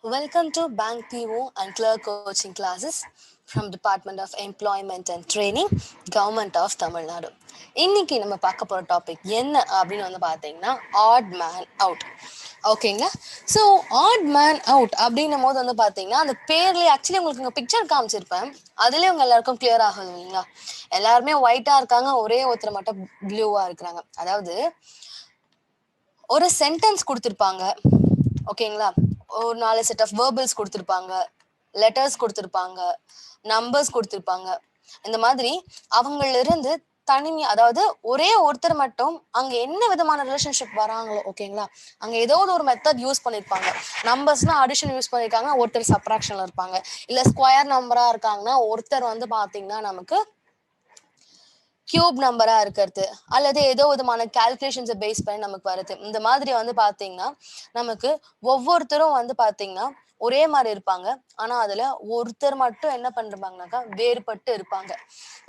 Welcome to Bank PO and Clerk Coaching classes from Department of Employment and Training, Government of Tamil Nadu. இன்னைக்கு நம்ம பார்க்க போகிற topic என்ன அப்படின்னு வந்து பார்த்தீங்கன்னா ஆட் மேன் அவுட். ஓகேங்களா? ஸோ ஆட் மேன் அவுட் அப்படின்னும் போது வந்து பார்த்தீங்கன்னா அந்த பேர்லேயே ஆக்சுவலி உங்களுக்கு இங்கே பிக்சர் காமிச்சிருப்பேன். அதுலேயே உங்க எல்லாருக்கும் கிளியர் ஆகுது இல்லைங்களா? எல்லாருமே ஒயிட்டாக இருக்காங்க, ஒரே ஒருத்தர் மட்டும் ப்ளூவாக இருக்கிறாங்க. அதாவது ஒரு சென்டென்ஸ் கொடுத்துருப்பாங்க. ஓகேங்களா? ஒரு 4 செட் ஆஃப் வேர்பல்ஸ் கொடுத்துருப்பாங்க, லெட்டர்ஸ் கொடுத்துருப்பாங்க, நம்பர்ஸ் கொடுத்துருப்பாங்க. இந்த மாதிரி அவங்களிருந்து அதாவது ஒரே ஒருத்தர் மட்டும் அங்க என்ன விதமான ரிலேஷன்ஷிப் வராங்களோ, ஓகேங்களா, அங்க ஏதோ ஒரு மெத்தட் யூஸ் பண்ணிருப்பாங்க. நம்பர்ஸ்னா அடிஷன் யூஸ் பண்ணிருக்காங்க, ஒருத்தர் சப்ராக்ஷன்ல இருப்பாங்க. இல்ல ஸ்கொயர் நம்பரா இருக்காங்கன்னா ஒருத்தர் வந்து பாத்தீங்கன்னா நமக்கு கியூப் நம்பரா இருக்கிறது, அல்லது ஏதோ விதமான கால்குலேஷன்ஸை பேஸ் பண்ணி நமக்கு வருது. இந்த மாதிரி வந்து பாத்தீங்கன்னா நமக்கு ஒவ்வொருத்தரும் வந்து பாத்தீங்கன்னா ஒரே மாதிரி இருப்பாங்க. ஆனா அதுல ஒருத்தர் மட்டும் என்ன பண்றாங்கனாக்கா வேறுபட்டு இருப்பாங்க.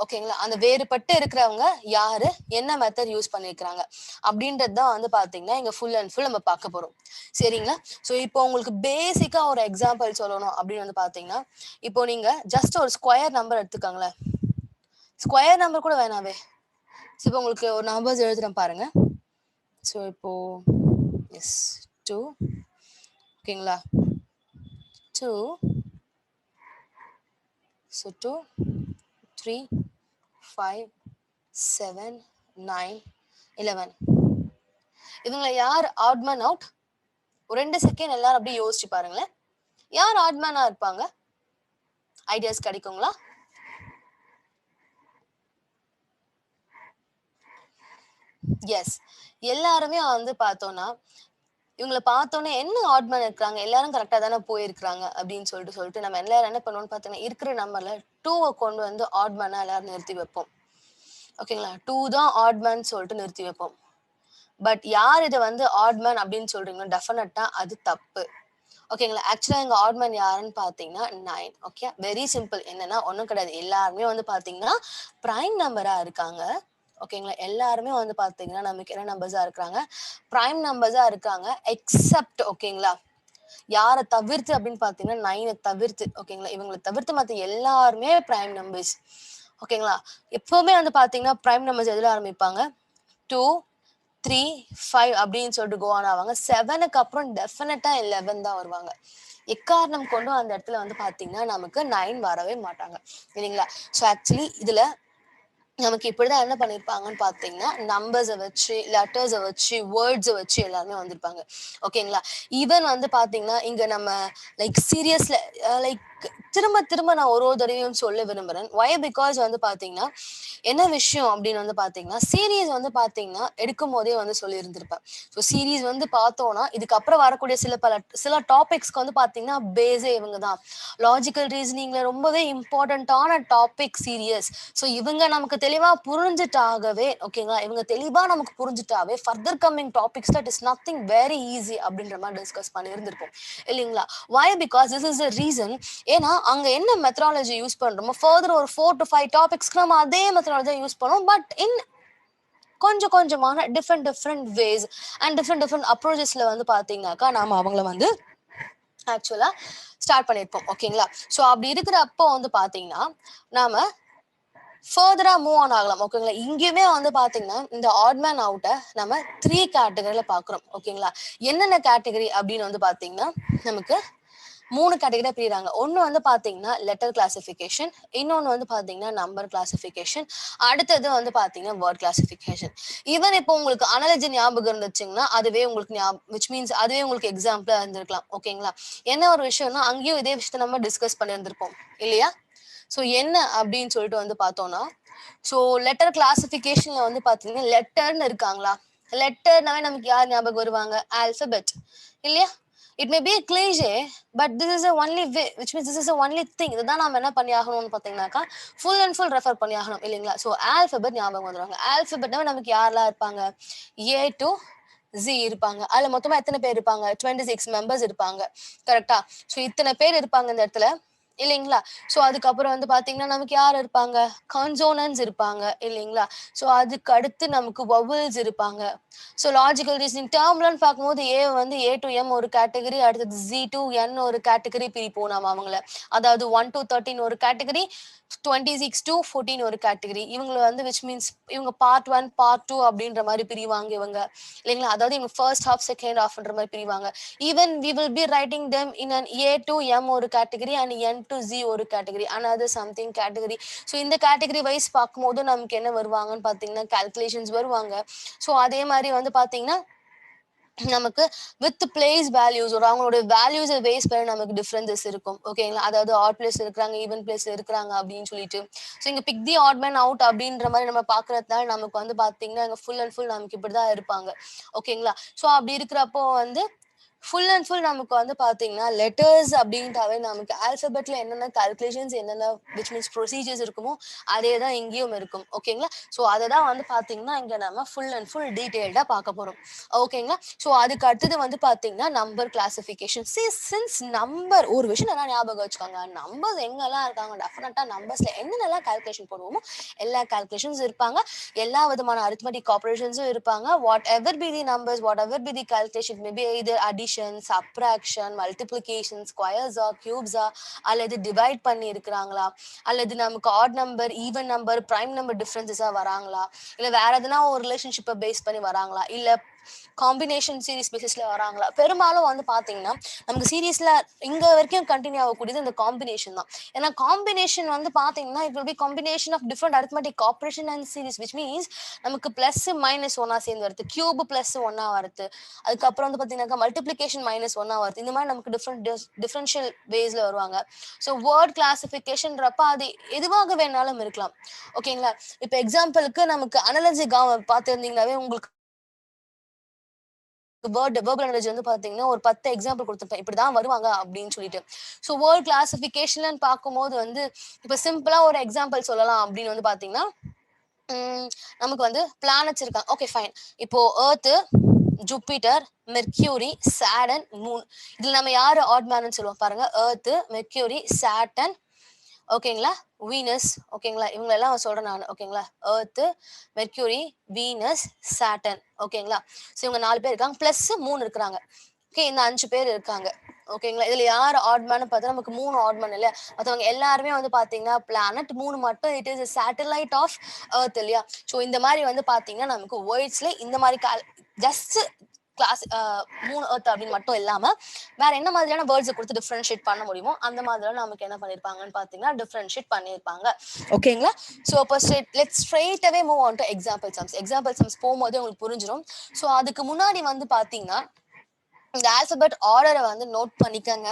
ஓகேங்களா? அந்த வேறுபட்டு இருக்கிறவங்க யாரு, என்ன மெத்தட் யூஸ் பண்ணிருக்கிறாங்க அப்படின்றதுதான் வந்து பாத்தீங்கன்னா இங்க ஃபுல் அண்ட் ஃபுல் நம்ம பார்க்க போறோம். சரிங்களா? ஸோ இப்போ உங்களுக்கு பேசிக்கா ஒரு எக்ஸாம்பிள் சொல்லணும் அப்படின்னு வந்து பாத்தீங்கன்னா, இப்போ நீங்க ஜஸ்ட் ஒரு ஸ்கொயர் நம்பர் எடுத்துக்கோங்களேன். ஸ்கொயர் நம்பர் கூட வேணாவே. ஸோ இப்போ உங்களுக்கு ஒரு நம்பர்ஸ் எழுதுறேன் பாருங்க. ஸோ இப்போ எஸ் 2, ஓகேங்களா? 2, ஸோ 2, 3, 5, 7, 9, 11. இவங்களை யார் ஆட்மேன் அவுட்? ஒரு 2 செகண்ட் எல்லாரும் அப்படியே யோசிச்சு பாருங்களேன். யார் ஆட்மேனா இருப்பாங்க? ஐடியாஸ் கிடைக்குங்களா? எஸ், எல்லாருமே வந்து பார்த்தோம்னா இவங்களை பார்த்தோன்னே என்ன ஆட்மேன் இருக்கிறாங்க, எல்லாரும் கரெக்டா தானே போயிருக்கிறாங்க அப்படின்னு சொல்லிட்டு நம்ம எல்லாரும் என்ன பண்ணுவோம்னு பார்த்தீங்கன்னா இருக்கிற நம்பர்ல 2 கொண்டு வந்து ஆட்மேனா எல்லாரும் நிறுத்தி வைப்போம். ஓகேங்களா? 2 தான் ஆட்மேன் சொல்லிட்டு நிறுத்தி வைப்போம். பட் யார் இதை வந்து ஆட்மேன் அப்படின்னு சொல்றீங்களோ டெஃபினட்டா அது தப்பு. ஓகேங்களா? ஆக்சுவலா எங்க ஆட்மேன் யாருன்னு பாத்தீங்கன்னா 9. Okay, very simple. என்னன்னா ஒன்றும் கிடையாது, எல்லாருமே வந்து பாத்தீங்கன்னா பிரைம் நம்பரா இருக்காங்க. ஓகேங்களா? எல்லாருமே வந்து பாத்தீங்கன்னா நமக்கு என்ன நம்பர்ஸா இருக்கிறாங்க, பிரைம் நம்பர்ஸா இருக்காங்க. எக்ஸப்ட் ஓகேங்களா, யாரை தவிர்த்து அப்படின்னு பாத்தீங்கன்னா 9 தவிர்த்து. ஓகேங்களா? இவங்களை தவிர்த்து மற்ற எல்லாருமே பிரைம் நம்பர்ஸ். ஓகேங்களா? எப்பவுமே வந்து பாத்தீங்கன்னா பிரைம் நம்பர்ஸ் எதுல ஆரம்பிப்பாங்க? 2, 3, 5 அப்படின்னு சொல்லிட்டு கோ ஆன் ஆவாங்க. 7க்கு அப்புறம் டெஃபினட்டா 11 தான் வருவாங்க. எக்காரணம் கொண்டும் அந்த இடத்துல வந்து பாத்தீங்கன்னா நமக்கு 9 வரவே மாட்டாங்க இல்லைங்களா? ஸோ ஆக்சுவலி இதுல நமக்கு இப்படிதான் என்ன பண்ணிருப்பாங்கன்னு பாத்தீங்கன்னா நம்பர்ஸை வச்சு, லெட்டர்ஸை வச்சு, வேர்ட்ஸை வச்சு எல்லாருமே வந்திருப்பாங்க. ஓகேங்களா? ஈவன் வந்து பாத்தீங்கன்னா இங்க நம்ம லைக் சீரியஸ்ல லைக் திரும்ப திரும்ப நான் ஒரு தடவையும் சொல்ல விரும்புறேன். ஒய் பிகாஸ் வந்து பாத்தீங்கன்னா என்ன விஷயம் அப்படின்னு வந்து பாத்தீங்கன்னா சீரீஸ் வந்து பாத்தீங்கன்னா எடுக்கும் போதே வந்து சொல்லி இருந்திருப்பேன். ஸோ சீரீஸ் வந்து பார்த்தோம்னா இதுக்கப்புறம் வரக்கூடிய சில டாபிக்ஸ்க்கு வந்து பாத்தீங்கன்னா பேஸே இவங்க தான். லாஜிக்கல் ரீசனிங்ல ரொம்பவே இம்பார்ட்டன்டான டாபிக் சீரியஸ். ஸோ இவங்க நமக்கு தெளிவா புரிஞ்சுட்டாகவே, ஓகேங்களா, இவங்க தெளிவா நமக்கு புரிஞ்சுட்டாவே further coming topics that is nothing very easy அப்படின்ற மாதிரி டிஸ்கஸ் பண்ணி இருந்திருப்போம் இல்லைங்களா? Why because this is the reason. ஏன்னா அங்க என்ன மெத்தடாலஜி யூஸ் பண்றோமோ ஃபர்தர் ஒரு 4 to 5 டாபிக்ஸ்க்கு நம்ம அதே மெத்தடாலஜி யூஸ் பண்ணுவோம். பட் இன் கொஞ்சம் கொஞ்சமான டிஃப்ரெண்ட் வேஸ் அண்ட் டிஃப்ரெண்ட் அப்ரோச்சஸ்ல வந்து பாத்தீங்கன்னாக்கா நாம அவங்கள வந்து ஆக்சுவலா ஸ்டார்ட் பண்ணிருப்போம். ஓகேங்களா? ஸோ அப்படி இருக்கிறப்போ வந்து பாத்தீங்கன்னா நாம ஃபர்தரா மூவ் ஆன் ஆகலாம். ஓகேங்களா? இங்கேயுமே வந்து பாத்தீங்கன்னா இந்த ஆட்மேன் அவுட்டை நம்ம 3 கேட்டகரியில பாக்குறோம். ஓகேங்களா? என்னென்ன கேட்டகரி அப்படின்னு வந்து பாத்தீங்கன்னா நமக்கு 3 கேட்டகரியா பிரிறாங்க. ஒன்னு வந்து பாத்தீங்கன்னா லெட்டர் கிளாசிபிகேஷன், இன்னொன்னு வந்து பாத்தீங்கன்னா நம்பர் கிளாசிபிகேஷன், அடுத்தது வந்து பாத்தீங்கன்னா வேர்ட் கிளாசிபிகேஷன். ஈவன் இப்போ உங்களுக்கு அனாலஜி ஞாபகம் இருந்துச்சுங்கன்னா அதுவே உங்களுக்கு விச் மீன்ஸ் அதுவே உங்களுக்கு எக்ஸாம்பிளா இருந்திருக்கலாம். ஓகேங்களா? என்ன ஒரு விஷயம்னா அங்கேயும் இதே விஷயத்த நம்ம டிஸ்கஸ் பண்ணியிருந்திருப்போம் இல்லையா? ஸோ என்ன அப்படின்னு சொல்லிட்டு வந்து பார்த்தோம்னா, ஸோ லெட்டர் கிளாசிபிகேஷன்ல வந்து பாத்தீங்கன்னா லெட்டர்னு இருக்காங்களா? லெட்டர்னாவே நமக்கு யார் ஞாபகம் வருவாங்க? ஆல்பபெட் இல்லையா? It may be a cliche, but this is the only way, which means this is the only thing. இதுதான் நாம என்ன பண்ணி ஆகணும்னு பாத்தீங்கன்னாக்கா ஃபுல் அண்ட் ஃபுல் ரெஃபர் பண்ணி ஆகணும் இல்லைங்களா? ஸோ ஆல்பபெட் ஞாபகம் வந்துருவாங்க. ஆல்பபெட்னா நமக்கு யாரெல்லாம் இருப்பாங்க? ஏ டு ஜி இருப்பாங்க. அதுல மொத்தமா எத்தனை பேர் இருப்பாங்க? 26 மெம்பர்ஸ் இருப்பாங்க. கரெக்டா? ஸோ இத்தனை பேர் இருப்பாங்க இந்த இடத்துல. இல்லைங்களா? ஸோ அதுக்கப்புறம் வந்து பார்த்தீங்கன்னா, நமக்கு யார் இருப்பாங்க? கான்சோனன்ட்ஸ் இருப்பாங்க இல்லைங்களா? ஸோ அதுக்கு அடுத்து நமக்கு வவல்ஸ் இருப்பாங்க. ஸோ லாஜிக்கல் ரீசனிங் டேர்ம்லன்னு பார்க்கும்போது ஏ வந்து ஏ டூ எம் ஒரு கேட்டகரி, அடுத்தது ஜி டூ என் ஒரு கேட்டகரி பிரிப்போம் நாம அவங்கள. அதாவது 1 to 13 ஒரு கேட்டகரி, 26 to 14 ஒரு கேட்டகரி. இவங்கள வந்து விச் மீன்ஸ் இவங்க பார்ட் 1, பார்ட் 2 அப்படின்ற மாரி பிரிவாங்க இவங்க. இல்லைங்களா? அதாவது இவங்க ஃபர்ஸ்ட் ஹாஃப், செகண்ட் ஹாஃப்ன்ற மாரி பிரிவாங்க. Even we will be writing them in an A to M ஒரு category and N to Z ஒரு category. Another something category. So இந்த category wise பார்க்கும்போது நமக்கு என்ன வருவாங்கன்னு பார்த்தீங்கன்னா, calculations வருவாங்க. ஸோ அதே மாரி வந்து பார்த்தீங்கன்னா, நமக்கு வித் பிளேஸ் வேல்யூஸ் ஒரு அவங்களோட வேல்யூஸை பேஸ் பண்ணி நமக்கு டிஃபரன்சஸ் இருக்கும். ஓகேங்களா? அதாவது ஆட் பிளேஸ் இருக்கிறாங்க, ஈவன் பிளேஸ் இருக்கிறாங்க அப்படின்னு சொல்லிட்டு. ஸோ இங்க பிக் தி ஆட் மேன் அவுட் அப்படின்ற மாதிரி நம்ம பார்க்கறதுனால நமக்கு வந்து பார்த்தீங்கன்னா, இங்க ஃபுல் அண்ட் ஃபுல் நமக்கு இப்படிதான் இருப்பாங்க. ஓகேங்களா? ஸோ அப்படி இருக்கிறப்போ வந்து ஃபுல் அண்ட் ஃபுல் நமக்கு வந்து பார்த்தீங்கன்னா, லெட்டர்ஸ் அப்படின்ட்டாவே நமக்கு ஆல்ஃபபெட்ல என்னென்ன கால்குலேஷன்ஸ் என்னென்ன விச் மீன்ஸ் ப்ரொசீஜர்ஸ் இருக்குமோ, அதே தான் இங்கேயும் இருக்கும். ஓகேங்களா? ஸோ அதை தான் வந்து பார்த்தீங்கன்னா, இங்க நம்ம ஃபுல் அண்ட் ஃபுல் டீட்டெயில்டா பார்க்க போறோம். ஓகேங்களா? ஸோ அதுக்கு அடுத்தது வந்து பார்த்தீங்கன்னா, நம்பர் கிளாசிஃபிகேஷன். சின்ஸ் நம்பர் ஒரு விஷயம் நல்லா ஞாபகம் வச்சுக்கோங்க. நம்பர்ஸ் எங்கெல்லாம் இருக்காங்க, டெஃபினட்டா நம்பர்ஸ்ல என்னென்னலாம் கால்குலேஷன் போடுவோமோ, எல்லா கால்குலேஷன்ஸ் இருப்பாங்க. எல்லா விதமான அரித்மெட்டிக் ஆப்பரேஷன்ஸும் இருப்பாங்க. Whatever be the numbers, whatever be the calculation maybe either addition, subtraction, multiplication, ஸ்கொயர்ஸா, கியூப்ஸா அல்லது டிவைட் பண்ணி இருக்கிறாங்களா, அல்லது நமக்கு odd number, even number, prime number டிஃபரன்சஸா வராங்களா, இல்ல வேற எதனா ஒரு ரிலேஷன்ஷிப்பை பேஸ் பண்ணி வராங்களா, இல்ல காம்பினேஷன் சீரிஸ் பேசிஸ்ல வராங்களா. பெரும்பாலும் வந்து பாத்தீங்கன்னா நமக்கு சீரீஸ்ல இங்க வரைக்கும் கண்டினியூ ஆகக்கூடியது இந்த காம்பினேஷன் தான். ஏன்னா காம்பினேஷன் வந்து பாத்தீங்கன்னா it will be combination of different arithmetic operation and series which means நமக்கு பிளஸ் மைனஸ் ஒன்னா சேர்ந்து வருது, கியூப் பிளஸ் ஒன்னா வருது, அதுக்கப்புறம் வந்து பாத்தீங்கன்னா மல்டிபிளிகேஷன் மைனஸ் ஒன்னா வருது. இந்த மாதிரி நமக்கு டிஃபரன்ஷியல் வேஸ்ல வருவாங்க. ஸோ வேர்ட் கிளாசிபிகேஷன்றப்ப அது எதுவாக வேணாலும் இருக்கலாம். ஓகேங்களா? இப்ப எக்ஸாம்பிளுக்கு நமக்கு அனாலஜி பார்த்திருந்தீங்கன்னாவே உங்களுக்கு வெர்பல் நாலேஜ் வந்து பாத்தீங்கன்னா ஒரு 10 எக்ஸாம்பிள் கொடுத்துருப்பேன் இப்படிதான் வருவாங்க அப்படின்னு சொல்லிட்டு. ஸோ வேர்ட் கிளாசிபிகேஷன் பார்க்கும்போது வந்து இப்ப சிம்பிளா ஒரு எக்ஸாம்பிள் சொல்லலாம் அப்படின்னு வந்து பாத்தீங்கன்னா, நமக்கு வந்து பிளானட்ஸ் இருக்காங்க. Okay fine. இப்போ earth, Jupiter, Mercury, Saturn, moon. இதுல நம்ம யாரு ஆட் மேன்னு சொல்லுவோம் பாருங்க. எர்த், மெர்க்யூரி, சாட்டன், ஓகேங்களா, வீனஸ். ஓகேங்களா, இவங்க எல்லாம் சொல்றேன் நான். ஓகேங்களா, எர்த், மெர்க்யூரி, வீனஸ், சாட்டன். ஓகேங்களா, ஸோ இவங்க 4 பேர் இருக்காங்க, பிளஸ் 3 இருக்கிறாங்க. ஓகே, இந்த 5 பேர் இருக்காங்க. ஓகேங்களா, இதுல யார் ஆட்மேன் பார்த்தா நமக்கு 3 ஆட்மேன் இல்லையா, மற்றவங்க எல்லாருமே வந்து பாத்தீங்கன்னா பிளானட், 3 மட்டும் it is satellite of earth இல்லையா. ஸோ இந்த மாதிரி வந்து பாத்தீங்கன்னா நமக்கு வேர்ட்ஸ்ல இந்த மாதிரி ஜஸ்ட் கிளாஸ் 3 எர்த் அப்படின்னு மட்டும் இல்லாம வேற என்ன மாதிரியான வேர்ட்ஸ் கொடுத்து டிஃபரன்ஷியேட் பண்ண முடியுமோ அந்த மாதிரி நமக்கு என்ன பண்ணிருப்பாங்கன்னு பாத்தீங்கன்னா டிஃபரன்ஷியேட் பண்ணிருப்பாங்க. ஓகேங்களா, ஸோ இப்போ let's straight away move on to example sums. Example sums போகும்போது உங்களுக்கு புரிஞ்சிடும். ஸோ அதுக்கு முன்னாடி வந்து பாத்தீங்கன்னா இந்த ஆல்பபெட் ஆர்டரை வந்து நோட் பண்ணிக்கங்க,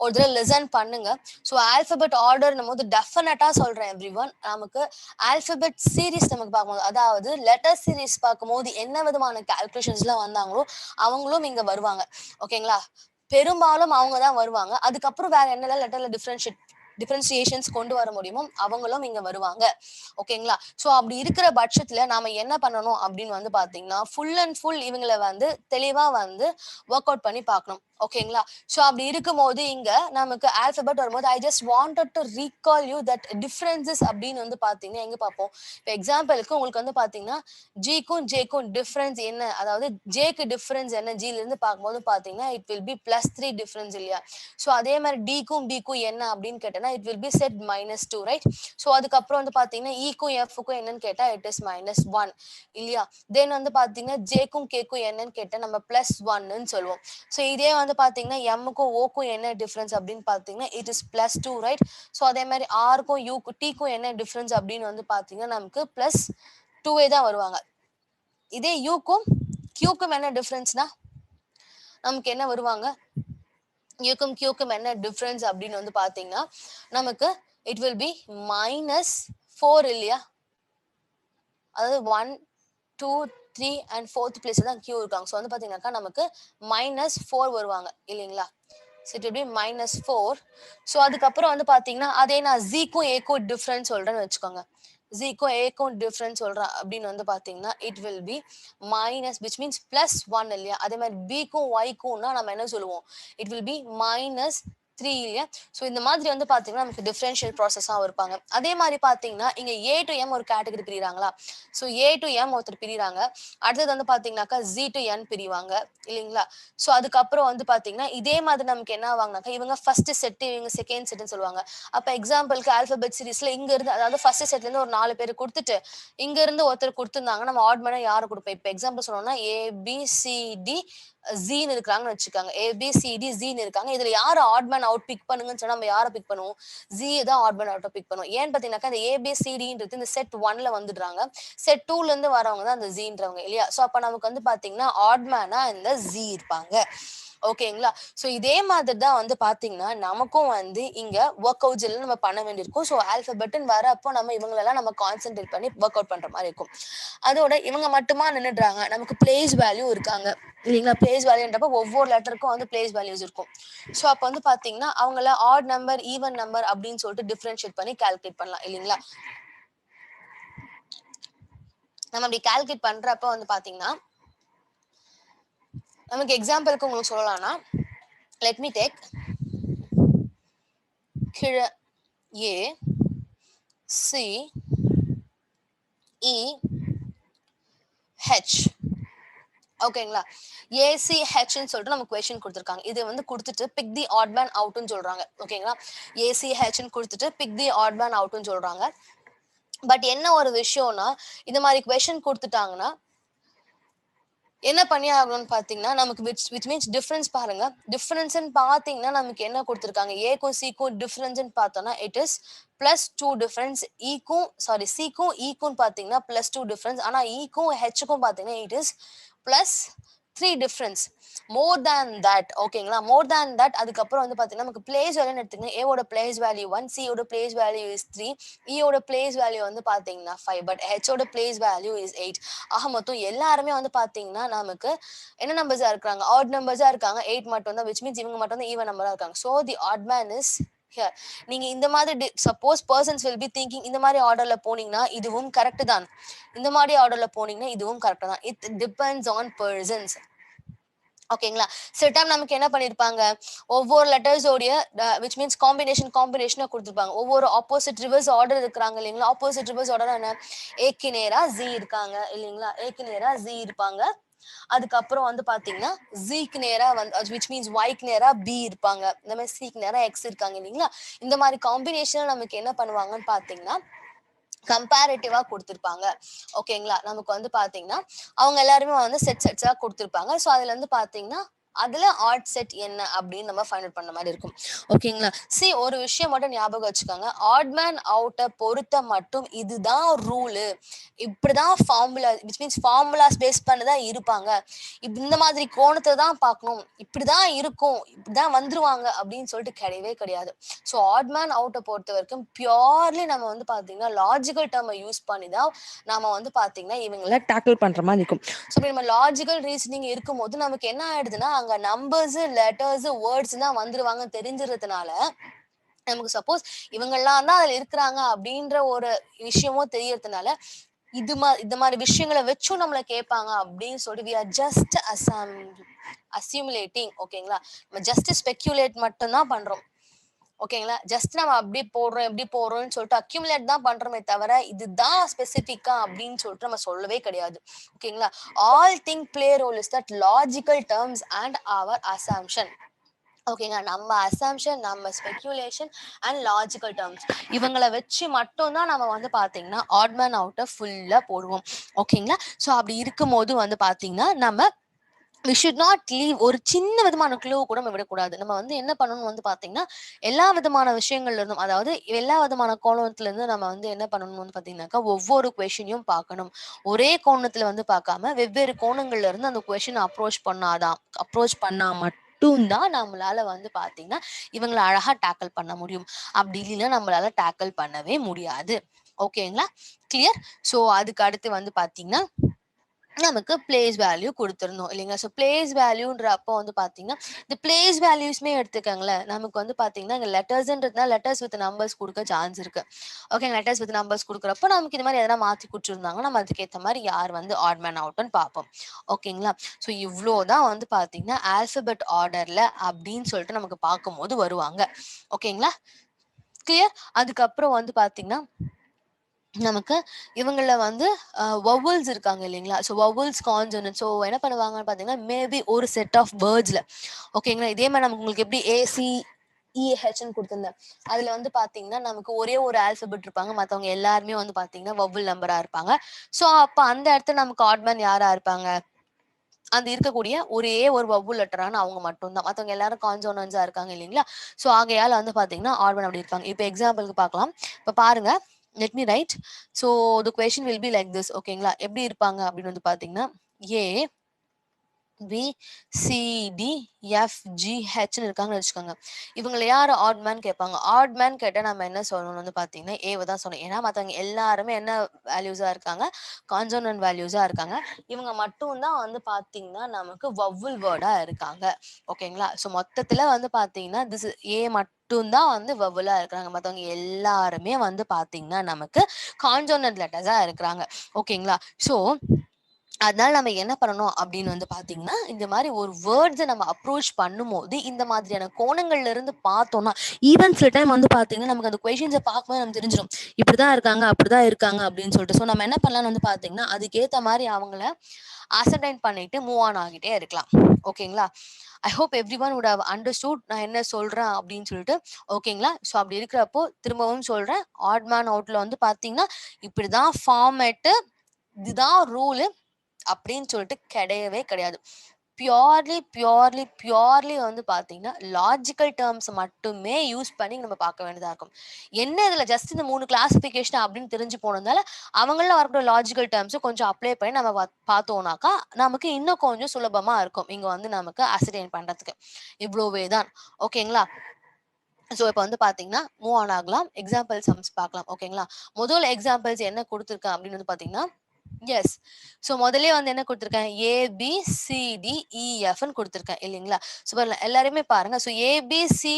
ஒரு தடவை லிசன் பண்ணுங்க. ஸோ ஆல்பபெட் ஆர்டர்னும் போது டெஃபினட்டா சொல்றேன் எவ்ரி ஒன், நமக்கு ஆல்பபெட் சீரீஸ் நமக்கு பார்க்கும்போது அதாவது லெட்டர் சீரீஸ் பார்க்கும்போது என்ன விதமான கால்குலேஷன்ஸ்லாம் வந்தாங்களோ அவங்களும் இங்க வருவாங்க. ஓகேங்களா, பெரும்பாலும் அவங்க தான் வருவாங்க. அதுக்கப்புறம் வேற என்னெல்லாம் லெட்டர்ல டிஃபரன்சியேஷன்ஸ் கொண்டு வர முடியுமோ அவங்களும் இங்க வருவாங்க. ஓகேங்களா, ஸோ அப்படி இருக்கிற பட்சத்துல நாம என்ன பண்ணணும் அப்படின்னு வந்து பாத்தீங்கன்னா ஃபுல் அண்ட் ஃபுல் இவங்களை வந்து தெளிவா வந்து ஒர்க் அவுட் பண்ணி பார்க்கணும். ஓகேங்களா, ஸோ அப்படி இருக்கும்போது இங்க நமக்கு ஆல்பபெட் வரும்போது I just wanted to recall you that differences அப்படின்னு வந்து பாத்தீங்கன்னா எங்க பார்ப்போம். இப்போ எக்ஸாம்பிளுக்கு உங்களுக்கு வந்து பாத்தீங்கன்னா ஜிக்கும் ஜேக்கும் டிஃபரன்ஸ் என்ன, அதாவது ஜேக்கு டிஃபரன்ஸ் என்ன ஜில இருந்து பார்க்கும்போது பாத்தீங்கன்னா இட் வில் பி +3 டிஃபரன்ஸ் இல்லையா. ஸோ அதே மாதிரி டிக்கும் பிக்கும் என்ன அப்படின்னு கேட்டேன்னா it will B set -2 right. So அதுக்கப்புறம் வந்து பாத்தீங்கன்னா ஈக்கும் எஃப்க்கும் என்னன்னு கேட்டா இட் இஸ் -1 இல்லையா. தென் வந்து பாத்தீங்கன்னா ஜேக்கும் கேக்கும் என்னன்னு கேட்டா நம்ம +1ன்னு சொல்லுவோம். ஸோ இதே வந்து பாத்தீங்கன்னா எம்முக்கும் ஓக்கும் என்ன டிஃபரன்ஸ் அப்படின்னு பாத்தீங்கன்னா இட் இஸ் +2 ரைட். ஸோ அதே மாதிரி ஆருக்கும் யூக்கும் டீக்கும் என்ன டிஃபரன்ஸ் அப்படின்னு வந்து பாத்தீங்கன்னா நமக்கு +2 தான் வருவாங்க. இதே யூக்கும் கியூக்கும் என்ன டிஃபரன்ஸ்னா நமக்கு என்ன வருவாங்க, யூக்கும் கியூக்கும் என்ன டிஃபரன்ஸ் அப்படின்னு வந்து பாத்தீங்கன்னா நமக்கு இட் வில் பி -4 இல்லையா. அதாவது 1, 2, 3 அண்ட் 4th பிளேஸ் தான் கியூ இருக்காங்க. ஸோ வந்து பாத்தீங்கன்னாக்கா நமக்கு -4 வருவாங்க இல்லைங்களா. So it be -4. ஸோ அதுக்கப்புறம் வந்து பாத்தீங்கன்னா அதே நான் ஜிக்கும் ஏக்கும் டிஃபரன்ஸ் சொல்றேன்னு வச்சுக்கோங்க. ஜிக்கும் ஏக்கும் டிஃபரன்ஸ் சொல்றேன் அப்படின்னு வந்து பாத்தீங்கன்னா it will B minus which means +1 இல்லையா. அதே மாதிரி பிக்கும் ஒய்க்கும்னா நம்ம என்ன சொல்லுவோம், இட் வில் பி 3 இல்லையா? ஸோ இந்த மாதிரி வந்து பார்த்தீங்கன்னா நமக்கு டிஃபரன்ஷியல் ப்ராசஸாகவும் இருப்பாங்க. அதே மாதிரி பார்த்தீங்கன்னா இங்க ஏ டு எம் ஒரு கேட்டகரி பிரிகிறாங்களா? ஸோ ஏ டு எம் ஒருத்தர் பிரிகிறாங்க. அடுத்தது வந்து பார்த்தீங்கன்னாக்கா ஜி டு என் பிரிவாங்க இல்லைங்களா? ஸோ அதுக்கப்புறம் வந்து பார்த்தீங்கன்னா இதே மாதிரி நமக்கு என்ன ஆவாங்கனாக்கா இவங்க ஃபர்ஸ்ட் செட் இவங்க செகண்ட் செட்னு சொல்லுவாங்க. அப்ப எக்ஸாம்பிளுக்கு ஆல்பபெட் சீரிஸ்ல இங்க இருந்து அதாவது ஃபர்ஸ்ட் செட்ல இருந்து ஒரு 4 பேர் கொடுத்துட்டு இங்க இருந்து ஒருத்தர் கொடுத்திருந்தாங்க நம்ம ஆட் பண்ணா யாரை கொடுப்போம்? இப்ப எக்ஸாம்பிள் சொல்லணும்னா ஏபிசிடி ஜீன்னு இருக்கிறாங்கன்னு வச்சுக்காங்க. ஏபிசிடி ஜீன்னு இருக்காங்க. இதுல யாரு ஆட் மேன் அவுட் பிக் பண்ணுங்கன்னு சொன்னா நம்ம யாரை பிக் பண்ணுவோம்? ஜி தான் ஆட் மேன் அவுட் பிக் பண்ணுவோம். ஏன்னு பாத்தீங்கன்னாக்கா இந்த ஏபிசிடின்றது இந்த செட் 1ல வந்துடுறாங்க. செட் 2ல இருந்து வரவங்க தான் அந்த ஜீன்றவங்க இல்லையா? சோ அப்ப நமக்கு வந்து பாத்தீங்கன்னா ஆட் மேனா இந்த ஜி இருப்பாங்க. ஓகேங்களா? சோ இதே மாதிரி தான் வந்து பாத்தீங்கன்னா நமக்கும் வந்து இங்க ஒர்க் அவுட்ஸ் எல்லாம் நம்ம பண்ண வேண்டியிருக்கும். சோ ஆல்பபெட்னு வரப்போ நம்ம இவங்களெல்லாம் நம்ம கான்சென்ட்ரேட் பண்ணி ஒர்க் அவுட் பண்ற மாதிரி இருக்கும். அதோட இவங்க மட்டுமா நின்னுடுறாங்க. நமக்கு பிளேஸ் வேல்யூ இருக்காங்க இல்லைங்களா? பிளேஸ் வேல்யூன்றப்ப ஒவ்வொரு லெட்டருக்கும் வந்து பிளேஸ் வேல்யூஸ் இருக்கும். சோ அப்ப வந்து பாத்தீங்கன்னா அவங்கள ஆட் நம்பர் ஈவன் நம்பர் அப்படின்னு சொல்லிட்டு டிஃபரன்ஷியேட் பண்ணி கால்குலேட் பண்ணலாம் இல்லைங்களா? நம்ம அப்படி கால்குலேட் பண்றப்ப வந்து பாத்தீங்கன்னா நமக்கு எக்ஸாம்பிளுக்கு உங்களுக்கு சொல்லலாம்னா லெட் மீ டேக் கீழ ஏ சி இ ஹெச் ஓகேங்களா? ஏசிஹெச்ன்னு சொல்லிட்டு நமக்கு கொஸ்டின் கொடுத்துருக்காங்க. இது வந்து கொடுத்துட்டு பிக் தி ஆட் மேன் அவுட்னு சொல்றாங்க. ஓகேங்களா? ஏசிஹெச்ன்னு கொடுத்துட்டு பிக் தி ஆட் மேன் அவுட்னு சொல்றாங்க. பட் என்ன ஒரு விஷயம்னா இந்த மாதிரி கொஸ்டின் கொடுத்துட்டாங்கன்னா என்ன பண்ணி ஆகணும்னு பாத்தீங்கன்னா நமக்கு விச் மீன்ஸ் டிஃபரன்ஸ் பாருங்க. டிஃபரன்ஸ்ன்னு பாத்தீங்கன்னா நமக்கு என்ன கொடுத்துருக்காங்க? ஏக்கும் சிக்கும் டிஃபரன்ஸ்ன்னு பார்த்தோம்னா இட் இஸ் +2 டிஃபரன்ஸ். சிக்கும் ஈக்கும் பாத்தீங்கன்னா +2 டிஃபரன்ஸ். ஆனா ஈக்கும் ஹெச்சுக்கும் பாத்தீங்கன்னா it is +3 difference. More than that ஓகேங்களா? மோர் தேன் தட் அதுக்கப்புறம் வந்து பாத்தீங்கன்னா நமக்கு பிளேஸ் வேல்யூன்னு எடுத்துக்கங்க. ஏவோட பிளேஸ் வேல்யூ 1, சியோட பிளேஸ் வேல்யூ இஸ் 3, ஈயோட பிளேஸ் வேல்யூ வந்து பாத்தீங்கன்னா 5, பட் ஹெச்சோட பிளேஸ் வேல்யூ இஸ் 8. ஆக மொத்தம் எல்லாருமே வந்து பாத்தீங்கன்னா நமக்கு என்ன நம்பர்ஸா இருக்காங்க? ஆட் நம்பர்ஸா இருக்காங்க. 8 மட்டும் தான், which means இவங்க மட்டும் தான் ஈவன் நம்பரா இருக்காங்க. So the odd man is here. நீங்க இந்த மாதிரி suppose persons will be thinking இந்த மாதிரி ஆர்டர்ல போனீங்கன்னா இதுவும் கரெக்ட் தான், இந்த மாதிரி ஆர்டர்ல போனீங்கன்னா இதுவும் கரெக்ட் தான். It depends on persons. ஓகேங்களா? சில டைம் நமக்கு என்ன பண்ணிருப்பாங்க? ஒவ்வொரு லெட்டர்ஸோடைய which means காம்பினேஷனா கொடுத்துருப்பாங்க. ஒவ்வொரு ஆப்போசிட் ரிவர்ஸ் ஆர்டர் இருக்கிறாங்க இல்லைங்களா? ஆப்போசிட் ரிவர்ஸ் ஆர்டர் என்ன? ஏக்கு நேரா ஜி இருக்காங்க இல்லைங்களா? ஏக்கு நேரா ஜி இருப்பாங்க. அதுக்கப்புறம் வந்து பாத்தீங்கன்னா ஜிக்கு நேரா வந்து which means ஒய்க்கு நேரா பி இருப்பாங்க. இந்த மாதிரி சிக்கு நேரா எக்ஸ் இருக்காங்க இல்லைங்களா? இந்த மாதிரி காம்பினேஷன் நமக்கு என்ன பண்ணுவாங்கன்னு பாத்தீங்கன்னா கம்பேரிட்டிவா கொடுத்திருப்பாங்க. ஓகேங்களா? நமக்கு வந்து பாத்தீங்கன்னா அவங்க எல்லாருமே வந்து செட்ஸா கொடுத்திருப்பாங்க. சோ அதுல இருந்து பாத்தீங்கன்னா அதுல ஆட் செட் என்ன அப்படின்னு நம்ம ஃபைண்ட் அவுட் பண்ண மாதிரி இருக்கும். ஓகேங்களா? ஒரு விஷயம் மட்டும் ஞாபகம் வச்சுக்கோங்க. ஆட் மேன் அவுட்டை பொறுத்த மட்டும் இதுதான் ரூலு, இப்படிதான் formula which means formulas base பண்ணிதான் இருப்பாங்க, இந்த மாதிரி கோணத்தை தான் பார்க்கணும், இப்படிதான் இருக்கும், இப்படிதான் வந்துருவாங்க அப்படின்னு சொல்லிட்டு கிடையவே கிடையாது. ஸோ ஆட் மேன் அவுட்டை பொறுத்த வரைக்கும் பியோர்லி நம்ம வந்து பாத்தீங்கன்னா லாஜிக்கல் டேர்மை யூஸ் பண்ணி தான் நாம வந்து பாத்தீங்கன்னா இவங்களை டேக்கிள் பண்ற மாதிரி இருக்கும். ஸோ நம்ம லாஜிக்கல் ரீசனிங் இருக்கும்போது நமக்கு என்ன ஆயிடுதுன்னா அங்க நம்பர்ஸ் லெட்டர்ஸ் வேர்ட்ஸ் தான் வந்துருவாங்க தெரிஞ்சிருக்கிறதுனால நமக்கு சப்போஸ் இவங்கெல்லாம் தான் அதுல இருக்கிறாங்க அப்படின்ற ஒரு விஷயமும் தெரியறதுனால இந்த மாதிரி விஷயங்களை வச்சும் நம்மள கேட்பாங்க அப்படின்னு சொல்லி we are just assimilating. ஓகேங்களா? நம்ம ஜஸ்ட் ஸ்பெக்யூலேட் மட்டும் தான் பண்றோம். ஓகேங்களா? ஜஸ்ட் நம்ம அப்படி போடுறோம் எப்படி போடுறோம்னு சொல்லிட்டு அக்யூமுலேட் தான் பண்றோமே தவிர இதுதான் ஸ்பெசிபிக்கா அப்படின்னு சொல்லிட்டு நம்ம சொல்லவே கிடையாது. ஓகேங்களா? All thing play role is that logical terms and our assumption. ஓகேங்க, நம்ம அசம்ஷன், நம்ம ஸ்பெகுலேஷன் அண்ட் லாஜிக்கல் டேர்ம்ஸ் இவங்களை வச்சு மட்டும் தான் நம்ம வந்து பாத்தீங்கன்னா ஆட் மேன் அவுட்டை ஃபுல்லா போடுவோம். ஓகேங்களா? ஸோ அப்படி இருக்கும் போது வந்து பாத்தீங்கன்னா நம்ம we should not leave ஒரு சின்ன விதமான க்ளூ கூட நம்ம விடக்கூடாது. நம்ம வந்து என்ன பண்ணணும் வந்து பாத்தீங்கன்னா எல்லா விதமான விஷயங்கள்ல இருந்தும் அதாவது எல்லா விதமான கோணத்துல இருந்து நம்ம வந்து என்ன பண்ணணும் வந்து பாத்தீங்கன்னாக்கா ஒவ்வொரு கொஸ்டினையும் பார்க்கணும். ஒரே கோணத்துல வந்து பார்க்காம வெவ்வேறு கோணங்கள்ல இருந்து அந்த கொஸ்டின் அப்ரோச் பண்ணா மட்டும் தான் நம்மளால வந்து பாத்தீங்கன்னா இவங்களை அழகா டேக்கிள் பண்ண முடியும். அப்படி இல்லைன்னா நம்மளால டேக்கிள் பண்ணவே முடியாது. ஓகேங்களா? கிளியர்? ஸோ அதுக்கு அடுத்து வந்து பாத்தீங்கன்னா நமக்கு பிளேஸ் வேல்யூ குடுத்துறணும் இல்லைங்களா? ஸோ பிளேஸ் வேல்யூன்றப்போ வந்து பார்த்தீங்கன்னா, இந்த பிளேஸ் வேல்யூஸ்மே எடுத்துக்கங்களேன். நமக்கு வந்து பார்த்தீங்கன்னா, இங்க லெட்டர்ஸ்ன்றதுனால லெட்டர்ஸ் வித் நம்பர்ஸ் குடுக்க சான்ஸ் இருக்கு. ஓகேங்க. லெட்டர்ஸ் வித் நம்பர்ஸ் குடுக்குறப்போ, நமக்கு இது மாரி எதனா மாத்தி குடுத்துருந்தாங்கன்னா, நம்ம அதுக்கேத்த மாரி யார் வந்து ஆட் மேன் அவுட்ன்னு பார்ப்போம். ஓகேங்களா? ஸோ இவ்ளோ தான் வந்து பார்த்தீங்கன்னா, ஆல்ஃபபெட் ஆர்டர்ல அப்படின்னு சொல்லிட்டு நமக்கு பார்க்கும்போது வருவாங்க. ஓகேங்களா? கிளியர்? அதுக்கப்புறம் வந்து பார்த்தீங்கன்னா நமக்கு இவங்கள வந்து வவ்வல்ஸ் இருக்காங்க இல்லைங்களா? So vowels, consonant. ஸோ என்ன பண்ணுவாங்கன்னு பார்த்தீங்கன்னா, மேபி ஒரு செட் ஆஃப் வேர்ட்ஸ்ல ஓகேங்களா? இதே மாரி நமக்கு உங்களுக்கு எப்படி ஏசி, இஹெச்ன்னு குடுத்திருந்தேன். அதுல வந்து பார்த்தீங்கன்னா, நமக்கு ஒரே ஒரு ஆல்ஃபபெட் இருப்பாங்க. மத்தவங்க எல்லாருமே வந்து பார்த்தீங்கன்னா, வவ்வல் நம்பரா இருப்பாங்க. ஸோ அப்ப அந்த இடத்துல நமக்கு ஆட் மேன் யாரா இருப்பாங்க? அந்த இருக்கக்கூடிய ஒரே ஒரு வவ்வல் லெட்டரான அவங்க மட்டும் தான். மத்தவங்க எல்லாரும் கான்சோனன்ட்ஸா இருக்காங்க இல்லைங்களா? ஸோ ஆகையால வந்து பார்த்தீங்கன்னா, ஆட் மேன் அப்படி இருப்பாங்க. இப்ப எக்ஸாம்பிள்க்கு பார்க்கலாம். இப்ப பாருங்க. Let me write. So the question will be like this. ஓகேங்களா? எப்படி இருப்பாங்க அப்படின்னு வந்து பார்த்தீங்கன்னா, A, B, C, D, F, G, ஹெச்ன்னு இருக்காங்கன்னு வச்சுக்கோங்க. இவங்கள யாரு ஆட் மேன் கேட்பாங்க. ஆட் மேன் கேட்டா நம்ம என்ன சொல்லணும்னு வந்து பார்த்தீங்கன்னா, ஏவ தான் சொல்லணும். ஏன்னா மத்தவங்க எல்லாருமே என்ன வேல்யூஸா இருக்காங்க? கான்சோனன்ட் வேல்யூஸா இருக்காங்க. இவங்க மட்டும் தான் வந்து பார்த்தீங்கன்னா, நமக்கு வவ்வல் வேர்டா இருக்காங்க. ஓகேங்களா? ஸோ மொத்தத்துல வந்து பார்த்தீங்கன்னா, ஏ மட்டும் தான் வந்து வவ்வலா இருக்கிறாங்க. மத்தவங்க எல்லாருமே வந்து பார்த்தீங்கன்னா, நமக்கு கான்சோனன்ட் லெட்டர்ஸா இருக்கிறாங்க. ஓகேங்களா? ஸோ அதனால நம்ம என்ன பண்ணணும் அப்படின்னு வந்து பார்த்தீங்கன்னா, இந்த மாரி ஒரு வேர்ட்ஸ நம்ம அப்ரோச் பண்ணும்போது, இந்த மாதிரியான கோணங்கள்ல இருந்து பார்த்தோம்னா, ஈவன் சில டைம் வந்து பார்த்தீங்கன்னா, நமக்கு அந்த கொஸ்டின்ஸ பார்க்கும்போது நமக்கு தெரிஞ்சிரும். இப்படிதான் இருக்காங்க, அப்படிதான் இருக்காங்க அப்படின்னு சொல்லிட்டு. ஸோ நம்ம என்ன பண்ணலாம்னு வந்து பார்த்தீங்கன்னா, அதுக்கேத்த மாரி அவங்கள அசர்டைன் பண்ணிட்டு மூவ் ஆன் ஆகிட்டே இருக்கலாம். ஓகேங்களா? I hope everyone would have understood நான் என்ன சொல்றேன் அப்படின்னு சொல்லிட்டு. ஓகேங்களா? ஸோ அப்படி இருக்கிறப்போ திரும்பவும் சொல்றேன். ஆட் மேன் அவுட்ல வந்து பார்த்தீங்கன்னா, இப்படிதான் ஃபார்மேட்டு, இதுதான் ரூலு அப்படின்னு சொல்லிட்டு கிடையவே கிடையாது. பியூர்லி வந்து பார்த்தீங்கன்னா, லாஜிக்கல் டெர்ம்ஸ் மட்டுமே யூஸ் பண்ணி நம்ம பார்க்க வேண்டியதா இருக்கும். என்ன இதுல ஜஸ்ட் இந்த 3 கிளாசிஃபிகேஷன் அப்படின்னு தெரிஞ்சு போனதுனால, அவங்கள்ல வரக்கூடிய லாஜிக்கல் டெர்ம்ஸ கொஞ்சம் அப்ளை பண்ணி நம்ம பார்த்தோம்னாக்கா, நமக்கு இன்னும் கொஞ்சம் சுலபமா இருக்கும். இங்க வந்து நமக்கு அசர்டைன் பண்றதுக்கு. இவ்வளவே தான். ஓகேங்களா? ஸோ இப்ப வந்து பார்த்தீங்கன்னா, மூவ் ஆன் ஆகலாம். எக்ஸாம்பிள் சம்ஸ் பார்க்கலாம். ஓகேங்களா? முதல் எக்ஸாம்பிள்ஸ் என்ன குடுத்துருக்கேன் அப்படின்னு வந்து பார்த்தீங்கன்னா, எஸ். ஸோ முதல்லயே வந்து என்ன குடுத்துருக்கேன்? ஏ, பி, சி, டி, இ, எஃப்ன்னு குடுத்துருக்கேன் இல்லைங்களா? ஸோ எல்லாருமே பாருங்க. ஸோ ஏ, பி, சி,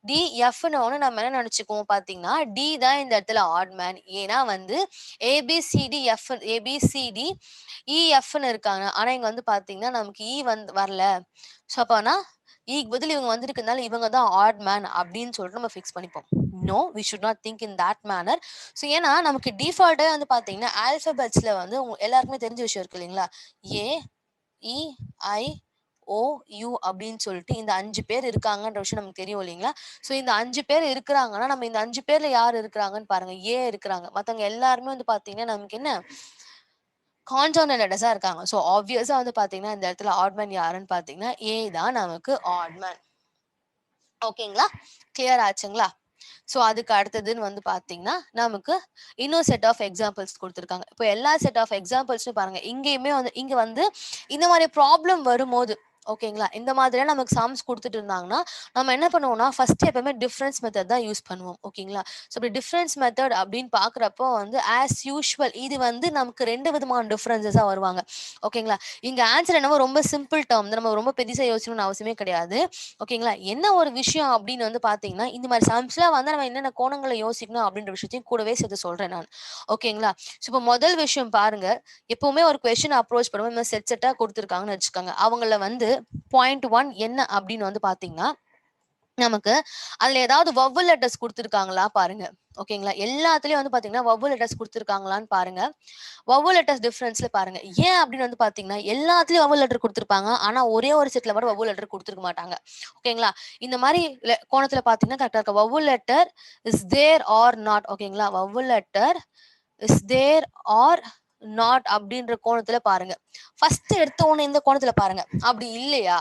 டி, எஃப்ன்னு ஒண்ணு நம்ம என்ன நெனச்சுக்குவோம் பார்த்தீங்கன்னா, டி தான் இந்த இடத்துல ஆட் மேன். ஏன்னா வந்து ஏ, பி, சி, டி, எஃப், ஏ, பி, சி, டி, இ, எஃப்ன்னு இருக்காங்க. ஆனா இங்க வந்து பார்த்தீங்கன்னா, நமக்கு இ வந்து வரல. ஸோ அப்பனா ஈக்கு பதில் இவங்க வந்திருக்கனால இவங்க தான் ஆட் மேன் அப்படின்னு சொல்லிட்டு நம்ம ஃபிக்ஸ் பண்ணிப்போம். No, we should not think in that manner. So ஏன்னா நமக்கு டிஃபால்ட்டே வந்து பார்த்தீங்கன்னா, ஆல்ஃபபெட்ஸ்ல வந்து எல்லாருக்குமே தெரிஞ்ச விஷயம் இருக்கு இல்லைங்களா? ஏ, இ, ஐ, ஓ, யூ அப்படின்னு சொல்லிட்டு இந்த 5 பேர் இருக்காங்கன்ற விஷயம் நமக்கு தெரியும் இல்லைங்களா? ஸோ இந்த 5 பேர் இருக்கிறாங்கன்னா, நம்ம இந்த 5 பேர்ல யார் இருக்கிறாங்கன்னு பாருங்க. ஏ இருக்கிறாங்க. மத்தவங்க எல்லாருமே வந்து பார்த்தீங்கன்னா, நமக்கு என்ன கான்சோனன்ட் லெட்டர்ஸா இருக்காங்க. ஸோ ஆப்வியஸா வந்து பார்த்தீங்கன்னா, இந்த இடத்துல ஆட் மேன் யாருன்னு பார்த்தீங்கன்னா, ஏ தான் நமக்கு ஆட் மேன். ஓகேங்களா? கிளியர் ஆச்சுங்களா? ஸோ அதுக்கு அடுத்ததுன்னு வந்து பார்த்தீங்கன்னா, நமக்கு இன்னொரு செட் ஆஃப் எக்ஸாம்பிள்ஸ் குடுத்துருக்காங்க. இப்போ எல்லா செட் ஆஃப் எக்ஸாம்பிள்ஸும் பாருங்க. இங்கேயுமே வந்து இங்க வந்து இந்த மாரி ப்ராப்ளம் வரும்போது, ஓகேங்களா? இந்த மாதிரியா நமக்கு சம்ஸ் குடுத்துட்டு இருந்தாங்கன்னா, நம்ம என்ன பண்ணுவோம்னா, ஃபர்ஸ்ட் எப்பவுமே டிஃபரன்ஸ் மெத்தட் தான் யூஸ் பண்ணுவோம். ஓகேங்களா? ஸோ இப்படி டிஃபரன்ஸ் மெத்தட் அப்படின்னு பார்க்குறப்போ வந்து, ஆஸ் யூசுவல் இது வந்து நமக்கு 2 விதமான டிஃபரன்ஸஸா வருவாங்க. ஓகேங்களா? இங்க ஆன்சர் என்னவோ ரொம்ப சிம்பிள் டெர்ம். நம்ம ரொம்ப பெருசா யோசிக்கணும்னு அவசியமே கிடையாது. ஓகேங்களா? என்ன ஒரு விஷயம் அப்படின்னு வந்து பார்த்தீங்கன்னா, இந்த மாரி சம்ஸ்லாம் வந்து நம்ம என்னென்ன கோணங்கள்ல யோசிக்கணும் அப்படின்ற விஷயத்தையும் கூடவே சேர்த்து சொல்றேன் நான். ஓகேங்களா? ஸோ இப்போ முதல் விஷயம் பாருங்க. எப்பவுமே ஒரு கொஸ்டின் அப்ரோச் பண்ணும்போது இந்த மாரி செட் செட்டா குடுத்துருக்காங்கன்னு வச்சுக்கோங்க. அவங்கள வந்து பாயிண்ட் 1 என்ன அப்படின்னு வந்து பார்த்தீங்கன்னா, நமக்கு அதுல ஏதாவது வவ்வல் லெட்டர்ஸ் குடுத்துருக்காங்களா பாருங்க. ஓகேங்களா? எல்லாத்துலயும் வந்து பார்த்தீங்கன்னா, வவ்வல் லெட்டர்ஸ் குடுத்துருக்காங்களான்னு பாருங்க. வவ்வல் லெட்டர்ஸ் டிஃபரன்ஸ்ல பாருங்க. ஏன் அப்படின்னு வந்து பார்த்தீங்கன்னா, எல்லாத்துலயும் வவ்வல் லெட்டர் குடுத்துருப்பாங்க. ஆனா ஒரே ஒரு செட்ல மட்டும் வவ்வல் லெட்டர் குடுத்துருக்க மாட்டாங்க. ஓகேங்களா? இந்த மாரி கோணத்துல பார்த்தீங்கன்னா கரெக்ட்டா இருக்கும். Vowel letter is there or not. ஓகேங்களா? Vowel letter is there or not அப்படின்ற கோணத்துல பாருங்க. ஃபர்ஸ்ட் எடுத்த உடனே இந்த கோணத்துல பாருங்க. அப்படி இல்லையா?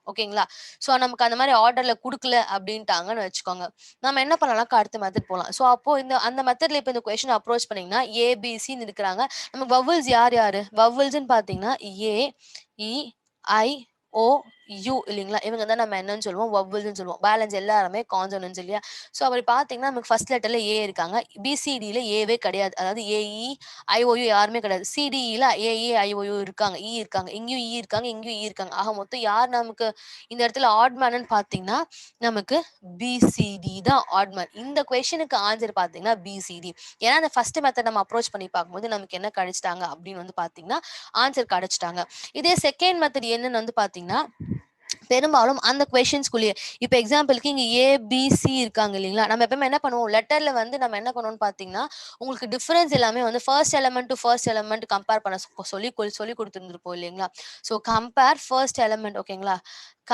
ஓகேங்களா? ஸோ நமக்கு அந்த மாரி ஆர்டர்ல குடுக்கல அப்டின்ட்டாங்கன்னு வச்சுக்கோங்க. நம்ம என்ன பண்ணலாம்க்கா அடுத்த மெத்தட் போலாம். ஸோ அப்போ அந்த மெத்தட்ல இப்ப இந்த கொஸ்டின் அப்ரோச் பண்ணீங்கன்னா, ஏ, பி, சின்னு இருக்கிறாங்க. நமக்கு வவ்வல்ஸ் யார் யாரு? வவ்வல்ஸ்ன்னு பார்த்தீங்கன்னா, ஏ, இ, ஐ, ஓ, யூ இல்லைங்களா? இவங்க தான் நம்ம என்னன்னு சொல்லுவோம், வவ்வல்ஸ்ன்னு சொல்லுவோம். பேலன்ஸ் எல்லாருமே கான்சோனன்ட்ஸ் இல்லையா? ஸோ அப்படி பார்த்தீங்கன்னா, நமக்கு ஃபர்ஸ்ட் லெட்டர்ல ஏ இருக்காங்க. பிசிடில ஏவே கிடையாது. அதாவது ஏஇ, ஐஓயு யாருமே கிடையாது. சிடிஇல ஏஇ, ஐஓயு இருக்காங்க. இ இருக்காங்க. இங்கேயும் இ இருக்காங்க. இங்கேயும் இ இருக்காங்க. ஆக மொத்தம் யார் நமக்கு இந்த இடத்துல ஆட் மேன்னு பார்த்தீங்கன்னா, நமக்கு பிசிடி தான் ஆட் மேன். இந்த கொஸ்டினுக்கு ஆன்சர் பார்த்தீங்கன்னா பிசிடி. ஏன்னா அந்த ஃபர்ஸ்ட் மெத்தட் நம்ம அப்ரோச் பண்ணி பார்க்கும்போது நமக்கு என்ன கிடைச்சிட்டாங்க அப்படின்னு வந்து பார்த்தீங்கன்னா, ஆன்சர் கிடைச்சிட்டாங்க. இதே செகண்ட் மெத்தட் என்னன்னு வந்து பார்த்தீங்கன்னா, பெரும்பாலும் அந்த கொஸ்டின்ஸ்குள்ளேயே இப்ப எக்ஸாம்பிளுக்கு இங்க ஏ, பி, சி இருக்காங்க இல்லைங்களா? நம்ம எப்பவுமே என்ன பண்ணுவோம், லெட்டர்ல வந்து நம்ம என்ன பண்ணுவோம்னு பார்த்தீங்கன்னா, உங்களுக்கு டிஃபரன்ஸ் எல்லாமே வந்து first element to first element compare பண்ண சொல்லி குடுத்துருந்துருப்போம் இல்லைங்களா? ஸோ கம்பேர் ஃபர்ஸ்ட் எலிமெண்ட் ஓகேங்களா?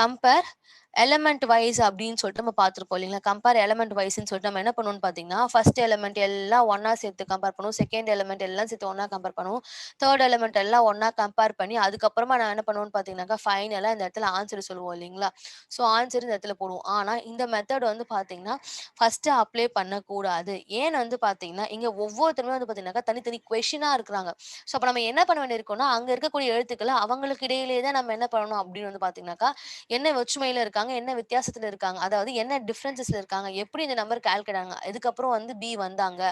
கம்பேர் எலிமெண்ட் வைஸ் அப்படின்னு சொல்லிட்டு நம்ம பார்த்துருப்போம் இல்லைங்களா? கம்பேர் எலிமெண்ட் வைஸ்ன்னு சொல்லிட்டு நம்ம என்ன பண்ணுவோம்னு பார்த்தீங்கன்னா, ஃபர்ஸ்ட் எலிமெண்ட் எல்லாம் ஒண்ணா சேர்த்து கம்பேர் பண்ணுவோம். செகண்ட் எலிமெண்ட் எல்லாம் சேர்த்து ஒண்ணா கம்பேர் பண்ணுவோம். தேர்ட் எலிமெண்ட் எல்லாம் ஒண்ணா கம்பேர் பண்ணி அதுக்கப்புறமா நான் என்ன பண்ணுவேன்னு பார்த்தீங்கன்னாக்கா, ஃபைனலா இந்த இடத்துல ஆன்சர் சொல்லுவோம் இல்லைங்களா? ஸோ ஆன்சர் இந்த இடத்துல போடுவோம். ஆனா இந்த மெத்தட் வந்து பார்த்தீங்கன்னா, ஃபர்ஸ்ட் அப்ளை பண்ணக்கூடாது. ஏன்னு வந்து பார்த்தீங்கன்னா, இங்க ஒவ்வொருத்தருமே வந்து பார்த்தீங்கன்னாக்கா, தனித்தனி கொஸ்டினா இருக்கிறாங்க. ஸோ அப்ப நம்ம என்ன பண்ண வேண்டியிருக்கும்னா, அங்க இருக்கக்கூடிய எழுத்துக்கள அவங்களுக்கு இடையிலேயே தான் நம்ம என்ன பண்ணணும் அப்படின்னு வந்து பார்த்தீங்கன்னாக்கா, என்ன ஒற்றுமையில இருக்காங்க, என்ன வித்தியாசத்துல இருக்காங்க, அதாவது என்ன டிஃபரன்சஸ்ல இருக்காங்க, எப்படி இந்த நம்பர் கால்குலேட் ஆனாங்க, எதுக்கப்புறம் வந்து பி வந்தாங்க,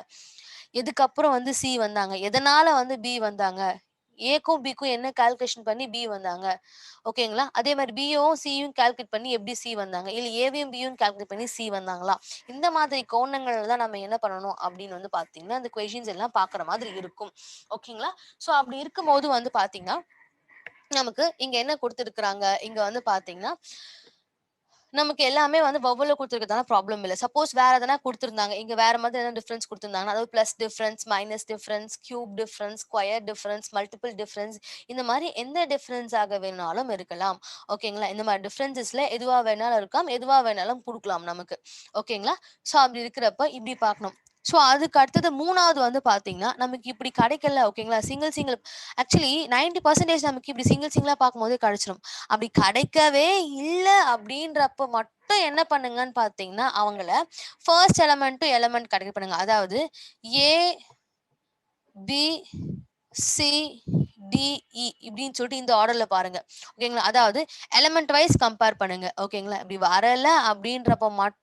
எதுக்கப்புறம் வந்து சி வந்தாங்க, எதனால வந்து பி வந்தாங்க, ஏக்கும் பிக்கும் என்ன கால்குலேஷன் பண்ணி பி வந்தாங்க. ஓகேங்களா? அதே மாரி பியும், சியும் கால்குலேட் பண்ணி எப்படி சி வந்தாங்க? இல்ல ஏவையும், பியும் கால்குலேட் பண்ணி சி வந்தாங்களா? இந்த மாதிரி கோணங்கள்ல தான் நம்ம என்ன பண்ணணும் அப்படின்னு வந்து பார்த்தீங்கன்னா, அந்த கொஸ்டின்ஸ் எல்லாம் பார்க்குற மாதிரி இருக்கும். ஓகேங்களா? ஸோ அப்படி இருக்கும்போது வந்து பார்த்தீங்கன்னா, நமக்கு இங்க என்ன குடுத்திருக்கிறாங்க? இங்க வந்து பார்த்தீங்கன்னா, நமக்கு எல்லாமே வந்து வவ்வல்ல குடுத்துருக்கிறதுனால ப்ராப்ளம் இல்ல. சப்போஸ் வேற எதனா குடுத்திருந்தாங்க. இங்க வேற மாதிரி எதனா டிஃபரன்ஸ் குடுத்திருந்தாங்கன்னா, அதாவது plus difference, minus difference, cube difference, square difference, multiple difference இந்த மாரி எந்த டிஃபரன்ஸ் ஆக வேணாலும் இருக்கலாம். ஓகேங்களா? இந்த மாரி டிஃபரன்ஸஸ்ல எதுவா வேணாலும் இருக்கலாம். எதுவா வேணாலும் குடுக்கலாம் நமக்கு. ஓகேங்களா? ஸோ அப்படி இருக்கிறப்ப இப்படி பார்க்கணும். ஸோ அதுக்கு அடுத்தது 3வது வந்து பார்த்தீங்கன்னா, நமக்கு இப்படி கிடைக்கல ஓகேங்களா? சிங்கிள் ஆக்சுவலி 90% நமக்கு இப்படி சிங்கிளா பார்க்கும்போதே கிடைச்சிரும். அப்படி கிடைக்கவே இல்ல அப்படின்றப்ப மட்டும் என்ன பண்ணுங்கன்னு பார்த்தீங்கன்னா, அவங்கள first element to element connect பண்ணுங்க. அதாவது A, B, C, D, E இப்படின்னு சொல்லிட்டு இந்த ஆர்டர்ல பாருங்க. ஓகேங்களா? அதாவது எலிமெண்ட் வைஸ் கம்பேர் பண்ணுங்க. ஓகேங்களா? இப்படி வரல அப்படின்றப்ப மட்டும்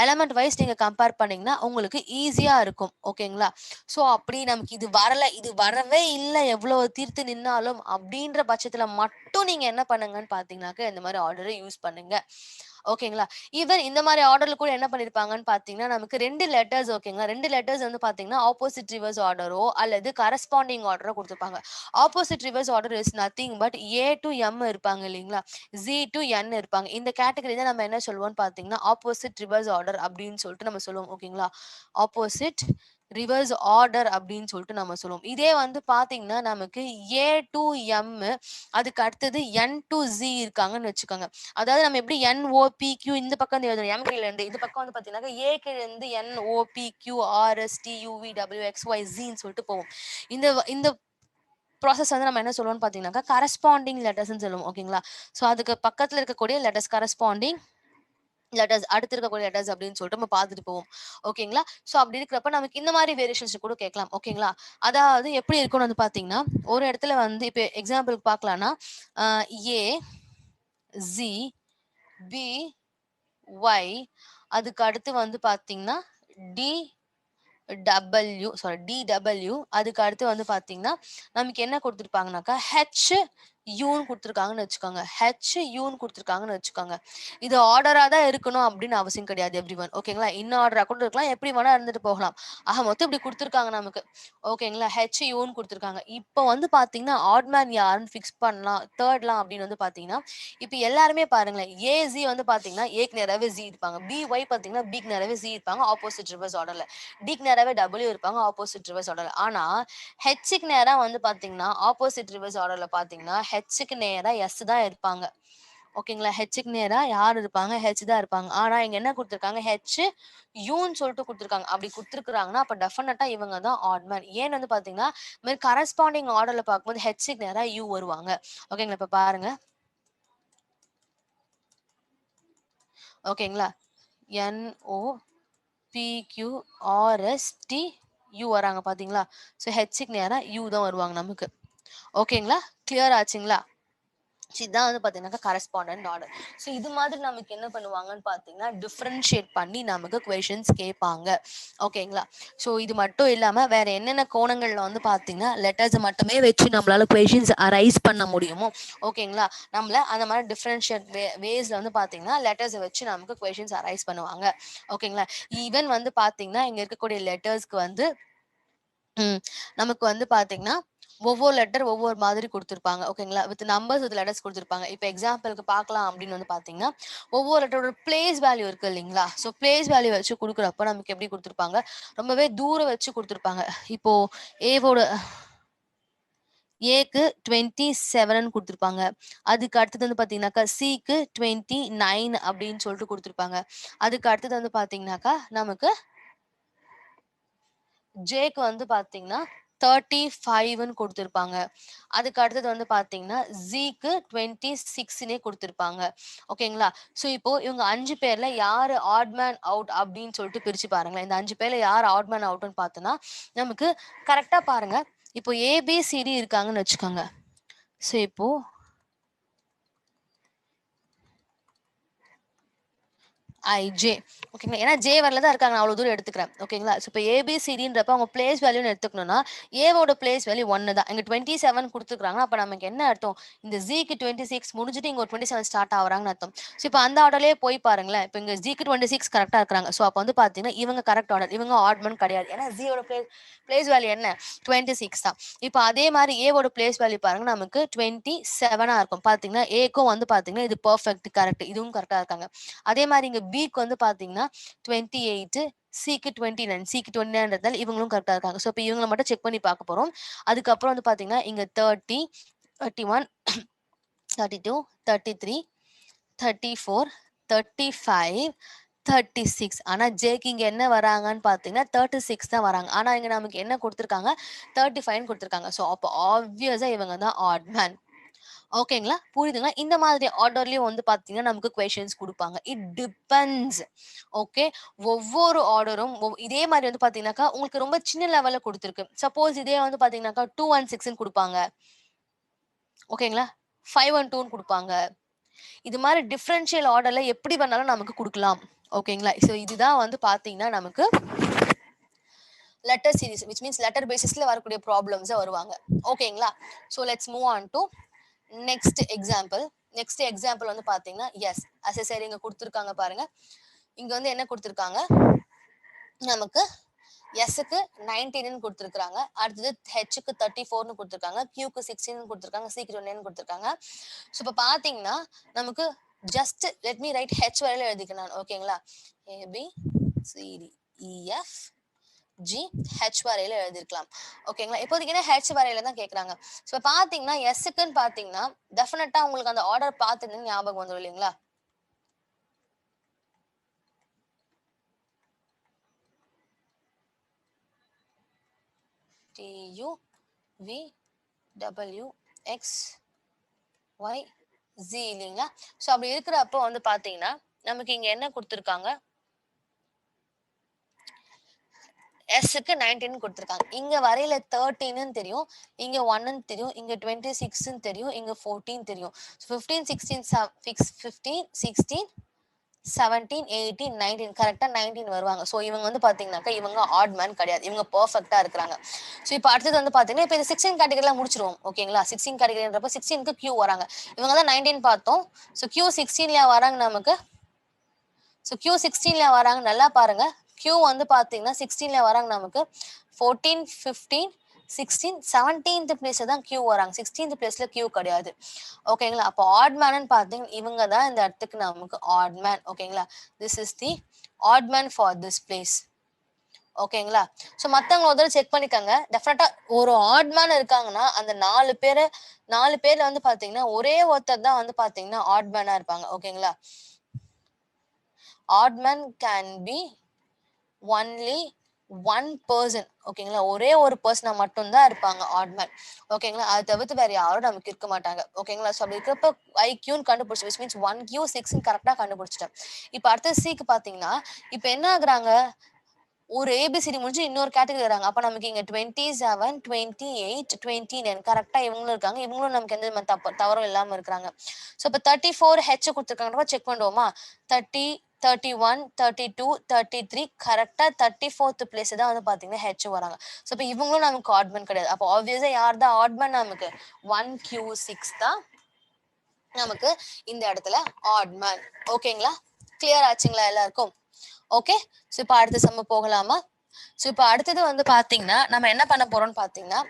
எலிமெண்ட் வைஸ் நீங்க கம்பேர் பண்ணீங்கன்னா, உங்களுக்கு ஈஸியா இருக்கும். ஓகேங்களா? ஸோ அப்படி நமக்கு இது வரல, இது வரவே இல்ல எவ்வளோ தீர்த்து நின்னாலும் அப்படின்ற பட்சத்துல மட்டும் நீங்க என்ன பண்ணுங்கன்னு பார்த்தீங்கன்னாக்க, இந்த மாரி ஆர்டர யூஸ் பண்ணுங்க. ஓகேங்களா? ஈவன் இந்த மாரி ஆர்டர்ல கூட என்ன பண்ணியிருப்பாங்கன்னு பார்த்தீங்கன்னா, நமக்கு 2 லெட்டர்ஸ் ஓகேங்களா? 2 லெட்டர்ஸ் வந்து பார்த்தீங்கன்னா, ஆப்போசிட் ரிவர்ஸ் ஆர்டரோ அல்லது கரஸ்பாண்டிங் ஆர்டரோ குடுத்துருப்பாங்க. Opposite reverse order is nothing but A to M இருப்பாங்க இல்லைங்களா? ஜி டூ என் இருப்பாங்க. இந்த கேட்டகரி தான் நம்ம என்ன சொல்லுவோம்னு பார்த்தீங்கன்னா, ஆப்போசிட் ரிவர்ஸ் ஆர்டர் அப்படின்னு சொல்லிட்டு நம்ம சொல்லுவோம். ஓகேங்களா? ஆப்போசிட் ரிவர்ஸ் ஆர்டர் அப்படின்னு சொல்லிட்டு நம்ம சொல்லுவோம். இதே வந்து பார்த்தீங்கன்னா, நமக்கு ஏ டூ எம் அதுக்கு அடுத்தது என் டூ ஜி இருக்காங்கன்னு வச்சுக்கோங்க. அதாவது நம்ம எப்படி NOPQ இந்த பக்கம் இருந்து எழுதுறோம். எம் கீழ இருந்து. இது பக்கம் வந்து பார்த்தீங்கன்னாக்கா, ஏ கீழ இருந்து NOPQRSTUVWXYZன்னு சொல்லிட்டு போகும். இந்த ப்ராசஸ் வந்து நம்ம என்ன சொல்லுவோம்னு பார்த்தீங்கன்னாக்கா, கரஸ்பாண்டிங் லெட்டர்ஸ்ன்னு சொல்லுவோம். ஓகேங்களா? ஸோ அதுக்கு பக்கத்துல இருக்கக்கூடிய லெட்டர்ஸ் கரஸ்பாண்டிங் லெட்டர்ஸ் அடுத்து இருக்கக்கூடிய லெட்டர்ஸ் அப்படின்னு சொல்லிட்டு நம்ம பார்த்துட்டு போவோம். ஓகேங்களா? ஸோ அப்படி இருக்கிறப்ப நமக்கு இந்த மாரி வேரியேஷன்ஸ் கூட கேட்கலாம். ஓகேங்களா? அதாவது எப்படி இருக்கும்னு வந்து பார்த்தீங்கன்னா, ஒரு இடத்துல வந்து இப்ப எக்ஸாம்பிளுக்கு பார்க்கலாம்னா, அ ஏ, ஜி, பி, ஒய் அதுக்கு அடுத்து வந்து பார்த்தீங்கன்னா, டி DW அதுக்கு அடுத்து வந்து பார்த்தீங்கன்னா, நமக்கு என்ன குடுத்துருப்பாங்கனாக்கா, HUன்னு குடுத்துருக்காங்கன்னு வச்சுக்கோங்க. HUன்னு குடுத்துருக்காங்கன்னு வச்சுக்கோங்க. இது ஆர்டரா தான் இருக்கணும் அப்படின்னு அவசியம் கிடையாது எவ்ரிஒன். ஓகேங்களா? ஆர்டரா கூட இருக்கலாம். எப்படி வேணா இருந்துட்டு போகலாம். ஆக மொத்தம் இப்படி குடுத்துருக்காங்க நமக்கு. ஓகேங்களா? HUன்னு குடுத்துருக்காங்க. இப்போ வந்து பார்த்தீங்கன்னா, ஆட் மேன் யாருன்னு ஃபிக்ஸ் பண்ணலாம், தேர்ட்லாம் அப்படின்னு வந்து பார்த்தீங்கன்னா, இப்ப எல்லாருமே பாருங்களேன், ஏ வந்து பார்த்தீங்கன்னா, ஏக்கு நேராவே ஜி இருப்பாங்க. ஒய் பார்த்தீங்கன்னா, பிக்கு நேராவே சி இருப்பாங்க. ஆப்போசிட் ரிவர்ஸ் ஆர்டர்ல. டிக்கு நேராவே டபிள்யூ இருப்பாங்க. ஆப்போசிட் ரிவர்ஸ் ஆர்டர்ல. ஆனா, ஹெச்சுக்கு நேரா வந்து பார்த்தீங்கன்னா, ஆப்போசிட் ரிவர்ஸ் ஆர்டர்ல பார்த்தீங்கன்னா, ஹெச்சுக்கு நேரா எஸ் தான் இருப்பாங்க. ஓகேங்களா? ஹெச்சுக்கு நேரா யார் இருப்பாங்க? ஹெச் தான் இருப்பாங்க. ஆனா, இங்க என்ன குடுத்துருக்காங்க? யூன்னு சொல்லிட்டு குடுத்துருக்காங்க. அப்படி குடுத்துருக்காங்கன்னா, அப்ப டெஃபினட்டா இவங்க தான் ஆட் மேன். ஏன்னு வந்து பார்த்தீங்கன்னா, இந்த மாரி கரஸ்பாண்டிங் ஆர்டர்ல பார்க்கும்போது ஹெச்சுக்கு நேரா யூ வருவாங்க. ஓகேங்களா? இப்ப பாருங்க. ஓகேங்களா? NO PQRSTU வராங்க பாத்தீங்களா? ஸோ ஹெச்சுக்கு நேரா யூ தான் வருவாங்க நமக்கு. ஓகேங்களா? கிளியர் ஆச்சுங்களா? இதான் வந்து பாத்தீங்கன்னா கரஸ்பாண்டன்ட் ஆர்டர். ஸோ இது மாதிரி நமக்கு என்ன பண்ணுவாங்கன்னு பாத்தீங்கன்னா டிஃபரன்ஷியேட் பண்ணி நமக்கு கொஷின்ஸ் கேட்பாங்க. ஓகேங்களா? ஸோ இது மட்டும் இல்லாம வேற என்னென்ன கோணங்கள்ல வந்து பாத்தீங்கன்னா லெட்டர்ஸ் மட்டுமே வச்சு நம்மளால கொஷின்ஸ் அரைஸ் பண்ண முடியுமோ, ஓகேங்களா, நம்மள அந்த மாதிரி டிஃபரன்ஷியேட் வேஸ்ல வந்து பாத்தீங்கன்னா லெட்டர்ஸ் வச்சு நமக்கு கொஷின்ஸ் அரைஸ் பண்ணுவாங்க. ஓகேங்களா? ஈவன் வந்து பாத்தீங்கன்னா இங்க இருக்கக்கூடிய லெட்டர்ஸ்க்கு வந்து நமக்கு வந்து பாத்தீங்கன்னா ஒவ்வொரு லெட்டர் ஒவ்வொரு மாதிரி கொடுத்துருப்பாங்க. ஓகேங்களா? வித் நம்பர்ஸ் வித் லெட்டர்ஸ் கொடுத்துருப்பாங்க. இப்போ எக்ஸாம்பிளுக்கு பார்க்கலாம் அப்படின்னு வந்து பாத்தீங்கன்னா ஒவ்வொரு லெட்டரோட பிளேஸ் வேல்யூ இருக்கு இல்லைங்களா? ஸோ பிளேஸ் வேல்யூ வச்சு கொடுக்குறப்ப நமக்கு எப்படி கொடுத்துருப்பாங்க, ரொம்பவே தூரம் வச்சு கொடுத்துருப்பாங்க. இப்போ ஏவோட ஏக்கு 27 கொடுத்துருப்பாங்க. அதுக்கு அடுத்தது வந்து பாத்தீங்கன்னாக்கா சிக்கு 29 அப்படின்னு சொல்லிட்டு கொடுத்துருப்பாங்க. அதுக்கு அடுத்தது வந்து பாத்தீங்கன்னாக்கா நமக்கு ஜேக்கு வந்து பாத்தீங்கன்னா 35ன்னு கொடுத்துருப்பாங்க. அதுக்கு அடுத்தது வந்து பாத்தீங்கன்னா ஜீக்கு 26னே கொடுத்துருப்பாங்க. ஓகேங்களா? ஸோ இப்போ இவங்க 5 பேர்ல யாரு ஆட் மேன் அவுட் அப்படின்னு சொல்லிட்டு பிரிச்சு பாருங்களேன். இந்த 5 பேர்ல யார் ஆட் மேன் அவுட்னு பார்த்தோன்னா நமக்கு கரெக்டா பாருங்க. இப்போ ஏபிசிடி இருக்காங்கன்னு வச்சுக்கோங்க. ஸோ இப்போ ஐஜே. ஓகேங்களா? ஏன்னா ஜே வரல தான் இருக்காங்க. நான் அவ்வளவு தூரம் எடுத்துக்கிறேன். ஓகேங்களா? ஸோ இப்போ ஏபிசிடின்றப்ப அவங்க பிளேஸ் வேல்யூன்னு எடுத்துக்கணும்னா ஏவோட பிளேஸ் வேல்யூ 1 தான். இங்க 27 குடுத்துருக்காங்கன்னா அப்ப நமக்கு என்ன அர்த்தம்? இந்த ஜீக்கு 26 முடிஞ்சுட்டு இங்க ஒரு 27 ஸ்டார்ட் ஆகுறாங்கன்னு அர்த்தம். ஸோ இப்போ அந்த ஆர்டர்லயே போய் பாருங்களேன். இப்போ இங்க ஜீக்கு 26 கரெக்டா இருக்கிறாங்க. ஸோ அப்ப வந்து பாத்தீங்கன்னா இவங்க கரெக்ட் ஆர்டர். இவங்க ஆட்மன் கிடையாது. ஏன்னா ஜீயோட பிளேஸ் வேல்யூ என்ன? 26 தான். இப்போ அதே மாதிரி ஏவோட பிளேஸ் வேல்யூ பாருங்க நமக்கு 27 இருக்கும். பாத்தீங்கன்னா ஏக்கும் வந்து பாத்தீங்கன்னா இது பெர்ஃபெக்ட் கரெக்ட். இதுவும் கரெக்டா இருக்காங்க. அதே மாதிரி இங்க பிக்கு வந்து பாத்தீங்கன்னா 28, சிக்கு 29, சிக்கு 29ன்றதால இவங்களும் கரெக்டா இருக்காங்க. ஸோ இப்போ இவங்களை மட்டும் செக் பண்ணி பார்க்க போறோம். அதுக்கப்புறம் வந்து பாத்தீங்கன்னா இங்க 30, 31, 32, 33, 34, 35, 36. ஆனா ஜேக்கு இங்க என்ன வராங்கன்னு பாத்தீங்கன்னா 36 தான் வராங்க. ஆனா இங்க நமக்கு என்ன கொடுத்திருக்காங்க, 35 கொடுத்திருக்காங்க. ஸோ அப்போ ஆப்வியஸா இவங்க தான் ஆட் மேன். ஓகேங்களா? புரியுதுங்களா? இந்த மாதிரி ஆர்டர்லயும் வந்து பாத்தீங்கன்னா நமக்கு கொஸ்டின்ஸ் குடுப்பாங்க. It depends. ஓகே. ஒவ்வொரு ஆர்டரும் இதே மாதிரி வந்து பாத்தீங்கன்னாக்கா உங்களுக்கு ரொம்ப சின்ன லெவல்ல குடுத்திருக்கு. சப்போஸ் இதே வந்து பாத்தீங்கன்னாக்கா 2 and 6ன்னு குடுப்பாங்க. ஓகேங்களா? 5 and 2ன்னு குடுப்பாங்க. இது மாதிரி டிஃபரன்ஷியல் ஆர்டர்ல எப்படி வேணாலும் நமக்கு குடுக்கலாம். ஓகேங்களா? சோ இதுதான் வந்து பாத்தீங்கன்னா நமக்கு letter series which means letter பேசிஸ்ல வரக்கூடிய ப்ராப்ளம்ஸ் வருவாங்க. ஓகேங்களா? So let's move on to next example வந்து பாத்தீங்கன்னா எஸ் அசசரி இங்க கொடுத்துருக்காங்க பாருங்க. இங்க வந்து என்ன கொடுத்துருக்காங்க, நமக்கு எஸ்க்கு 19ன்னு கொடுத்துருக்காங்க. அடுத்தது ஹெச்க்கு 34ன்னு கொடுத்துருக்காங்க. கியூக்கு 16ன்னு கொடுத்துருக்காங்க. சிக்கு 29ன்னு கொடுத்துருக்காங்க. ஸோ இப்போ பாத்தீங்கன்னா நமக்கு just let me write H வரையில எழுதிக்கிறேன் நான். ஓகேங்களா? A B C D E F G H வரையில எழுதிருக்கலாம். ஓகேங்களா? இப்போதைக்கு என்ன ஹெச் வரையில தான் கேக்குறாங்க. ஸோ பாத்தீங்கன்னா எஸ்க்குன்னு பாத்தீங்கன்னா டெஃபினட்டா உங்களுக்கு அந்த ஆர்டர் பார்த்துன்னு ஞாபகம் வந்துடும் இல்லைங்களா? T U V W X Y Z இல்லைங்களா? ஸோ அப்படி இருக்கிறப்போ வந்து பாத்தீங்கன்னா நமக்கு இங்க என்ன கொடுத்துருக்காங்க, எஸ்க்கு 19 கொடுத்துருக்காங்க. இங்க வரையில 13ன்னு தெரியும், இங்க 1ன்னு தெரியும், இங்க 26ன்னு தெரியும், இங்க 14 தெரியும். 15, 16, 15, 16, 17, 18, 19 கரெக்டா 19 வருவாங்க. ஸோ இவங்க வந்து பாத்தீங்கன்னாக்கா இவங்க ஆட் மேன் கிடையாது. இவங்க பெர்ஃபெக்ட்டா இருக்கிறாங்க. ஸோ இப்போ அடுத்தது வந்து பாத்தீங்கன்னா இப்போ இந்த 16 கேட்டகரிலாம் முடிச்சிருவோம். ஓகேங்களா? 16 கேட்டகரின்றப்ப 16க்கு கியூ வராங்க. இவங்க தான் 19 பார்த்தோம். ஸோ கியூ 16ல வராங்க நமக்கு. ஸோ கியூ 16ல வராங்க, நல்லா பாருங்க. கியூ வந்து பாத்தீங்கன்னா 16ல வராங்க நமக்கு. 14, 15, 16, 17th பிளேஸ்ல தான் கியூ வராங்க. 16th பிளேஸ்ல கியூ கிடையாது. ஓகேங்களா? அப்போ ஆட் மேன் பாத்தீங்கன்னா இவங்க தான் இந்த இடத்துக்கு நமக்கு ஆட் மேன். ஓகேங்களா? This is the odd man for this place. ஓகேங்களா? ஸோ மத்தவங்க ஒரு தடவை செக் பண்ணிக்கோங்க. டெஃபினட்டா ஒரு ஆட் மேன் இருக்காங்கன்னா அந்த 4 பேர்ல வந்து பாத்தீங்கன்னா ஒரே ஒருத்தர் தான் வந்து பாத்தீங்கன்னா ஆட் மேனா இருப்பாங்க. ஓகேங்களா? odd man can be only one person. ஓகேங்களா? ஒரே ஒரு பர்சனா மட்டும்தான் இருப்பாங்க ஆட் மேன். ஓகேங்களா? அதை தவிர்த்து வேற யாரும் நமக்கு இருக்க மாட்டாங்க. ஓகேங்களா? ஸோ அப்படி இருக்கிறப்ப ஐக்யூன்னு கண்டுபிடிச்சு விச் மீன்ஸ் 1Q 6 கரெக்டா கண்டுபிடிச்சிட்டேன். இப்போ அடுத்த சிக்கு பாத்தீங்கன்னா இப்போ என்ன ஆகுறாங்க, ஒரு ஏபிசிடி முடிஞ்சு இன்னொரு கேட்டகரி வராங்க. அப்ப நமக்கு இங்க 27, 28, 29 கரெக்ட்டா இவங்களும் இருக்காங்க. இவங்களும் நமக்கு எந்த விதமான தவறும் இல்லாம இருக்கிறாங்க. சோ இப்ப 34 ஹெச் குடுத்துருக்காங்க செக் பண்ணுவோமா? 30, 31, 32, 33 கரெக்ட்டா 34th பிளேஸ் தான் வந்து பாத்தீங்கன்னா ஹெச் வராங்க. சோ இப்ப இவங்களும் நமக்கு ஆட் மேன் கிடையாது. அப்ப ஆப்வியஸா யார் தான் ஆட் மேன் நமக்கு? 1Q6 தான் நமக்கு இந்த இடத்துல ஆட் மேன். ஓகேங்களா? கிளியர் ஆச்சுங்களா எல்லாருக்கும்? ஓகே. சோ இப்ப அடுத்த சம்ம போகலாமா? சோ இப்ப அடுத்தது வந்து பாத்தீங்கன்னா நம்ம என்ன பண்ண போறோம்னு பாத்தீங்கன்னா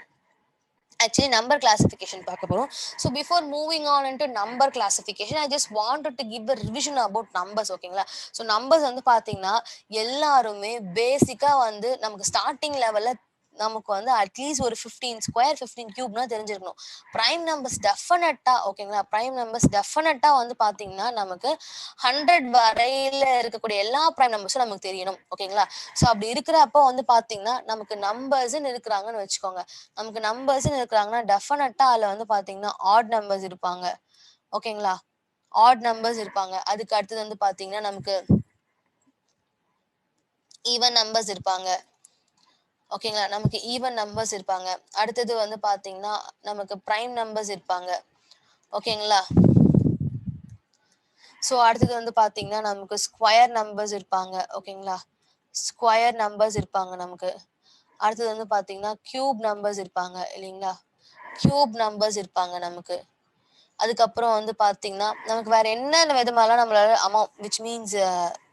actually number classification பார்க்க போறோம். So before moving on into number classification, I just wanted to give a revision about numbers. ஓகேங்களா? So numbers வந்து பாத்தீங்கன்னா எல்லாருமே பேசிக்கா வந்து நமக்கு ஸ்டார்டிங் லெவல்ல நமக்கு வந்து அட்லீஸ்ட் ஒரு 15 ஸ்கொயர் 15 கியூப்னா தெரிஞ்சிருக்கணும். பிரைம் நம்பர்ஸ் டெஃபினட்டா ஓகேங்களா? பிரைம் நம்பர்ஸ் டெஃபினட்டா வந்து பாத்தீங்கன்னா நமக்கு 100 வரையில இருக்கக்கூடிய எல்லா பிரைம் நம்பர்ஸும் நமக்கு தெரியணும். ஓகேங்களா? சோ அப்படி இருக்கிறப்ப வந்து பாத்தீங்கன்னா நமக்கு நம்பர்ஸ்ன்னு இருக்கிறாங்கன்னு வச்சுக்கோங்க. நமக்கு நம்பர்ஸ்ன்னு இருக்கிறாங்கன்னா டெஃபினட்டா அதுல வந்து பாத்தீங்கன்னா ஆட் நம்பர்ஸ் இருப்பாங்க. ஓகேங்களா? ஆட் நம்பர்ஸ் இருப்பாங்க. அதுக்கு அடுத்தது வந்து பாத்தீங்கன்னா நமக்கு ஈவன் நம்பர்ஸ் இருப்பாங்க. ஓகேங்களா? நமக்கு ஈவன் நம்பர்ஸ் இருப்பாங்க. அடுத்தது வந்து பாத்தீங்கன்னா நமக்கு பிரைம் நம்பர்ஸ் இருப்பாங்க. ஓகேங்களா? சோ அடுத்தது வந்து பாத்தீங்கன்னா நமக்கு ஸ்கொயர் நம்பர்ஸ் இருப்பாங்க. ஓகேங்களா? ஸ்கொயர் நம்பர்ஸ் இருப்பாங்க நமக்கு. அடுத்தது வந்து பாத்தீங்கன்னா கியூப் நம்பர்ஸ் இருப்பாங்க இல்லைங்களா? கியூப் நம்பர்ஸ் இருப்பாங்க நமக்கு. அதுக்கப்புறம் வந்து பாத்தீங்கன்னா நமக்கு வேற என்னென்ன விதமாலாம் நம்மளால விச் மீன்ஸ்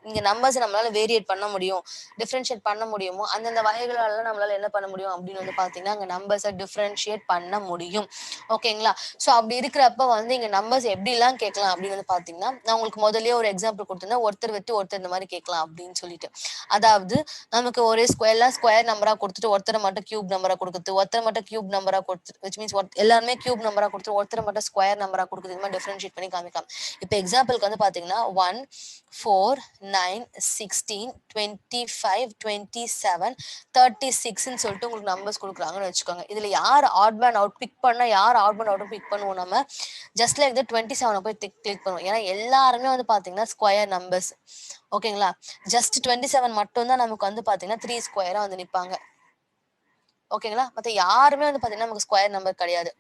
இங்க நம்பர்ஸ் நம்மளால வேரியேட் பண்ண முடியும், டிஃபரன்ஷியேட் பண்ண முடியுமோ அந்தந்த வகைகளால நம்மளால என்ன பண்ண முடியும் அப்படின்னு வந்து பாத்தீங்கன்னா அங்க நம்பர்ஸை டிஃபரன்ஷியேட் பண்ண முடியும். ஓகேங்களா? சோ அப்படி இருக்கிறப்ப வந்து இங்க நம்பர்ஸ் எப்படி எல்லாம் கேட்கலாம் அப்படின்னு வந்து பாத்தீங்கன்னா நான் உங்களுக்கு முதல்லயே ஒரு எக்ஸாம்பிள் கொடுத்திருந்தேன். ஒருத்தர் விட்டு ஒருத்தர் இந்த மாதிரி கேட்கலாம் அப்படின்னு சொல்லிட்டு. அதாவது நமக்கு ஒரே ஸ்கொயர் நம்பரா கொடுத்துட்டு ஒருத்தரை மட்டும் கியூப் நம்பரா கொடுக்குறது, ஒருத்தரை மட்டும் கியூப் நம்பரா கொடுத்து விச் மீன்ஸ் எல்லாருமே கியூப் நம்பரா கொடுத்து ஒருத்தரை மட்டும் ஸ்கொயர் நம்பரா கொடுக்குறது, இது மாதிரி டிஃபரன்ஷியேட் பண்ணி காமிக்கலாம். இப்ப எக்ஸாம்பிளுக்கு வந்து பாத்தீங்கன்னா 1, 4, 9, 16, 25, 27, 36ன்னு சொல்லிட்டு உங்களுக்கு நம்பர்ஸ் கொடுக்குறாங்கன்னு வச்சுக்கோங்க. இதுல யார் ஆட் மேன் அவுட் பிக் பண்ணா யார் ஆட் மேன் அவுட் பிக் பண்ணுவோம் நம்ம ஜஸ்ட் லைக் 27 போய் கிளிக் பண்ணுவோம். ஏன்னா எல்லாருமே வந்து பாத்தீங்கன்னா ஸ்கொயர் நம்பர்ஸ். ஓகேங்களா? ஜஸ்ட் 27 மட்டும் தான் நமக்கு வந்து பாத்தீங்கன்னா 3 ஸ்கொயரா வந்து நிப்பாங்க. ஓகேங்களா? மத்த யாருமே வந்து பாத்தீங்கன்னா நமக்கு ஸ்கொயர் நம்பர் கிடையாது.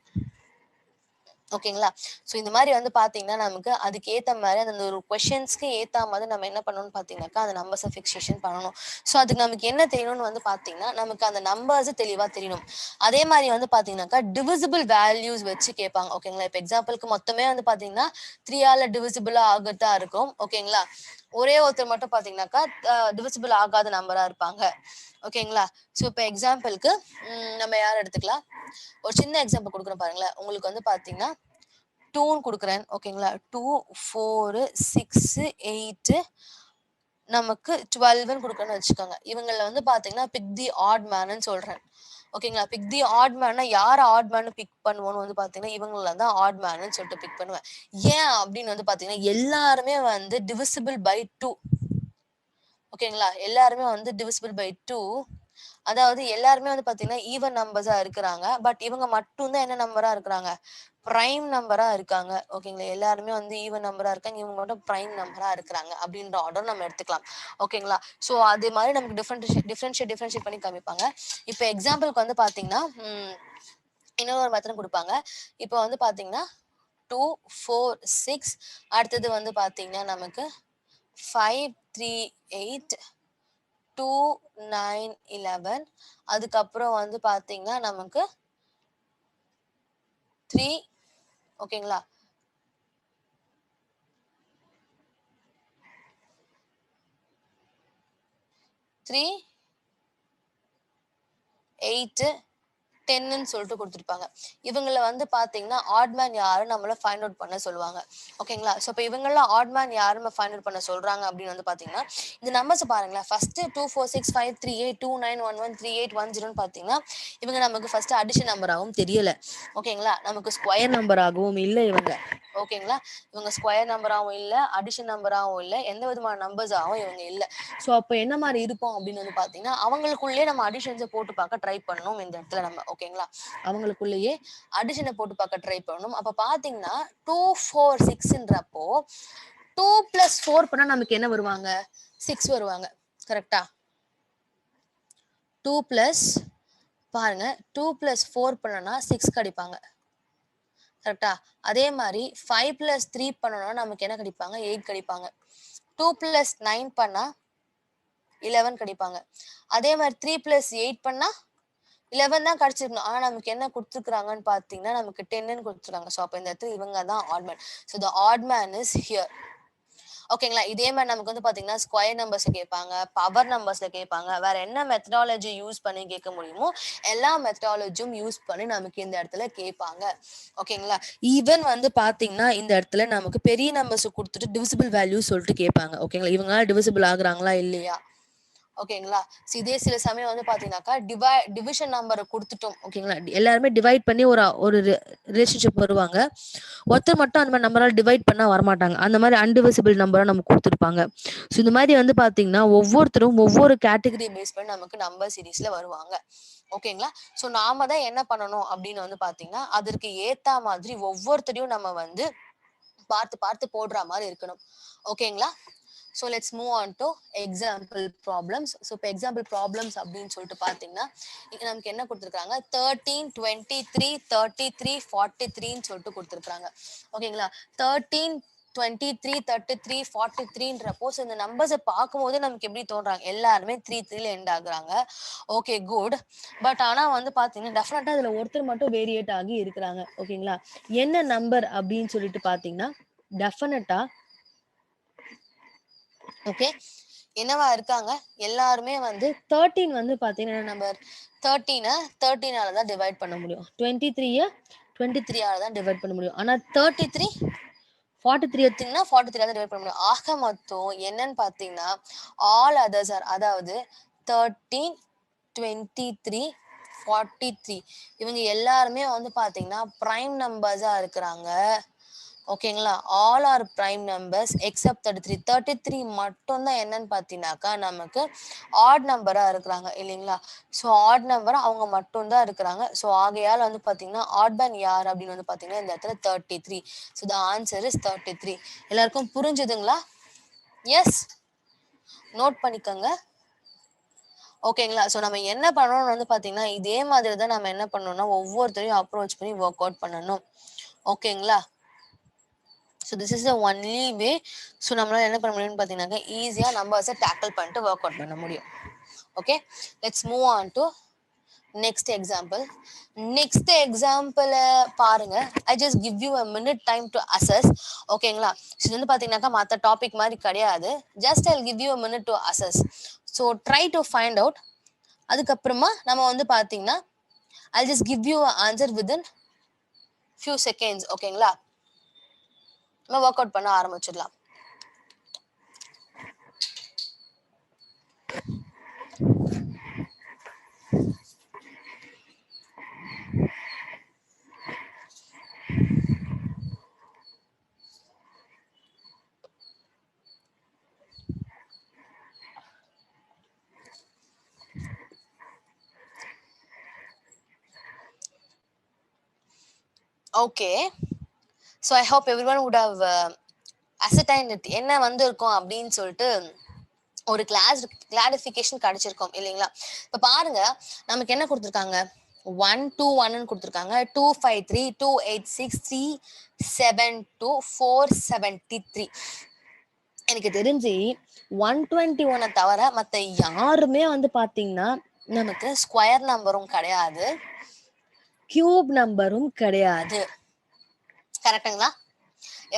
ஓகேங்களா? சோ இந்த மாதிரி வந்து பாத்தீங்கன்னா நமக்கு அதுக்கு ஏத்த மாதிரி அந்த ஒரு கொஸ்டின்ஸ்க்கு ஏத்த மாதிரி நம்ம என்ன பண்ணணும்னு பாத்தீங்கன்னாக்கா அந்த நம்பர்ஸை ஃபிக்சேஷன் பண்ணணும். சோ அதுக்கு நமக்கு என்ன தெரியணும்னு வந்து பாத்தீங்கன்னா நமக்கு அந்த நம்பர்ஸ் தெளிவா தெரியணும். அதே மாதிரி வந்து பாத்தீங்கன்னாக்கா டிவிசிபிள் வேல்யூஸ் வச்சு கேட்பாங்க. ஓகேங்களா? இப்ப எக்ஸாம்பிளுக்கு மொத்தமே வந்து பாத்தீங்கன்னா 3ஆல டிவிசிபிளா ஆகத்தா இருக்கும். ஓகேங்களா? ஒரே ஒருத்தர் மட்டும் பாத்தீங்கன்னாக்கா டிவிசிபிள் ஆகாத நம்பரா இருப்பாங்க. ஓகேங்களா? சோ இப்ப எக்ஸாம்பிளுக்கு நம்ம யார் எடுத்துக்கலாம்? ஒரு சின்ன எக்ஸாம்பிள் கொடுக்குறேன் பாருங்களேன். உங்களுக்கு வந்து பாத்தீங்கன்னா 2ன்னு கொடுக்குறேன். ஓகேங்களா? 2, 4, 6, 8 நமக்கு 12ன்னு கொடுக்குறேன்னு வச்சுக்கோங்க. இவங்கள வந்து பாத்தீங்கன்னா பிக் தி ஆட் மேன்னு சொல்றேன். ஓகேங்களா? பிக் தி ஆட் மேன்னா யார் ஆட் மேன் பிக் பண்ணுவோம்னு வந்து பாத்தீங்கன்னா இவங்கள தான் ஆட் மேன்னு சொல்லிட்டு பிக் பண்ணுவேன். ஏன் அப்படின்னு வந்து பாத்தீங்கன்னா எல்லாருமே வந்து டிவிசிபிள் பை 2. ஓகேங்களா? எல்லாருமே வந்து டிவிசிபிள் பை 2. அதாவது எல்லாருமே வந்து பாத்தீங்கன்னா ஈவன் நம்பர்ஸா இருக்கிறாங்க. பட் இவங்க மட்டும் தான் என்ன நம்பரா இருக்கிறாங்க? பிரைம் நம்பரா இருக்காங்க. ஓகேங்களா? எல்லாருமே வந்து ஈவன் நம்பரா இருக்காங்க. இவங்க மட்டும் பிரைம் நம்பரா இருக்கிறாங்க அப்படின்ற ஆர்டர் நம்ம எடுத்துக்கலாம். ஓகேங்களா? சோ அது மாதிரி நமக்கு டிஃபரன்ஷியேட் பண்ணி காமிப்பாங்க. இப்ப எக்ஸாம்பிளுக்கு வந்து பாத்தீங்கன்னா இன்னொரு மெத்தட் கொடுப்பாங்க. இப்ப வந்து பாத்தீங்கன்னா 2, 4, 6 அடுத்தது வந்து பாத்தீங்கன்னா நமக்கு 5, 3, 8 2, 9, 11 அதுக்கப்புறம் வந்து பாத்தீங்கன்னா நமக்கு 3 ஓகேங்களா? 3, 8, 10ன்னு சொல்லிட்டு கொடுத்துருப்பாங்க. இவங்கள வந்து பாத்தீங்கன்னா ஆட் மேன் யாருன்னு நம்மள ஃபைண்ட் அவுட் பண்ண சொல்லுவாங்க. ஓகேங்களா? சோ இப்ப இவங்கள ஆட் மேன் யாரு நம்ம ஃபைண்ட் அவுட் பண்ண சொல்றாங்க அப்படின்னு வந்து பாத்தீங்கன்னா இந்த நம்பர்ஸ் பாருங்களேன். ஃபர்ஸ்ட் 2, 4, 6, 5, 3, 8, 2, 9, 1, 1, 3, 8, 1, 0ன்னு பாத்தீங்கன்னா இவங்க நமக்கு ஃபர்ஸ்ட் அடிஷன் நம்பராகவும் தெரியல. ஓகேங்களா? நமக்கு ஸ்கொயர் நம்பராகவும் இல்ல இவங்க. ஓகேங்களா? இவங்க ஸ்கொயர் நம்பராகவும் இல்ல, அடிஷன் நம்பராகவும் இல்ல, எந்த விதமான நம்பர்ஸாகவும் இவங்க இல்ல. சோ அப்ப என்ன மாதிரி இருக்கும் அப்படின்னு வந்து பாத்தீங்கன்னா அவங்களுக்குள்ளேயே நம்ம அடிஷன்ஸை போட்டு பார்க்க ட்ரை பண்ணணும் இந்த இடத்துல நம்ம. ஓகேங்களா? அவங்களுக்குள்ளேயே அடிஷனை போட்டு பார்க்க ட்ரை பண்ணணும். அப்ப பாத்தீங்கன்னா 2, 4, 6ன்றப்போ 2 + 4 பண்ணா நமக்கு என்ன வருவாங்க? 6 வருவாங்க. கரெக்டா? 2 பிளஸ் பாருங்க 2 பிளஸ் 4 பண்ணோம்னா 6 கிடைப்பாங்க. கரெக்டா? அதே மாதிரி 5 பிளஸ் 3 பண்ணோம்னா நமக்கு என்ன கிடைப்பாங்க? 8 கிடைப்பாங்க. 2 பிளஸ் 9 பண்ணா 11 கிடைப்பாங்க. அதே மாதிரி 3 பிளஸ் 8 பண்ணா 11 தான் கிடைச்சிருக்கணும். ஆனா நமக்கு என்ன கொடுத்துருக்காங்கன்னு பாத்தீங்கன்னா நமக்கு 10ன்னு கொடுத்துருக்காங்க. ஸோ அப்ப இந்த இடத்துல இவங்க தான் odd man. So the odd man is here. ஓகேங்களா? இதே மாதிரி நமக்கு வந்து பாத்தீங்கன்னா ஸ்கொயர் நம்பர்ஸ்ல கேட்பாங்க, பவர் நம்பர்ஸ்ல கேட்பாங்க. வேற என்ன மெத்தடாலஜி யூஸ் பண்ணி கேட்க முடியுமோ எல்லா மெத்தடாலஜியும் யூஸ் பண்ணி நமக்கு இந்த இடத்துல கேட்பாங்க. ஓகேங்களா? ஈவன் வந்து பாத்தீங்கன்னா இந்த இடத்துல நமக்கு பெரிய நம்பர்ஸ் கொடுத்துட்டு டிவிசிபிள் வேல்யூ சொல்லிட்டு கேட்பாங்க. ஓகேங்களா? இவங்க டிவிசிபிள் ஆகுறாங்களா இல்லையா? ஓகேங்களா? இதே சில சமயம் வந்து பாத்தீங்கன்னாக்கா டிவிஷன் நம்பரை கொடுத்துட்டோம். ஓகேங்களா? எல்லாருமே டிவைட் பண்ணி ஒரு ரிலேஷன்ஷிப் வருவாங்க. ஒருத்தர் மட்டும் அந்த மாதிரி நம்பரால் டிவைட் பண்ணா வரமாட்டாங்க. அந்த மாதிரி அன்டிவிசிபிள் நம்பரா நமக்கு கொடுத்துருப்பாங்க. ஸோ இந்த மாதிரி வந்து பாத்தீங்கன்னா ஒவ்வொருத்தரும் ஒவ்வொரு கேட்டகரி பேஸ் பண்ணி நமக்கு நம்பர் சீரீஸ்ல வருவாங்க. ஓகேங்களா? ஸோ நாம தான் என்ன பண்ணணும் அப்படின்னு வந்து பாத்தீங்கன்னா அதற்கு ஏத்த மாதிரி ஒவ்வொருத்தரையும் நம்ம வந்து பார்த்து பார்த்து போடுற மாதிரி இருக்கணும். ஓகேங்களா? So let's move on to example problems. So இப்போ example problems அப்படின்னு சொல்லிட்டு பார்த்தீங்கன்னா இங்க நமக்கு என்ன கொடுத்துருக்காங்க 13, 23, 33, 43ன்னு சொல்லிட்டு கொடுத்துருக்காங்க. ஓகேங்களா? 13, 23, 33, 43ன்றப்போ இந்த நம்பர்ஸை பார்க்கும்போது நமக்கு எப்படி தோன்றாங்க? எல்லாருமே 3ல எண்ட் ஆகுறாங்க. Okay good. பட் ஆனா வந்து பாத்தீங்கன்னா டெஃபினட்டா இதுல ஒருத்தர் மட்டும் வேரியேட் ஆகி இருக்கிறாங்க. ஓகேங்களா? என்ன நம்பர் அப்படின்னு சொல்லிட்டு பாத்தீங்கன்னா டெஃபினட்டா ஓகே என்னவா இருக்காங்க? எல்லாருமே வந்து 13 வந்து பாத்தீங்கன்னா நம்பர் 13 தான் டிவைட் பண்ண முடியும். 23 தான் டிவைட் பண்ண முடியும். ஆனா 33 43 எடுத்தீங்கன்னா 43 தான் டிவைட் பண்ண முடியும். ஆக மொத்தம் என்னன்னு பாத்தீங்கன்னா ஆல் அதர்ஸ் ஆர், அதாவது 13, 23, 43 இவங்க எல்லாருமே வந்து பாத்தீங்கன்னா பிரைம் நம்பர்ஸா இருக்கிறாங்க. ஓகேங்களா? All are prime numbers except 33 மட்டும் தான் என்னன்னு பாத்தீங்கன்னாக்கா நமக்கு ஆட் நம்பரா இருக்கிறாங்க இல்லைங்களா? ஸோ ஆட் நம்பர் அவங்க மட்டும் தான் இருக்கிறாங்க. ஸோ ஆகையால் வந்து பாத்தீங்கன்னா ஆட் மேன் யார் அப்படின்னு வந்து பாத்தீங்கன்னா இந்த இடத்துல 33. So the answer is 33. எல்லாருக்கும் புரிஞ்சுதுங்களா? எஸ், நோட் பண்ணிக்கோங்க. ஓகேங்களா? ஸோ நம்ம என்ன பண்ணணும்னு வந்து பாத்தீங்கன்னா இதே மாதிரி தான் நம்ம என்ன பண்ணணும்னா ஒவ்வொருத்தரையும் அப்ரோச் பண்ணி ஒர்க் அவுட் பண்ணணும். ஓகேங்களா? So this is the only way. So நம்மளால என்ன பண்ண முடியும்னு பார்த்தீங்கன்னாக்கா ஈஸியாக நம்பர்ஸை டேக்கிள் பண்ணிட்டு ஒர்க் அவுட் பண்ண முடியும். Okay, let's move on to next example. Next example பாருங்க. I just give you a minute time to assess. ஓகேங்களா? இது வந்து பார்த்தீங்கன்னாக்கா மற்ற டாபிக் மாதிரி கிடையாது. Just I give you a minute to assess. So try to find out. அதுக்கப்புறமா நம்ம வந்து பார்த்தீங்கன்னா I just give you answer within few seconds. ஓகேங்களா? நம்ம ஒர்க் அவுட் பண்ண ஆரம்பிச்சிடலாம். Okay, so I hope every one would have அசர்டைன்ட் it என்ன வந்திருக்கும் அப்படின்னு சொல்லிட்டு ஒரு கிளாரிஃபிகேஷன் கிடைச்சிருக்கும் இல்லைங்களா? இப்போ பாருங்க நமக்கு என்ன கொடுத்துருக்காங்க 1 2 1 கொடுத்துருக்காங்க. 2 5 3 2 8 6 3 7 2 4 73. எனக்கு தெரிஞ்சு 121 தவிர மற்ற யாருமே வந்து பாத்தீங்கன்னா நமக்கு ஸ்கொயர் நம்பரும் கிடையாது, கியூப் நம்பரும் கிடையாது. கரெக்டுங்களா?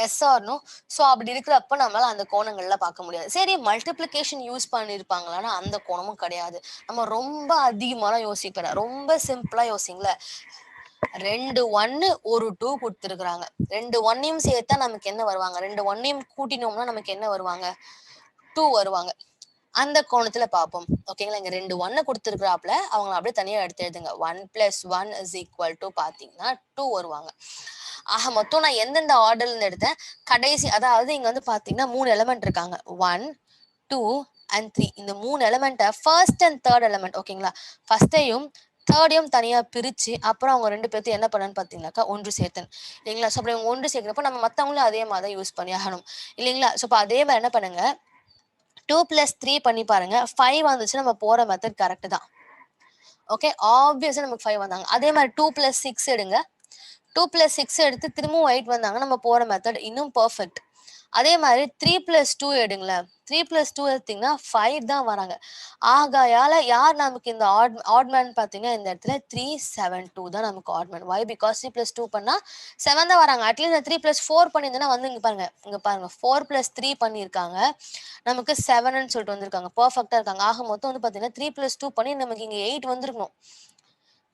S R no? ஸோ அப்படி இருக்கிறப்ப நம்மளால அந்த கோணங்கள்ல பார்க்க முடியாது. சரி, மல்டிப்ளிகேஷன் யூஸ் பண்ணியிருப்பாங்களான்னா அந்த கோணமும் கிடையாது. நம்ம ரொம்ப அதிகமாலாம் யோசிக்கல, ரொம்ப சிம்பிளா யோசிங்களேன். 2 1 1 2 கொடுத்துருக்குறாங்க. 2 1ஐயும் சேர்த்தா நமக்கு என்ன வருவாங்க? 2 1ஐயும் கூட்டினோம்னா நமக்கு என்ன வருவாங்க? 2 வருவாங்க. அந்த கோணத்துல பார்ப்போம். ஓகேங்களா? இங்க 2 1 கொடுத்துருக்குறாப்ல அவங்களை அப்படியே தனியா எடுத்து எழுதுங்க. 1 + 1 = பாத்தீங்கன்னா 2 வருவாங்க. ஆக மொத்தம் நான் எந்தெந்த ஆர்டர்ல இருந்து எடுத்தேன்? கடைசி, அதாவது இங்க வந்து பாத்தீங்கன்னா 3 எலிமெண்ட் இருக்காங்க. 1 2 and 3. இந்த 3 எலிமெண்ட்டை ஃபர்ஸ்ட் அண்ட் தேர்ட் எலிமெண்ட், ஓகேங்களா, ஃபர்ஸ்டையும் தேர்டையும் தனியா பிரிச்சு அப்புறம் அவங்க 2 பேர்த்தையும் என்ன பண்ணன்னு பாத்தீங்கன்னாக்கா ஒன்று சேர்த்தன் இல்லைங்களா? ஸோ அப்படி ஒன்று சேர்க்கிறப்ப நம்ம மத்தவங்களும் அதே மாதிரி தான் யூஸ் பண்ணி ஆகணும் இல்லைங்களா? ஸோ இப்போ அதே மாதிரி என்ன பண்ணுங்க, 2 + 3 பண்ணி பாருங்க. 5 வந்துச்சு நம்ம போற மெத்தட் கரெக்ட் தான். ஓகே, ஆப்வியஸா நமக்கு 5 வந்தாங்க. அதே மாதிரி 2 + 6 எடுங்க. 2 + 6 எடுத்து திரும்பவும் 8 வந்தாங்க. நம்ம போற மெத்தட் இன்னும் பெர்ஃபெக்ட். அதே மாதிரி 3 + 2 எடுங்களேன். 3 + 2 எடுத்தீங்கன்னா 5 தான் வராங்க. ஆகையால யார் நமக்கு இந்த ஆட் மேன் பார்த்தீங்கன்னா, இந்த இடத்துல 3, 7, 2 தான் நமக்கு ஆட் மேன். வை? பிகாஸ் 3 + 2 பண்ணா 7 தான் வராங்க. அட்லீஸ்ட் 3 + 4 பண்ணியிருந்தேன்னா வந்து இங்க பாருங்க 4 + 3 பண்ணியிருக்காங்க. நமக்கு 7ன்னு சொல்லிட்டு வந்திருக்காங்க. பெர்ஃபெக்ட்டா இருக்காங்க. ஆக மொத்தம் வந்து பார்த்தீங்கன்னா 3 + 2 பண்ணி நமக்கு இங்க 8 வந்திருக்கணும்.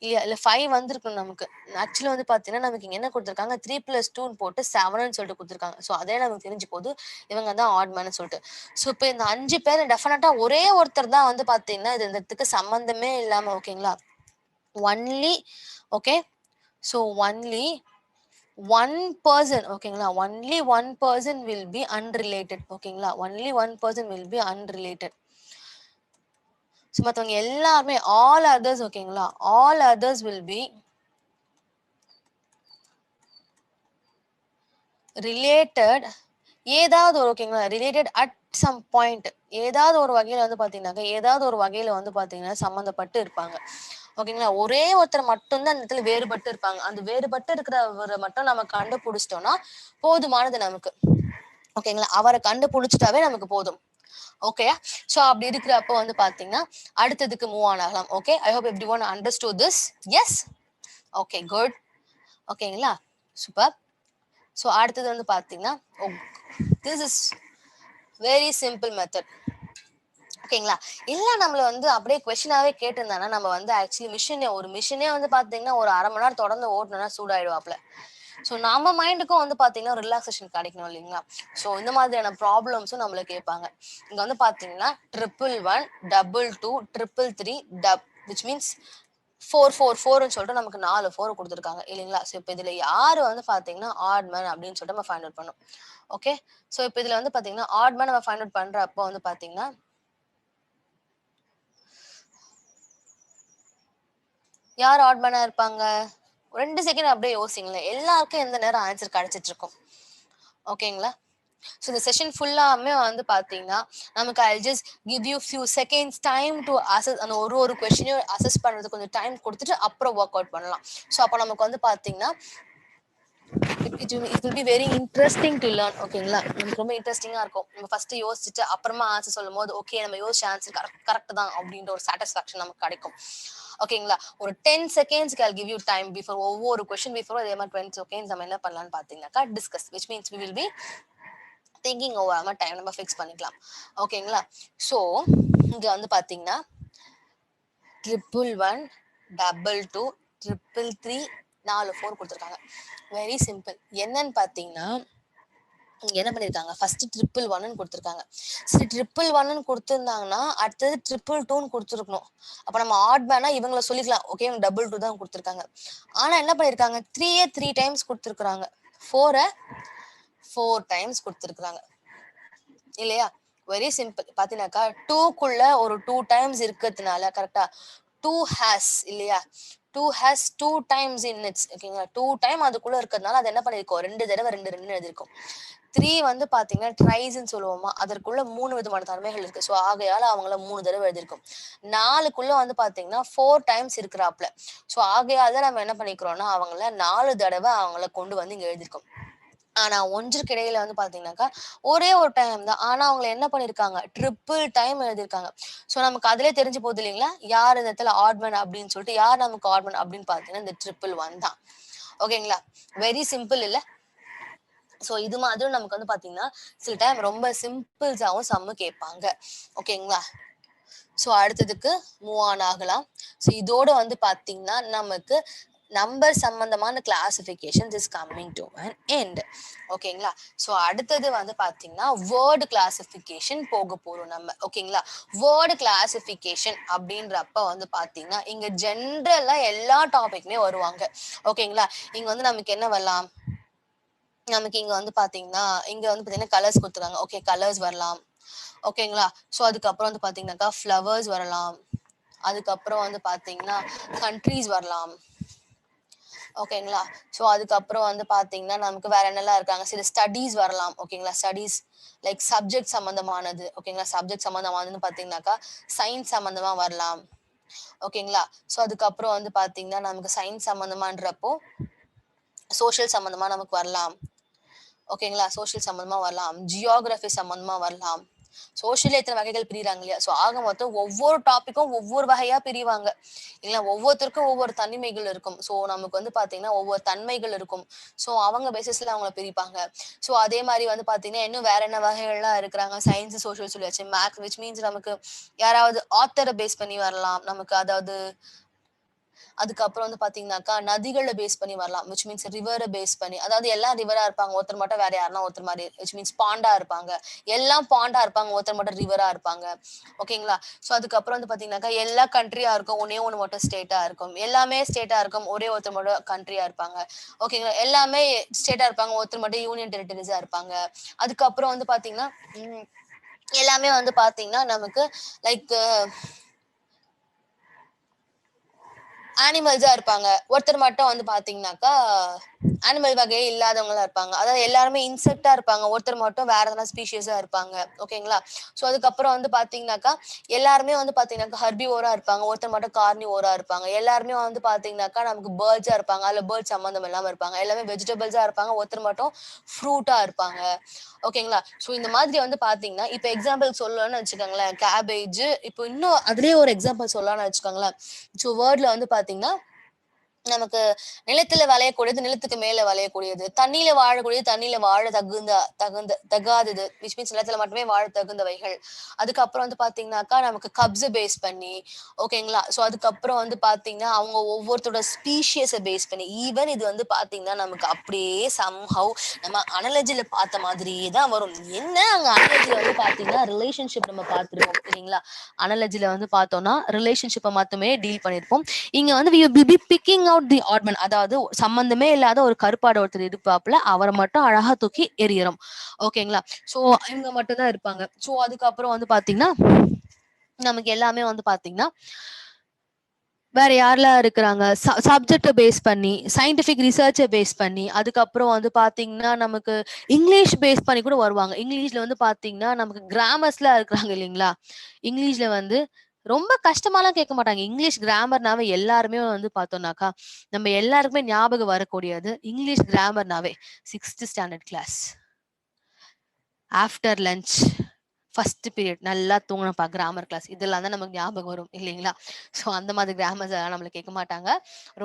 இல்ல 5 வந்திருக்கும் நமக்கு. ஆக்சுவலா வந்து பார்த்தீங்கன்னா, நமக்கு இங்க என்ன குடுத்துருக்காங்க 3 + 2ன்னு போட்டு 7ன்னு சொல்லிட்டு குடுத்துருக்காங்க. ஸோ அதே நமக்கு தெரிஞ்சு போது, இவங்க தான் ஆட் மேன்னு சொல்லிட்டு. ஸோ இப்ப இந்த 5 பேர் டெஃபினட்டா ஒரே ஒருத்தர் தான் வந்து பார்த்தீங்கன்னா, இது இந்த இடத்துக்கு சம்மந்தமே இல்லாம ஓகேங்களா? Only okay. So only one person ஓகேங்களா? Only one person will be unrelated ஓகேங்களா? Only one person will be unrelated. So மத்தவங்க எல்லாருமே ஆல் அதர்ஸ் ஓகேங்களா? All others will be related ஏதாவது ஒரு ஓகேங்களா? ரிலேட்டட் அட் சம் பாயிண்ட் ஏதாவது ஒரு வகையில வந்து பார்த்தீங்கன்னாக்க, ஏதாவது ஒரு வகையில வந்து பார்த்தீங்கன்னா சம்மந்தப்பட்டு இருப்பாங்க. ஓகேங்களா? ஒரே ஒருத்தர் மட்டும் தான் இந்த இடத்துல வேறுபட்டு இருப்பாங்க. அந்த வேறுபட்டு இருக்கிறவர மட்டும் நம்ம கண்டுபிடிச்சிட்டோம்னா போதுமானது நமக்கு. ஓகேங்களா? அவர கண்டுபிடிச்சிட்டாவே நமக்கு போதும். ஓகேயா? ஸோ அப்படி இருக்கிறப்போ வந்து பார்த்தீங்கன்னா, அடுத்ததுக்கு மூவ் ஆன் ஆகலாம். Okay. I hope everyone understood this. Yes? Okay, good. ஓகேங்களா? சூப்பர். ஸோ அடுத்தது வந்து பார்த்தீங்கன்னா, this is very simple method. ஓகேங்களா? இல்ல நம்மள வந்து அப்படியே கொஸ்டினாவே கேட்டிருந்தாங்கன்னா, நம்ம வந்து ஆக்சுவலி ஒரு மிஷினே வந்து பார்த்தீங்கன்னா, ஒரு 1/2 மணி நேரம் தொடர்ந்து ஓட்டுனோம்னா சூடாயிடுவாப்ல. ஸோ நம்ம மைண்டுக்கும் வந்து பார்த்தீங்கன்னா, ரிலாக்சேஷன் கிடைக்கணும் இல்லைங்களா? ஸோ இந்த மாதிரியான ப்ராப்ளம்ஸும் நம்மள கேட்பாங்க. இங்க வந்து பார்த்தீங்கன்னா, 111, 22, 333, விச் மீன்ஸ் 444ன்னு சொல்லிட்டு நமக்கு 4 4 குடுத்துருக்காங்க இல்லைங்களா? ஸோ இப்ப இதுல யாரு வந்து பார்த்தீங்கன்னா, ஆட் மேன் அப்படின்னு சொல்லிட்டு நம்ம ஃபைண்ட் அவுட் பண்ணணும். ஓகே. ஸோ இப்ப இதுல வந்து பார்த்தீங்கன்னா, ஆட் மேன் நம்ம ஃபைண்ட் அவுட் பண்றப்போ வந்து பார்த்தீங்கன்னா, யார் ஆட் மேனா இருப்பாங்க? 2 செகண்ட் அப்படியே யோசிங்களேன். எல்லாருக்கும் எந்த நேரம் ஆன்சர் கிடைச்சிட்டு இருக்கும். ஓகேங்களா? ஸோ இந்த செஷன் ஃபுல்லாமே வந்து பார்த்தீங்கன்னா, நமக்கு I just give you few seconds time to assess அந்த ஒரு கொஸ்டினையும் அசஸ் பண்றதுக்கு கொஞ்சம் டைம் குடுத்துட்டு, அப்புறம் வொர்க் அவுட் பண்ணலாம். ஸோ அப்ப நமக்கு வந்து பார்த்தீங்கன்னா, it will be very interesting to learn ஓகேங்களா? நமக்கு ரொம்ப இன்ட்ரஸ்டிங்கா இருக்கும். நம்ம ஃபர்ஸ்ட் யோசிச்சுட்டு அப்புறமா ஆன்சர் சொல்லும்போது, ஓகே நம்ம யோசிச்ச ஆன்சர் கரெக்ட் தான் அப்படின்ற ஒரு சாட்டிஸ்ஃபேக்ஷன் நமக்கு கிடைக்கும். ஓகேங்களா? ஒரு 10 செகண்ட்ஸ்க்கு I give you time before ஒவ்வொரு கொஸ்டின் பிஃபோர் அதே மாதிரி 20 செகண்ட்ஸ் நம்ம என்ன பண்ணலாம்னு பார்த்தீங்கன்னாக்கா discuss which means we will be thinking over time நம்ம ஃபிக்ஸ் பண்ணிக்கலாம். ஓகேங்களா? ஸோ இங்க வந்து பார்த்தீங்கன்னா 111, 22, 333, 4 4 கொடுத்துருக்காங்க. Very simple. என்னன்னு பார்த்தீங்கன்னா, இங்க என்ன பண்ணிருக்காங்க? ஃபர்ஸ்ட் 111ன்னு கொடுத்துருக்காங்க. சரி 111ன்னு கொடுத்துருந்தாங்கன்னா, அடுத்தது 222ன்னு கொடுத்துருக்கணும். அப்ப நம்ம ஆட் மேனா இவங்கள சொல்லிக்கலாம். ஓகே இவங்க 22 தான் கொடுத்துருக்காங்க. ஆனா என்ன பண்ணிருக்காங்க? 3 3 டைம்ஸ் கொடுத்துருக்காங்க. 4 4 டைம்ஸ் கொடுத்துருக்காங்க. இல்லையா? Very simple. பாத்தீங்கன்னாக்கா 2க்குள்ள ஒரு 2 டைம்ஸ் இருக்கிறதுனால கரெக்ட்டா 2 ஹாஸ் இல்லையா? 2 ஹாஸ் 2 டைம்ஸ் இன் இட்ஸ் ஓகேங்களா? 2 டைம் அதுக்குள்ள இருக்கிறதுனால அது என்ன பண்ணிருக்கோம்? 2 தடவை 2 2 எழுதிருக்கோம். 3 வந்து பாத்தீங்கன்னா ட்ரைஸ்ன்னு சொல்லுவோமா? அதற்குள்ள 3 விதமான தன்மைகள் இருக்கு. ஸோ ஆகையால அவங்கள 3 தடவை எழுதிருக்கோம். 4க்குள்ள வந்து பாத்தீங்கன்னா 4 டைம்ஸ் இருக்கிறாப்ல. ஸோ ஆகையால நம்ம என்ன பண்ணிக்கிறோம்னா, அவங்கள 4 தடவை அவங்கள கொண்டு வந்து இங்க எழுதிருக்கோம். ஆனா ஒன்றுக்கு இடையில வந்து பாத்தீங்கன்னாக்கா, ஒரே ஒரு டைம் தான். ஆனா அவங்க என்ன பண்ணியிருக்காங்க, ட்ரிபிள் டைம் எழுதியிருக்காங்க. ஸோ நமக்கு அதிலயே தெரிஞ்சு போகுது இல்லைங்களா? யார் இந்த இடத்துல ஆட் மேன் அப்படின்னு சொல்லிட்டு, யார் நமக்கு ஆட் மேன் அப்படின்னு பார்த்தீங்கன்னா, இந்த 111 தான். ஓகேங்களா? வெரி சிம்பிள் இல்ல? ஸோ இது மாதிரியும் நமக்கு வந்து பாத்தீங்கன்னா, சில டைம் ரொம்ப சிம்பிள்ஸாவும் சம்மு கேட்பாங்க. ஓகேங்களா? ஸோ அடுத்ததுக்கு மூவ் ஆன் ஆகலாம். ஸோ இதோட வந்து பாத்தீங்கன்னா, நமக்கு நம்பர் சம்பந்தமான classifications is coming to an end. ஓகேங்களா? ஸோ அடுத்தது வந்து பாத்தீங்கன்னா, வேர்ட் கிளாசிஃபிகேஷன் போக போறோம் நம்ம. ஓகேங்களா? வேர்ட் கிளாசிஃபிகேஷன் அப்படின்றப்ப வந்து பாத்தீங்கன்னா, இங்க ஜென்ரலா எல்லா டாபிக்குமே வருவாங்க. ஓகேங்களா? இங்க வந்து நமக்கு என்ன வரலாம்? நமக்கு இங்க வந்து பாத்தீங்கன்னா, இங்க வந்து பாத்தீங்கன்னா கலர்ஸ் குடுத்துருக்காங்க. ஓகே கலர்ஸ் வரலாம். ஓகேங்களா? ஸோ அதுக்கப்புறம் வந்து பாத்தீங்கன்னாக்கா ஃப்ளவர்ஸ் வரலாம். அதுக்கப்புறம் வந்து பாத்தீங்கன்னா, கண்ட்ரீஸ் வரலாம். ஓகேங்களா? ஸோ அதுக்கப்புறம் வந்து பாத்தீங்கன்னா, நமக்கு வேற என்னலாம் இருக்காங்க? சில ஸ்டடீஸ் வரலாம். ஓகேங்களா? ஸ்டடீஸ் லைக் சப்ஜெக்ட் சம்மந்தமானது. ஓகேங்களா? சப்ஜெக்ட் சம்மந்தமானதுன்னு பாத்தீங்கன்னாக்கா, சயின்ஸ் சம்மந்தமா வரலாம். ஓகேங்களா? சோ அதுக்கப்புறம் வந்து பார்த்தீங்கன்னா, நமக்கு சயின்ஸ் சம்மந்தமான்றப்போ, சோசியல் சம்மந்தமா நமக்கு வரலாம். ஓகேங்களா? சோசியல் சம்மந்தமா வரலாம். ஜியோகிராஃபி சம்மந்தமா வரலாம். சோசியல்ல இத்தன வகைகள் பிரியிறாங்க இல்லையா? சோ ஆக மொத்தம் ஒவ்வொரு டாபிக்கும் ஒவ்வொரு வகையா பிரிவாங்க. இல்ல ஒவ்வொருத்தருக்கும் ஒவ்வொரு தனிமைகள் இருக்கும். சோ நமக்கு வந்து பார்த்தீங்கன்னா, ஒவ்வொரு தன்மைகள் இருக்கும். சோ அவங்க பேசிஸ்ல அவங்கள பிரிப்பாங்க. சோ அதே மாரி வந்து பார்த்தீங்கன்னா, இன்னும் வேற என்ன வகைகள்லாம் இருக்கிறாங்க. சயன்ஸ், சோசியல் சொல்லியாச்சு. மேத்ஸ் விச் மீன்ஸ் நமக்கு யாராவது ஆத்தர பேஸ் பண்ணி வரலாம். நமக்கு அதாவது அதுக்கப்புறம் வந்து பார்த்தீங்கன்னாக்கா, நதிகள பேஸ் பண்ணி வரலாம். விச் மீன்ஸ் ரிவர பேஸ் பண்ணி. அதாவது எல்லாம் ரிவரா இருப்பாங்க. ஒருத்தர் மட்டும் வேற யாருன்னா ஒருத்தர் மாரி விச் மீன்ஸ் பாண்டா இருப்பாங்க. எல்லாம் பாண்டா இருப்பாங்க. ஒருத்தர் மட்டும் ரிவரா இருப்பாங்க. ஓகேங்களா? சோ அதுக்கப்புறம் வந்து பார்த்தீங்கன்னாக்கா, எல்லா கண்ட்ரியா இருக்கும். ஒண்ணே ஒண்ணு மட்டும் ஸ்டேட்டா இருக்கும். எல்லாமே ஸ்டேட்டா இருக்கும். ஒரே ஒருத்தர் மட்டும் கண்ட்ரியா இருப்பாங்க. ஓகேங்களா? எல்லாமே ஸ்டேட்டா இருப்பாங்க. ஒருத்தர் மட்டும் யூனியன் டெரிட்டரிஸா இருப்பாங்க. அதுக்கப்புறம் வந்து பார்த்தீங்கன்னா, ம் எல்லாமே வந்து பார்த்தீங்கன்னா, நமக்கு லைக் அனிமல்ஸா இருப்பாங்க. ஒருத்தர் மட்டும் வந்து பார்த்தீங்கன்னாக்கா, அனிமல் வகையே இல்லாதவங்களா இருப்பாங்க. அதாவது எல்லாருமே இன்செக்ட்டா இருப்பாங்க. ஒருத்தர் மட்டும் வேற எதனா ஸ்பீஷிஸா இருப்பாங்க. ஓகேங்களா? ஸோ அதுக்கப்புறம் வந்து பார்த்தீங்கன்னாக்கா, எல்லாருமே வந்து பார்த்தீங்கன்னாக்கா ஹெர்பிவோரா இருப்பாங்க. ஒருத்தர் மட்டும் கார்னிவோரா இருப்பாங்க. எல்லாருமே வந்து பார்த்தீங்கன்னாக்கா, நமக்கு பேர்ட்ஸா இருப்பாங்க. அதுல பேர்ட் சம்மந்தம் இல்லாம இருப்பாங்க. எல்லாமே வெஜிடபிள்ஸா இருப்பாங்க. ஒருத்தர் மட்டும் ஃப்ரூட்டா இருப்பாங்க. ஓகேங்களா? ஸோ இந்த மாதிரி வந்து பார்த்தீங்கன்னா, இப்ப எக்ஸாம்பிள் சொல்லணும்னு வச்சுக்கோங்களேன், கேபேஜ் இப்போ இன்னும் அதிலேயே ஒரு எக்ஸாம்பிள் சொல்லலாம்னு வச்சுக்கோங்களேன். ஸோ வேர்ட்ல வந்து பார்த்தீங்கன்னா, நமக்கு நிலத்துல விளையக்கூடியது, நிலத்துக்கு மேல விளையக்கூடியது. தண்ணீல வாழக்கூடியது, தண்ணீல வாழ தகாதது. விச் மீன்ஸ் நிலத்துல மட்டுமே வாழ தகுந்தவைகள். அதுக்கப்புறம் வந்து பார்த்தீங்கன்னாக்கா, நமக்கு கப்ஸ பேஸ் பண்ணி, ஓகேங்களா? ஸோ அதுக்கப்புறம் வந்து பார்த்தீங்கன்னா, அவங்க ஒவ்வொருத்தரோட ஸ்பீஷியஸ பேஸ் பண்ணி, ஈவன் இது வந்து பார்த்தீங்கன்னா, நமக்கு அப்படியே சம்ஹவ் நம்ம அனாலஜில பார்த்த மாதிரியே தான் வரும். என்ன அங்க அனாலஜில வந்து பார்த்தீங்கன்னா, ரிலேஷன்ஷிப் நம்ம பார்த்திருப்போம் இல்லைங்களா? அனாலஜில வந்து பார்த்தோம்னா, ரிலேஷன்ஷிப்ப மட்டுமே டீல் பண்ணியிருப்போம். இங்க வந்து we will be picking out the odd man. அதாவது சம்மந்தமே இல்லாத ஒரு கருப்பாடு ஒருத்தர் இருப்பாப்புல. அவர மட்டும் அழகா தூக்கி எறியறோம். ஓகேங்களா? சோ இவங்க மட்டும் தான் இருப்பாங்க. சோ அதுக்கப்புறம் வந்து பார்த்தீங்கன்னா, நமக்கு எல்லாமே வந்து பார்த்தீங்கன்னா, வேற யாரெல்லாம் இருக்கிறாங்க? சப்ஜெக்ட்ட பேஸ் பண்ணி, சயன்டிஃபிக் ரிசர்ச்ச பேஸ் பண்ணி, அதுக்கப்புறம் வந்து பார்த்தீங்கன்னா, நமக்கு இங்கிலீஷ் பேஸ் பண்ணி கூட வருவாங்க. இங்கிலீஷ்ல வந்து பார்த்தீங்கன்னா, நமக்கு கிராமர்ஸ்லாம் இருக்கிறாங்க இல்லைங்களா? இங்கிலீஷ்ல வந்து ரொம்ப கஷ்டமாலாம் கேட்க மாட்டாங்க. இங்கிலீஷ் கிராமர்னாவே எல்லாருமே வந்து பார்த்தோம்னாக்கா, நம்ம எல்லாருக்குமே ஞாபகம் வரக்கூடியது இங்கிலீஷ் கிராமர்னாவே 6த் standard class. After lunch, first period நல்லா தூங்கணும்ப்பா கிராமர் கிளாஸ். இதெல்லாம் தான் நமக்கு ஞாபகம் வரும் இல்லைங்களா? ஸோ அந்த மாதிரி கிராமர்ஸ் எல்லாம் நம்மள கேட்க மாட்டாங்க.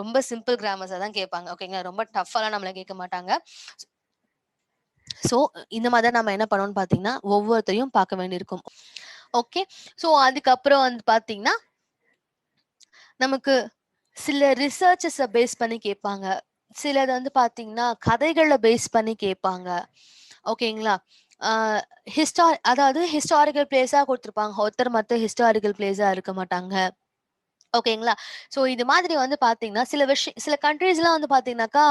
ரொம்ப சிம்பிள் கிராமர்ஸா தான் கேட்பாங்க. ஓகேங்களா? ரொம்ப டஃப்பாலாம் நம்மள கேட்க மாட்டாங்க. ஸோ இந்த மாதிரி தான் நம்ம என்ன பண்ணணும்னு பார்த்தீங்கன்னா, ஒவ்வொருத்தரையும் பார்க்க வேண்டியிருக்கும். ஓகே. ஸோ அதுக்கப்புறம் வந்து பார்த்தீங்கன்னா, நமக்கு சில ரிசர்ச்சஸ பேஸ் பண்ணி கேட்பாங்க. சிலது வந்து பார்த்தீங்கன்னா, கதைகள பேஸ் பண்ணி கேட்பாங்க. ஓகேங்களா? ஆ அதாவது ஹிஸ்டாரிக்கல் பிளேஸா குடுத்துருப்பாங்க. ஒருத்தர் மட்டும் ஹிஸ்டாரிக்கல் பிளேஸா இருக்க மாட்டாங்க. ஓகேங்களா? ஸோ இது மாதிரி வந்து பார்த்தீங்கன்னா, சில கண்ட்ரீஸ்லாம் வந்து பார்த்தீங்கன்னாக்கா,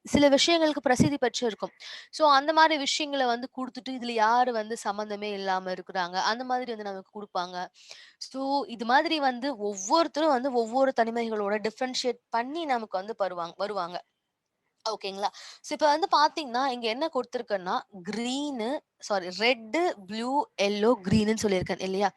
சில விஷயங்களுக்கு பிரசித்தி பெற்று இருக்கும். ஸோ அந்த மாரி விஷயங்கள வந்து குடுத்துட்டு, இதுல யாரு வந்து சம்மந்தமே இல்லாம இருக்கிறாங்க, அந்த மாதிரி வந்து நமக்கு குடுப்பாங்க. ஸோ இது மாதிரி வந்து ஒவ்வொருத்தரும் வந்து ஒவ்வொரு தனிமைகளோட டிஃபரன்ஷியேட் பண்ணி நமக்கு வந்து வருவாங்க. ஓகேங்களா. ஸோ இப்ப வந்து பார்த்தீங்கன்னா, இங்க என்ன குடுத்துருக்கேன்னா, கிரீனு ரெட்டு, ப்ளூ, எல்லோ, கிரீன்னு சொல்லியிருக்கேன் இல்லையா?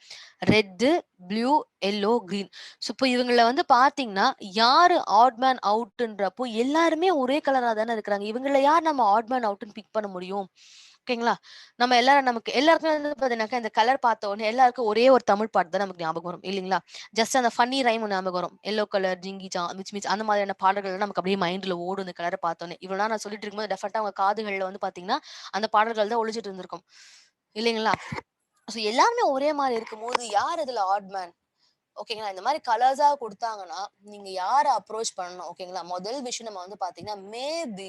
Red, blue, yellow, green. So இப்ப இவங்கள வந்து பார்த்தீங்கன்னா, யாரு ஆட் மேன் அவுட்ன்றப்போ எல்லாருமே ஒரே கலரா தானே இருக்கிறாங்க. இவங்கள யார் நம்ம ஆட் மேன் அவுட்ன்னு பிக் பண்ண முடியும்? ஓகேங்களா. நமக்கு எல்லாருக்குமே வந்து பார்த்தீங்கன்னாக்கா, இந்த கலர் பார்த்த உடனே எல்லாருக்கும் ஒரே ஒரு தமிழ் பாட்டு தான் நமக்கு ஞாபகம் வரும் இல்லைங்களா? ஜஸ்ட் அந்த ஃபன்னி ரைம் ஞாபகம் வரும். எல்லோ கலர், ஜிங்கிச்சா, மிச் மிச் அந்த மாதிரியான பாடல்கள் நமக்கு அப்படியே மைண்ட்ல ஓடும் இந்த கலர பார்த்தோனே. இவ்வளவு நேரம் நான் சொல்லிட்டு இருக்கும்போது டெஃபினட்டா உங்க காதுகள்ல வந்து பார்த்தீங்கன்னா, அந்த பாடல்கள் தான் ஒலிச்சிட்டு இருந்திருக்கும். இல்லைங்களா? சோ எல்லாருமே ஒரே மாரி இருக்கும்போது, யார் இதுல ஆட் மேன்? ஓகேங்களா. இந்த மாரி கலர்ஸா குடுத்தாங்கன்னா, நீங்க யார அப்ரோச் பண்ணணும்? ஓகேங்களா. முதல் விஷயம் நம்ம வந்து பார்த்தீங்கன்னா, மேபி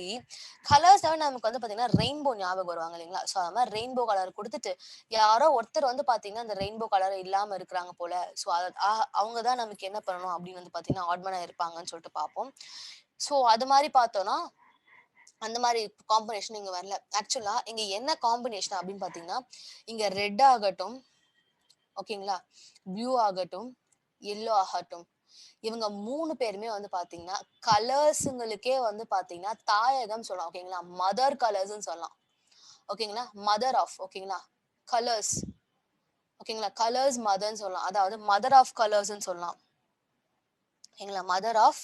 கலர்ஸாவே நமக்கு வந்து பார்த்தீங்கன்னா, ரெயின்போ ஞாபகம் வருவாங்க இல்லைங்களா? ஸோ அது மாரி ரெயின்போ கலர் குடுத்துட்டு, யாரோ ஒருத்தர் வந்து பார்த்தீங்கன்னா, அந்த ரெயின்போ கலர் இல்லாம இருக்கிறாங்க போல. ஸோ அத அவங்க தான் நமக்கு என்ன பண்ணணும் அப்படின்னு வந்து பார்த்தீங்கன்னா, ஆட் மேனா இருப்பாங்கன்னு சொல்லிட்டு பார்ப்போம். ஸோ அது மாரி பார்த்தோம்னா, அந்த மாரி காம்பினேஷன் இங்க வரல. ஆக்சுவலா இங்க என்ன காம்பினேஷன் அப்படின்னு பார்த்தீங்கன்னா, இங்க ரெட் ஆகட்டும், ஓகேங்களா, ப்ளூ ஆகட்டும், எல்லோ ஆகட்டும். இவங்க 3 பேருமே வந்து பார்த்தீங்கன்னா, கலர்ஸுங்களுக்கே வந்து பார்த்தீங்கன்னா, தாயகம் சொல்லலாம். ஓகேங்களா. மதர் கலர்ஸ்ன்னு சொல்லலாம். ஓகேங்களா. மதர் ஆஃப் ஓகேங்களா. கலர்ஸ் ஓகேங்களா. கலர்ஸ் மதர்ன்னு சொல்லலாம். அதாவது மதர் ஆஃப் கலர்ஸ்ன்னு சொல்லலாம். எங்களா மதர் ஆஃப்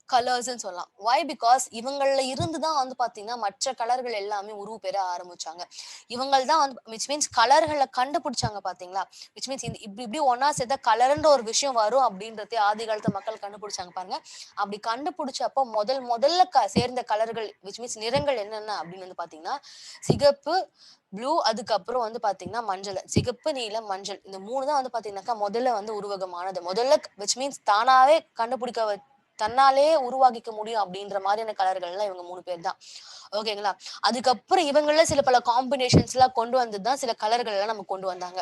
கலர்ஸ்ன்னு சொல்லலாம். வை? பிகாஸ் இவங்கள்ல இருந்து தான் வந்து பார்த்தீங்கன்னா, மற்ற கலர்கள் எல்லாமே உருவு பெற ஆரம்பிச்சாங்க. இவங்கள் தான் வந்து விச் மீன்ஸ் கலர்கள கண்டுபிடிச்சாங்க பார்த்தீங்களா? விச் மீன்ஸ் இப்டி இப்டி ஒண்ணா சேர்த்தா கலர்ன்ற ஒரு விஷயம் வரும் அப்டின்றதே ஆதி காலத்து மக்கள் கண்டுபிடிச்சாங்க பாருங்க. அப்படி கண்டுபிடிச்சப்போ முதல்ல சேர்ந்த கலர்கள் விச் மீன்ஸ் நிறங்கள் என்னென்ன அப்படின்னு வந்து பார்த்தீங்கன்னா, சிகப்பு, ப்ளூ அதுக்கப்புறம் வந்து பார்த்தீங்கன்னா மஞ்சள். சிகப்பு, நீலம், மஞ்சள். இந்த 3 தான் வந்து பார்த்தீங்கன்னாக்கா முதல்ல வந்து உருவகமானது. முதல்ல விச் மீன்ஸ் தானாவே கண்டுபிடிக்க தன்னாலே உருவாக்கிக்க முடியும் அப்படின்ற மாதிரியான கலர்கள்லாம் இவங்க 3 பேர் தான். ஓகேங்களா? அதுக்கப்புறம் இவங்கள்ல சில பல காம்பினேஷன்ஸ்லாம் கொண்டு வந்து தான் சில கலர்கள் எல்லாம் நமக்கு கொண்டு வந்தாங்க.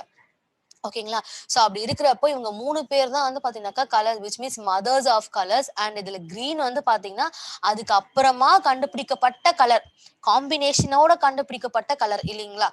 ஓகேங்களா? சோ அப்படி இருக்கிறப்போ இவங்க 3 பேர் தான் வந்து பாத்தீங்கன்னாக்கா colour which means mothers of colours. And இதுல கிரீன் வந்து பாத்தீங்கன்னா, அதுக்கு அப்புறமா கண்டுபிடிக்கப்பட்ட கலர். காம்பினேஷனோட கண்டுபிடிக்கப்பட்ட கலர் இல்லைங்களா?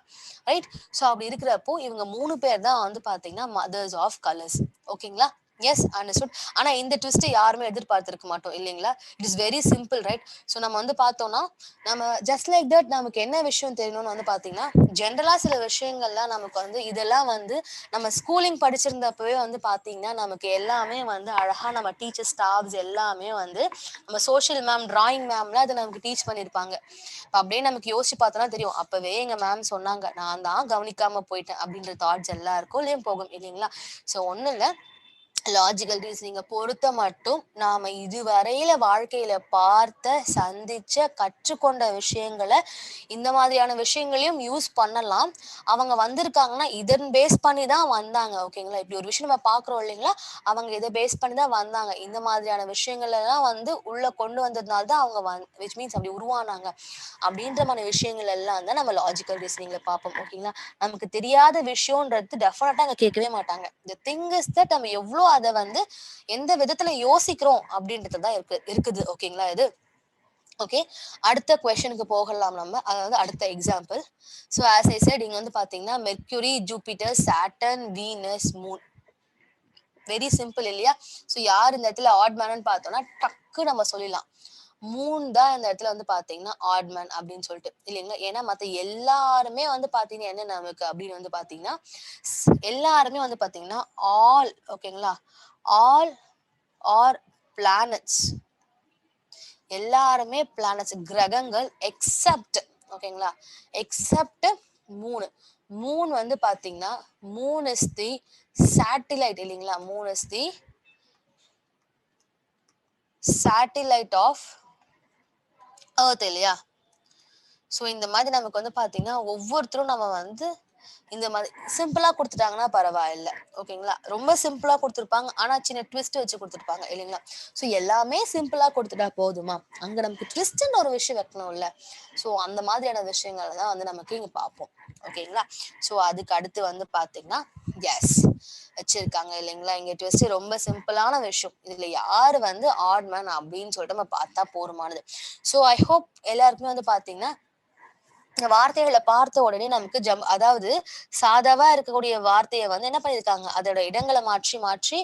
ரைட்? சோ அப்படி இருக்கிறப்போ இவங்க 3 பேர் தான் வந்து பாத்தீங்கன்னா மதர்ஸ் ஆஃப் கலர்ஸ். ஓகேங்களா? Yes understood. ஆனா இந்த ட்விஸ்ட் யாருமே எதிர்பார்த்திருக்க மாட்டோம் இல்லைங்களா? It is very simple right? So நம்ம வந்து பார்த்தோம்னா, நம்ம ஜஸ்ட் லைக் தட் நமக்கு என்ன விஷயம் தெரியணும்னு வந்து பார்த்தீங்கன்னா, ஜென்ரலா சில விஷயங்கள்லாம் நமக்கு வந்து இதெல்லாம் வந்து நம்ம ஸ்கூலிங் படிச்சிருந்தப்பவே வந்து பார்த்தீங்கன்னா, நமக்கு எல்லாமே வந்து அழகா நம்ம டீச்சர் ஸ்டாஃப்ஸ் எல்லாமே வந்து நம்ம சோசியல் மேம், டிராயிங் மேம்லாம் அத நமக்கு டீச் பண்ணியிருப்பாங்க. அப்படியே நமக்கு யோசிச்சு பார்த்தோம்னா தெரியும். அப்பவே எங்க மேம் சொன்னாங்க. நான் தான் கவனிக்காம போயிட்டேன் அப்படின்ற தாட்ஸ் எல்லாருக்குள்ளயும் போகும் இல்லைங்களா? சோ ஒண்ணும் இல்ல. லாஜிக்கல் ரீசனிங்க பொறுத்த மட்டும் நாம இதுவரையில வாழ்க்கையில பார்த்த, சந்திச்ச, கற்றுக்கொண்ட விஷயங்கள இந்த மாதிரியான விஷயங்களையும் யூஸ் பண்ணலாம். அவங்க வந்திருக்காங்கன்னா, இதன் பேஸ் பண்ணி தான் வந்தாங்க. ஓகேங்களா? இப்படி ஒரு விஷயம் நம்ம பார்க்குறோம் இல்லைங்களா? அவங்க இத பேஸ் பண்ணி தான் வந்தாங்க. இந்த மாதிரியான விஷயங்கள் எல்லாம் வந்து உள்ள கொண்டு வந்ததுனால தான் அவங்க விச் மீன்ஸ் அப்படி உருவானாங்க. அப்படின்ற மாரி விஷயங்கள் எல்லாம் தான் நம்ம லாஜிக்கல் ரீசனிங்ல பார்ப்போம். ஓகேங்களா? நமக்கு தெரியாத விஷயம்ன்றது டெஃபினட்டா அங்க கேட்கவே மாட்டாங்க. தி திங் இஸ் தட் நம்ம எவ்ளோ அத வந்து எந்த விதத்துல யோசிக்கிறோம் அப்படின்றது தான் இருக்குது. ஓகேங்களா இது? ஓகே. அடுத்த கொஸ்டினுக்கு போகலாம் நம்ம. அதாவது அடுத்த example. So as I set இங்க வந்து பார்த்தீங்கன்னா, mercury, Jupiter, Saturn, Venus, Moon. Very simple இல்லையா? ஸோ யார் இந்த இடத்துல ஆட் மேன்னு பார்த்தோம்னா, டக்கு நம்ம சொல்லிடலாம். மூன் தான் இந்த இடத்துல வந்து பார்த்தீங்கன்னா, ஆட் மேன் அப்படின்னு சொல்லிட்டு இல்லைங்களா? ஏன்னா மத்த எல்லாருமே வந்து பார்த்தீங்கன்னா என்ன நமக்கு அப்படின்னு வந்து பார்த்தீங்கன்னா, எல்லாருமே வந்து பார்த்தீங்கன்னா, ஆல் ஓகேங்களா? All are planets. எல்லாருமே பிளானட்ஸ் கிரகங்கள் எக்ஸப்ட் ஓகேங்களா? Except moon. மூன் வந்து பாத்தீங்கன்னா, மூன் இஸ் தி சேட்டிலைட் இல்லைங்களா? Moon is the satellite of earth இல்லையா? சோ இந்த மாதிரி நமக்கு வந்து பாத்தீங்கன்னா, ஒவ்வொருத்தரும் நம்ம வந்து இந்த மாதிரி சிம்பிளா குடுத்துட்டாங்கன்னா பரவாயில்ல. ஓகேங்களா? ரொம்ப சிம்பிளா குடுத்திருப்பாங்க. ஆனா சின்ன ட்விஸ்ட் வச்சு குடுத்திருப்பாங்க இல்லைங்களா? சோ எல்லாமே சிம்பிளா குடுத்துட்டா போதுமா? அங்க நமக்கு ட்விஸ்ட்ன்னு ஒரு விஷயம் வைக்கணும்ல. சோ அந்த மாதிரியான விஷயங்கள தான் வந்து நமக்கு இங்க பார்ப்போம். ஓகேங்களா? சோ அதுக்கு அடுத்து வந்து பார்த்தீங்கன்னா, எஸ் வச்சிருக்காங்க இல்லைங்களா? இங்க ட்விஸ்ட் ரொம்ப சிம்பிளான விஷயம். இதுல யாரு வந்து ஆட் மேன் அப்படின்னு சொல்லிட்டு நம்ம பார்த்தா போதுமானது. சோ ஐ ஹோப் எல்லாருக்குமே வந்து பார்த்தீங்கன்னா இந்த வார்த்தைகள பார்த்த உடனே நமக்கு அதாவது சாதாவா இருக்கக்கூடிய வார்த்தைய வந்து என்ன பண்ணியிருக்காங்க, அதோட இடங்கள மாற்றி, மாற்றி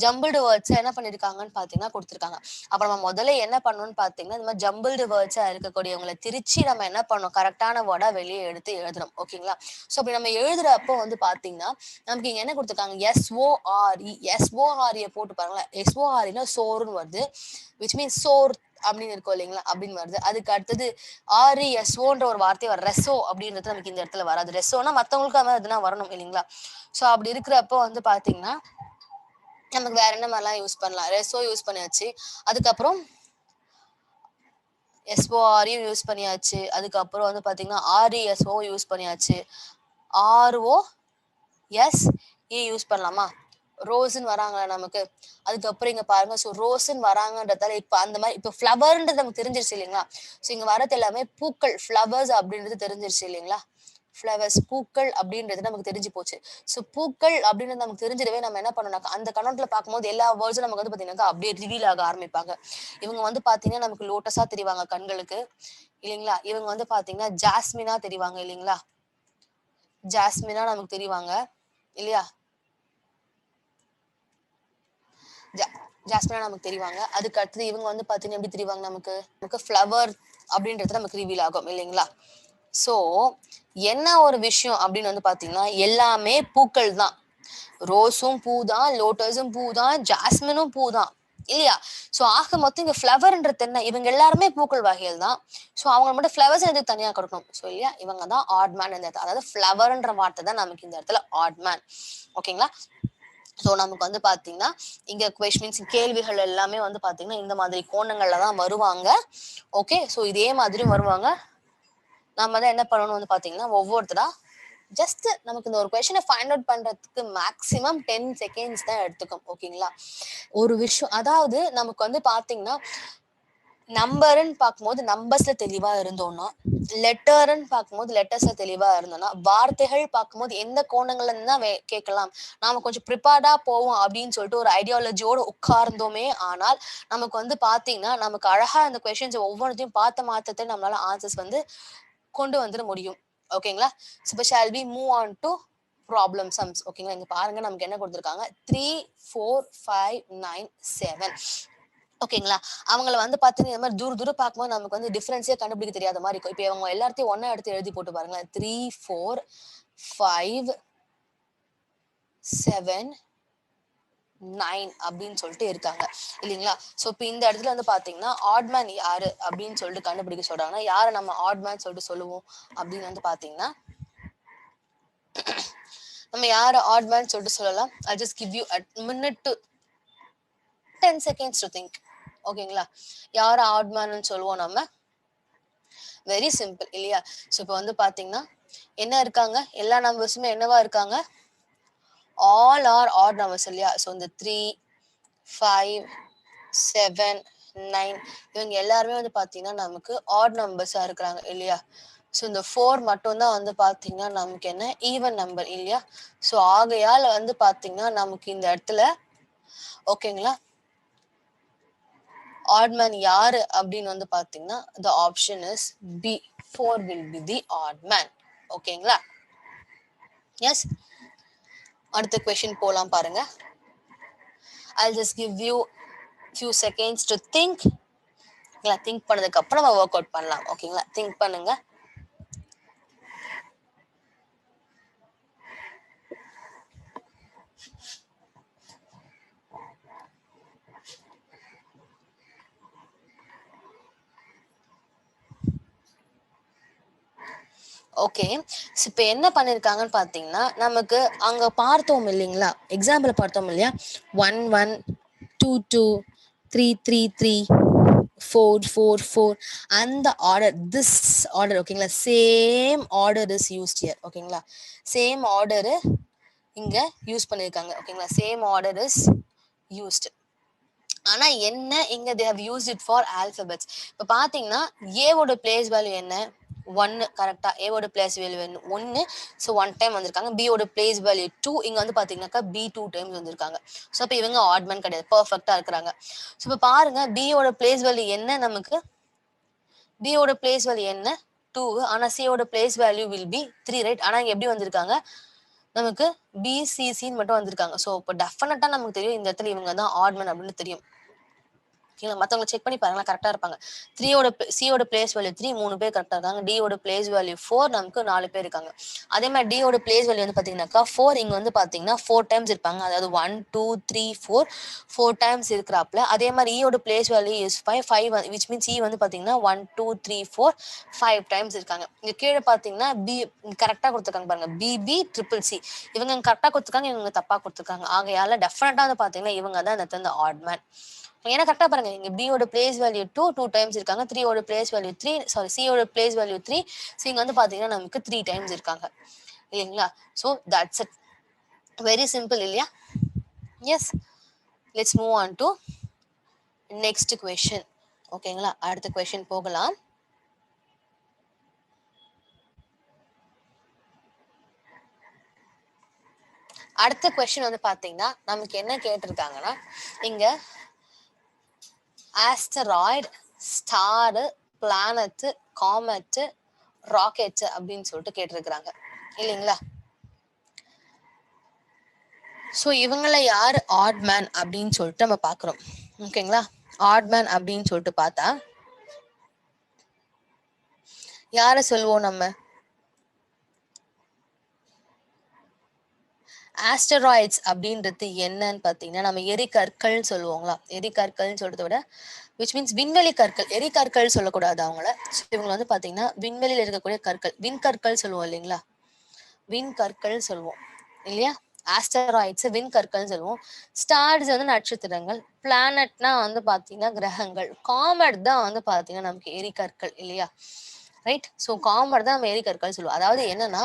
ஜம்பிள்டு வேர்ட்ஸா என்ன பண்ணியிருக்காங்கன்னு பார்த்தீங்கன்னா குடுத்துருக்காங்க. அப்ப நம்ம முதல்ல என்ன பண்ணணும்னு பார்த்தீங்கன்னா, இந்த மாரி ஜம்பிள்டு வேர்ட்ஸா இருக்கக்கூடியவங்கள திரிச்சு நம்ம என்ன பண்ணணும், கரெக்ட்டான வேர்டா வெளிய எடுத்து எழுதணும். ஓகேங்களா? ஸோ அப்படி நம்ம எழுதுறப்போ வந்து பார்த்தீங்கன்னா, நமக்கு இங்க என்ன குடுத்துருக்காங்க, எஸ்ஓஆர்இ எஸ்ஓஆர்இ போட்டு பாருங்களேன். எஸ்ஓஆர்இன்னா சோறுன்னு வருது. விச் மீன்ஸ் சோர் அப்படின்னு இருக்கும் இல்லைங்களா? அப்படின்னு வருது. அதுக்கு அடுத்தது ஆர்இஎஸ்ஓன்ற ஒரு வார்த்தை வரும். ரெசோ அப்படின்றது நமக்கு இந்த இடத்துல வராது. ரெசோனா மத்தவங்களுக்கு அது எதுனா வரணும் இல்லைங்களா? சோ அப்படி இருக்கிறப்போ வந்து பாத்தீங்கன்னா, நமக்கு வேற என்ன மாதிரிலாம் யூஸ் பண்ணலாம்? ரெசோ யூஸ் பண்ணியாச்சு. அதுக்கப்புறம் எஸ்ஓஆரையும் யூஸ் பண்ணியாச்சு. அதுக்கப்புறம் வந்து பாத்தீங்கன்னா, ஆர்இஎஸ்ஓ யூஸ் பண்ணியாச்சு. ஆர்ஓஎஸ்இ யூஸ் பண்ணலாமா? ரோஸ்ன்னு வராங்களா நமக்கு? அதுக்கப்புறம் இங்க பாருங்க. சோ ரோஸ்ன்னு வராங்கன்றதால இப்ப அந்த மாரி இப்ப ஃப்ளவர்ன்றது நமக்கு தெரிஞ்சிருச்சு இல்லைங்களா? சோ இங்க வரது எல்லாமே பூக்கள், ஃப்ளவர்ஸ் அப்படின்றது தெரிஞ்சிருச்சு இல்லைங்களா? ஃப்ளவர்ஸ் பூக்கள் அப்படின்றது நமக்கு தெரிஞ்சு போச்சு. சோ பூக்கள் அப்படின்றது நமக்கு தெரிஞ்சிடவே நம்ம என்ன பண்ணணும்னாக்கா, அந்த கண்ணோட்டத்துல பார்க்கும்போது எல்லா வேர்ட்ஸும் நமக்கு வந்து பார்த்தீங்கன்னாக்கா அப்படியே ரிவீல் ஆக ஆரம்பிப்பாங்க. இவங்க வந்து பார்த்தீங்கன்னா, நமக்கு லோட்டஸா தெரிவாங்க கண்களுக்கு. இல்லைங்களா? இவங்க வந்து பார்த்தீங்கன்னா, ஜாஸ்மினா தெரிவாங்க இல்லைங்களா? ஜாஸ்மினா நமக்கு தெரிவாங்க. இல்லையா? ஜா ஜாஸ்மினா நமக்கு தெரிவாங்க. அதுக்கு அடுத்தது இவங்க வந்து பார்த்தீங்கன்னா எப்படி தெரிவாங்க நமக்கு? நமக்கு ஃப்ளவர் அப்படின்றது நமக்கு ரிவீல் ஆகும் இல்லைங்களா? சோ, என்ன ஒரு விஷயம் அப்படின்னு வந்து பார்த்தீங்கன்னா, எல்லாமே பூக்கள் தான். ரோஸும் பூ தான், லோட்டஸும் பூ தான், ஜாஸ்மினும் பூ தான் இல்லையா? சோ ஆக மொத்தம் இங்க ஃப்ளவர்ன்றது என்ன? இவங்க எல்லாருமே பூக்கள் வகைகள் தான். சோ அவங்க மட்டும் ஃப்ளவர்ஸ் எதுக்கு தனியா கொடுக்கணும்? சோ இல்லையா, இவங்க தான் ஆட் மேன் இந்த இடத்துல. அதாவது ஃப்ளவர்ன்ற வார்த்தை தான் நமக்கு இந்த இடத்துல ஆட் மேன். ஓகேங்களா? சோ நமக்கு வந்து பாத்தீங்கன்னா இங்க கொஸ்டின்ஸ் கேள்விகள் எல்லாமே வந்து பாத்தீங்கன்னா இந்த மாதிரி கோணங்கள்ல தான் வருவாங்க. ஓகே, சோ இதே மாதிரி வருவாங்க. நாம தான் என்ன பண்ணணும் வந்து பாத்தீங்கன்னா ஒவ்வொருத்தரா ஜஸ்ட் நமக்கு இந்த ஒரு கொஸ்டினை ஃபைண்ட் அவுட் பண்றதுக்கு மேக்ஸிமம் 10 செகண்ட்ஸ் தான் எடுத்துக்கும். ஓகேங்களா? ஒரு விஷயம் அதாவது நமக்கு வந்து பாத்தீங்கன்னா நம்பர்ன்னு பார்க்கும்போது நம்பர்ஸ்ல தெளிவா இருந்தோம்னா, லெட்டர்ன்னு பார்க்கும்போது லெட்டர்ஸ்ல தெளிவா இருந்தோம்னா, வார்த்தைகள் பார்க்கும்போது எந்த கோணங்கள்ல இருந்து தான் கேட்கலாம். நாம கொஞ்சம் ப்ரிப்பேர்டா போவோம் அப்படின்னு சொல்லிட்டு ஒரு ஐடியாலஜியோட உட்கார்ந்தோமே ஆனால், நமக்கு வந்து பார்த்தீங்கன்னா, நமக்கு அழகா அந்த கொஸ்டின்ஸ் ஒவ்வொன்றையும் பார்த்த மாத்திரத்தை நம்மளால ஆன்சர்ஸ் வந்து கொண்டு வந்துட முடியும். ஓகேங்களா? இப்போ shall we move on to problem sums. ஓகேங்களா? இங்க பாருங்க நமக்கு என்ன கொடுத்துருக்காங்க. 3, 4, 5, 9, 7. ஓகேங்களா? அவங்கள வந்து பாத்தீங்கன்னா இந்த மாதிரி தூரம் பார்க்கும்போது நமக்கு வந்து டிஃபரன்ஸே கண்டுபிடிக்க தெரியாத மாதிரி இருக்கும். இப்ப அவங்க எல்லாத்தையும் ஒண்ணா எடுத்து எழுதி போட்டு பாருங்களேன். 3, 4, 5, 7, 9 அப்படின்னு சொல்லிட்டு இருக்காங்க இல்லைங்களா? சோ இப்ப இந்த இடத்துல வந்து பாத்தீங்கன்னா ஆட்மேன் யாரு அப்படின்னு சொல்லிட்டு கண்டுபிடிக்க சொல்றாங்கன்னா யாரை நம்ம ஆட்மேன் சொல்லிட்டு சொல்லுவோம் அப்படின்னு வந்து பாத்தீங்கன்னா நம்ம யாரை ஆட்மேன் சொல்லிட்டு சொல்லலாம். I'll just give you a minute to 10 seconds to think. ஓகேங்களா? யார ஆட்மேன் சொல்லுவோம் நம்ம? வெரி சிம்பிள் இல்லையா? சோ இப்போ வந்து பாத்தீங்கன்னா என்ன இருக்காங்க? எல்லா நம்பர்ஸுமே என்னவா இருக்காங்க? ஆல் ஆர் ஆட் நம்பர்ஸ் இல்லையா? சோ இந்த 3, 5, 7, 9 இவங்க எல்லாருமே வந்து பாத்தீங்கன்னா நமக்கு ஆட் நம்பர்ஸா இருக்கிறாங்க இல்லையா? சோ இந்த 4 மட்டும் தான் வந்து பாத்தீங்கன்னா நமக்கு என்ன ஈவன் நம்பர் இல்லையா? சோ ஆகையால வந்து பாத்தீங்கன்னா நமக்கு இந்த இடத்துல ஓகேங்களா ஆட் மேன் யாரு அப்படின்னு வந்து பாத்தீங்கன்னா the option is B. 4 will be the odd man. ஓகேங்களா? எஸ். அடுத்த கொஸ்டின் போலாம் பாருங்க. I'll just give you few seconds to think. ஓகேங்களா? திங்க் பண்ணதுக்கு அப்புறம் நம்ம ஒர்க் அவுட் பண்ணலாம். ஓகேங்களா? திங்க் பண்ணுங்க. ஓகே, இப்ப என்ன பண்ணிருக்காங்கன்னு பாத்தீங்கன்னா நமக்கு அங்க பார்த்தோம் இல்லைங்களா? எக்ஸாம்பிள் பார்த்தோம் இல்லையா? 1 1 2 2 3 3 3 4 4 4 அந்த ஆர்டர் திஸ் ஆர்டர் ஓகேங்களா? Same order is used here. ஓகேங்களா? சேம் ஆர்டர் இங்க யூஸ் பண்ணிருக்காங்க. ஓகேங்களா? Same order is used. ஆனா என்ன இங்க they have used it for alphabets. இப்ப பாத்தீங்கன்னா ஏவோட பிளேஸ் வேல்யூ என்ன? 1 கரெக்டா? ஏவோட பிளேஸ் வேல்யூ 1. சோ 1 டைம் வந்திருக்காங்க. B ஓட பிளேஸ் வேல்யூ 2. இங்க வந்து பாத்தீங்கன்னாக்கா B 2 டைம்ஸ் வந்திருக்காங்க. சோ அப்ப இவங்க ஆட் மேன் கிடையாது. பெர்ஃபெக்ட்டா இருக்காங்க. சோ இப்ப பாருங்க B ஓட பிளேஸ் வேல்யூ என்ன நமக்கு? B ஓட பிளேஸ் வேல்யூ என்ன? 2. ஆனா C ஓட place value will be 3 right? ஆனா இங்க எப்படி வந்திருக்காங்க? நமக்கு BCCன்னு மட்டும் வந்திருக்காங்க. சோ இப்போ டெஃபினட்டா நமக்கு தெரியும் இந்த இடத்துல இவங்க தான் ஆட் மேன் அப்படின்னு தெரியும். ஓகேங்களா? மத்தவங்க செக் பண்ணி பாருங்களேன் கரெக்டா இருப்பாங்க. 3யோட சியோட பிளேஸ் வேல்யூ 3 3 பேர் கரெக்டா இருக்காங்க. டியோட பிளேஸ் வேல்யூ 4 நமக்கு 4 பேர் இருக்காங்க. அதே மாதிரி டியோட பிளேஸ் வேல்யூ வந்து பாத்தீங்கன்னாக்கா 4 இங்க வந்து பாத்தீங்கன்னா 4 டைம்ஸ் இருப்பாங்க. அதாவது 1 2 3 4 டைம்ஸ் இருக்கிறாப்ல. அதே மாதிரி ஈயோட place value is 5 which means E வந்து பாத்தீங்கன்னா 1 2 3 4 5 டைம்ஸ் இருக்காங்க. இங்க கீழே பாத்தீங்கன்னா பி கரெக்டா கொடுத்துருக்காங்க பாருங்க. பிபி ட்ரிபிள் சி இவங்க கரெக்டா கொடுத்துருக்காங்க, இவங்க தப்பா கொடுத்துருக்காங்க. ஆகையால டெஃபினட்டா வந்து பாத்தீங்கன்னா இவங்க தான் இந்த ஆட் மேன். ஏன்னா கரெக்டா பாருங்க இங்க B ஓட பிளேஸ் வேல்யூ 2 டைம்ஸ் இருக்காங்க. 3 ஓட பிளேஸ் வேல்யூ 3 சாரி C ஓட பிளேஸ் வேல்யூ 3. ஸோ இங்க வந்து பாத்தீங்கன்னா நமக்கு 3 டைம்ஸ் இருக்காங்க இல்லைங்களா? So that's it. Very simple இல்லையா? Yes. Let's move on to next question. ஓகேங்களா? அடுத்த கொஸ்டின் போகலாம். அடுத்த கொஸ்டின் வந்து பாத்தீங்கன்னா நமக்கு என்ன கேட்டிருக்காங்கன்னா இங்க ஆஸ்டராய்டு, ஸ்டாரு, பிளானட், காமெட், ராக்கெட் அப்படின்னு சொல்லிட்டு கேட்டிருக்கிறாங்க இல்லைங்களா? ஸோ இவங்கள யார் ஆட் மேன் அப்படின்னு சொல்லிட்டு நம்ம பாக்குறோம். ஓகேங்களா? ஆட் மேன் அப்படின்னு சொல்லிட்டு பார்த்தா யார சொல்லுவோம் நம்ம? ஆஸ்டராய்ட்ஸ் அப்படின்றது என்னன்னு பார்த்தீங்கன்னா நம்ம எரிகற்கள்னு சொல்லுவோங்களா, எரிகற்கள்னு சொல்றதை விட விச் மீன்ஸ் விண்வெளி கற்கள், எரிகற்கள் சொல்லக்கூடாது அவங்கள. இவங்க வந்து பார்த்தீங்கன்னா விண்வெளியில் இருக்கக்கூடிய கற்கள், விண்கற்கள் சொல்லுவோம் இல்லைங்களா, விண்கற்கள் சொல்லுவோம் இல்லையா. ஆஸ்டராய்ட்ஸ் விண்கற்கள் சொல்லுவோம். ஸ்டார்ஸ் வந்து நட்சத்திரங்கள், பிளானட்னா வந்து பார்த்தீங்கன்னா கிரகங்கள், காமெட் தான் வந்து பார்த்தீங்கன்னா நமக்கு எரிகற்கள் இல்லையா. ரைட். ஸோ காமெட் தான் நம்ம எரிகற்கள் சொல்லுவோம். அதாவது என்னன்னா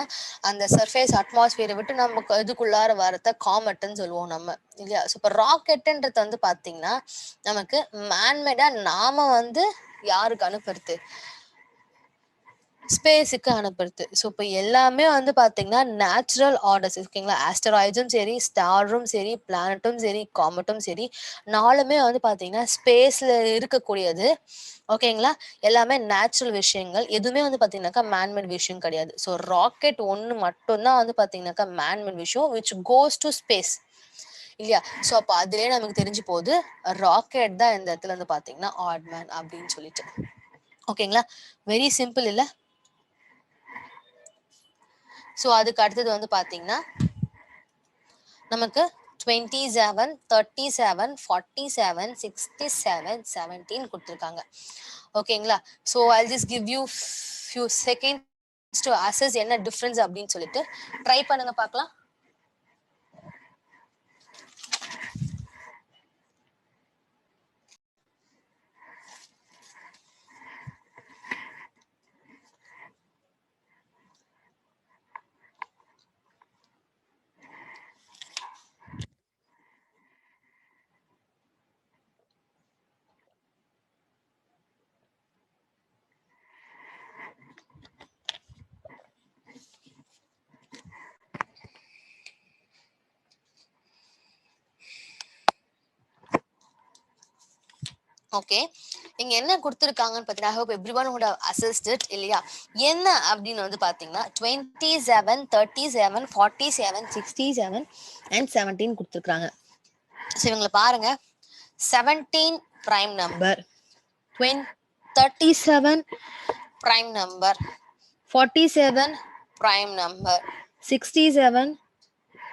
அந்த சர்ஃபேஸ் அட்மாஸ்பியரை விட்டு நம்ம இதுக்குள்ளார வரத காமெட்ன்னு சொல்லுவோம் நம்ம இல்லையா. ஸோ இப்போ ராக்கெட்டுன்றது வந்து பார்த்தீங்கன்னா நமக்கு மேன்மேடா நாம வந்து யாருக்கு அனுப்புறது, ஸ்பேஸுக்கு அனுப்புறது. ஸோ இப்போ எல்லாமே வந்து பார்த்தீங்கன்னா நேச்சுரல் ஆர்டர்ஸ் ஓகேங்களா. ஆஸ்டராய்ட்ஸும் சரி, ஸ்டாரும் சரி, பிளானட்டும் சரி, காமெட்டும் சரி, நாலுமே வந்து பார்த்தீங்கன்னா ஸ்பேஸ்ல இருக்கக்கூடியது ஓகேங்களா. எல்லாமே நேச்சுரல் விஷயங்கள், எதுவுமே வந்து பார்த்தீங்கன்னாக்கா மேன்மேட் விஷயம் கிடையாது. ஸோ ராக்கெட் ஒன்று மட்டும்தான் வந்து பார்த்தீங்கன்னாக்கா மேன்மேட் விஷயம் விச் கோஸ் டு ஸ்பேஸ் இல்லையா. ஸோ அப்போ அதுலேயே நமக்கு தெரிஞ்சு போகுது ராக்கெட் தான் இந்த இடத்துல வந்து பார்த்தீங்கன்னா ஆட்மேன் அப்படின்னு சொல்லிட்டு. ஓகேங்களா, வெரி சிம்பிள் இல்லை. ஸோ அதுக்கு அடுத்தது வந்து பார்த்தீங்கன்னா நமக்கு 27, 37, 47, 67, 17 கொடுத்துருக்காங்க ஓகேங்களா. So I'll just give you few seconds to assess என்ன டிஃப்ரென்ஸ் அப்படின்னு சொல்லிட்டு ட்ரை பண்ணுங்க பார்க்கலாம். ஓகே, இங்க என்ன கொடுத்துருக்காங்கன்னு பார்த்தீங்கன்னா I hope everyone would have assessed it இல்லையா. என்ன அப்படின்னு வந்து பார்த்தீங்கன்னா 27, 37, 47, 67 and 17 கொடுத்துருக்காங்க. ஸோ இவங்களை பாருங்க, 17 prime number, 37 prime number, 47 prime number, 67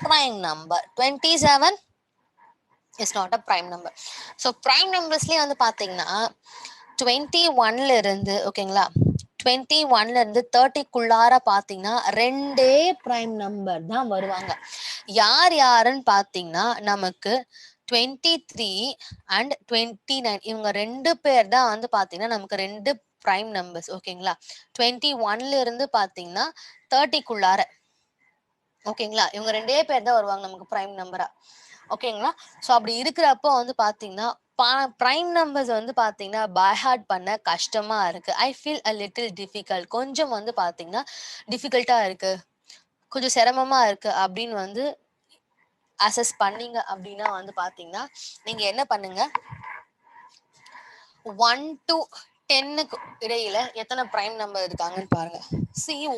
prime number, 27 is not a prime number. So prime numbersலேயே வந்து பார்த்தீங்கன்னா 21ல இருந்து ஓகேங்களா, 21ல இருந்து 30க்குள்ளார பார்த்தீங்கன்னா ரெண்டே prime number தான் வருவாங்க. யார் யாருன்னு பார்த்தீங்கன்னா நமக்கு 23 and 29 இவங்க ரெண்டு பேர் தான் வந்து பார்த்தீங்கன்னா நமக்கு ரெண்டு prime numbers ஓகேங்களா. 21ல இருந்து பார்த்தீங்கன்னா 30க்குள்ளார ஓகேங்களா, இவங்க ரெண்டே பேர் தான் வருவாங்க நமக்கு prime நம்பரா ஓகேங்களா. ஸோ அப்படி இருக்கிறப்போ வந்து பார்த்தீங்கன்னா prime numbers வந்து பார்த்தீங்கன்னா பை ஹார்ட் பண்ண கஷ்டமா இருக்கு. I feel a little difficult, கொஞ்சம் வந்து பார்த்தீங்கன்னா டிஃபிகல்ட்டா இருக்கு, கொஞ்சம் சிரமமா இருக்கு அப்படின்னு வந்து அசஸ் பண்ணீங்க அப்படின்னா வந்து பார்த்தீங்கன்னா நீங்க என்ன பண்ணுங்க, 1 to 10க்கு இடையில எத்தனை பிரைம் நம்பர் இருக்காங்கன்னு பாருங்க.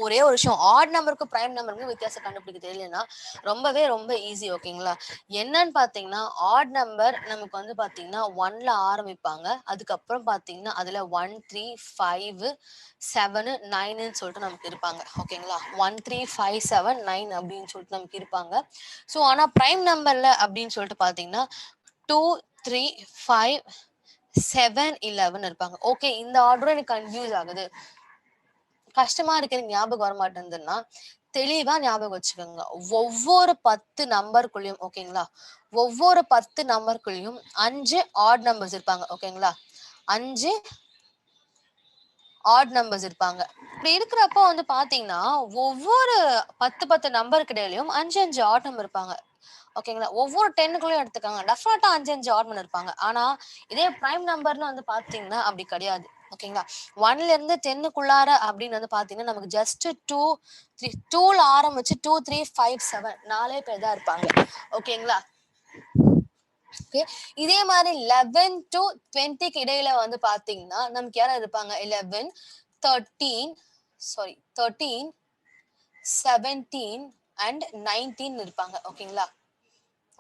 ஒரே ஒரு விஷயம், ஆட் நம்பருக்கு பிரைம் நம்பருக்கு வித்தியாசம் கண்டுபிடிக்க தெரியலன்னா ரொம்ப ஈஸி ஓகேங்களா. என்னன்னு பாத்தீங்கன்னா ஆட் நம்பர் நமக்கு வந்து பாத்தீங்கன்னா 1ல ஆரம்பிப்பாங்க, அதுக்கப்புறம் பாத்தீங்கன்னா அதுல 1, 3, 5, 7, 9ன்னு சொல்லிட்டு நமக்கு இருப்பாங்க ஓகேங்களா. 1, 3, 5, 7, 9 அப்படின்னு சொல்லிட்டு நமக்கு இருப்பாங்க. ஸோ ஆனா பிரைம் நம்பர்ல அப்படின்னு சொல்லிட்டு பாத்தீங்கன்னா 2, 3, 5, 7, 11 இருப்பாங்க. ஓகே, இந்த ஆர்டரும் எனக்கு கன்ஃபியூஸ் ஆகுது, கஷ்டமா இருக்கு, எனக்கு ஞாபகம் வர மாட்டேங்குதுன்னா தெளிவா ஞாபகம் வச்சுக்கோங்க, ஒவ்வொரு 10 நம்பருக்குள்ளயும் ஓகேங்களா, ஒவ்வொரு 10 நம்பருக்குள்ளயும் 5 ஆட் நம்பர்ஸ் இருப்பாங்க ஓகேங்களா, 5 ஆட் நம்பர்ஸ் இருப்பாங்க. இப்படி இருக்கிறப்போ வந்து பாத்தீங்கன்னா ஒவ்வொரு 10 நம்பருக்கு இடையிலயும் 5 ஆட் நம்பர் இருப்பாங்க ஓகேங்களா. ஒவ்வொரு 10க்குள்ளயும் எடுத்துக்காங்க, டெஃபினட்டா 5 ஆட் நம்பர் இருப்பாங்க. ஆனா இதே பிரைம் நம்பர்னு வந்து பாத்தீங்கன்னா அப்படி கிடையாது ஓகேங்களா. 1ல இருந்து 10க்குள்ளார அப்படின்னு வந்து பாத்தீங்கன்னா நமக்கு ஜஸ்ட் 2, 3, 2ல ஆரம்பிச்சு 2, 3, 5, 7 4 பேர் தான் இருப்பாங்க ஓகேங்களா. ஓகே, இதே மாதிரி 11 to 20க்கு இடையில வந்து பாத்தீங்கன்னா நமக்கு யாரும் இருப்பாங்க 11, 13 13, 17 and 19 இருப்பாங்க ஓகேங்களா.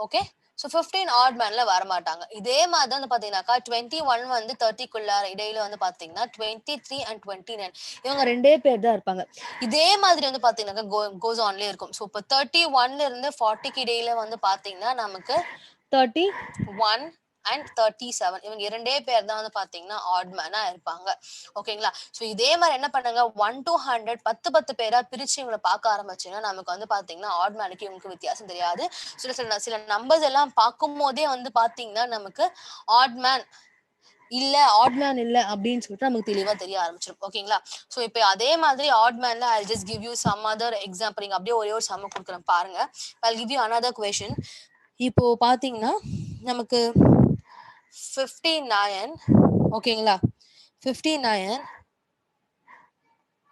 ஓகே, ஸோ 15 ஆட் மேன்ல வரமாட்டாங்க. இதே மாதிரி தான் வந்து பாத்தீங்கன்னாக்கா 21 வந்து 30க்குள்ள இடையில வந்து பாத்தீங்கன்னா 23 and 29 இவங்க 2 பேர் தான் இருப்பாங்க. இதே மாதிரி வந்து பாத்தீங்கன்னாக்கா கோஸ் ஆன்லயே இருக்கும். ஸோ இப்போ 31ல இருந்து 40க்கு இடையில வந்து பாத்தீங்கன்னா நமக்கு 31 அண்ட் 37 இவங்க 2 பேர் தான் வந்து பாத்தீங்கன்னா ஆட் மேனா இருப்பாங்க. ஓகேங்களா? ஸோ இதே மாதிரி என்ன பண்ணுங்க 1 to 100 10 பேரா பிரிச்சு இவங்களை பார்க்க ஆரம்பிச்சீங்கன்னா நமக்கு வந்து பாத்தீங்கன்னா ஆட் மேனுக்கு இவங்களுக்கு வித்தியாசம் தெரியாது. சில நம்பர்ஸ் எல்லாம் பார்க்கும் போதே வந்து பாத்தீங்கன்னா நமக்கு ஆட் மேன் இல்ல அப்படின்னு சொல்லிட்டு நமக்கு தெளிவா தெரிய ஆரம்பிச்சிடும். ஓகேங்களா? சோ இப்போ அதே மாதிரி ஆட் மேன்ல I just give you some other example. அப்படியே ஒரே ஒரு சம் கொடுக்குறேன் பாருங்க. I give you another question. இப்போ பாத்தீங்கன்னா நமக்கு 59 ஓகேங்களா 59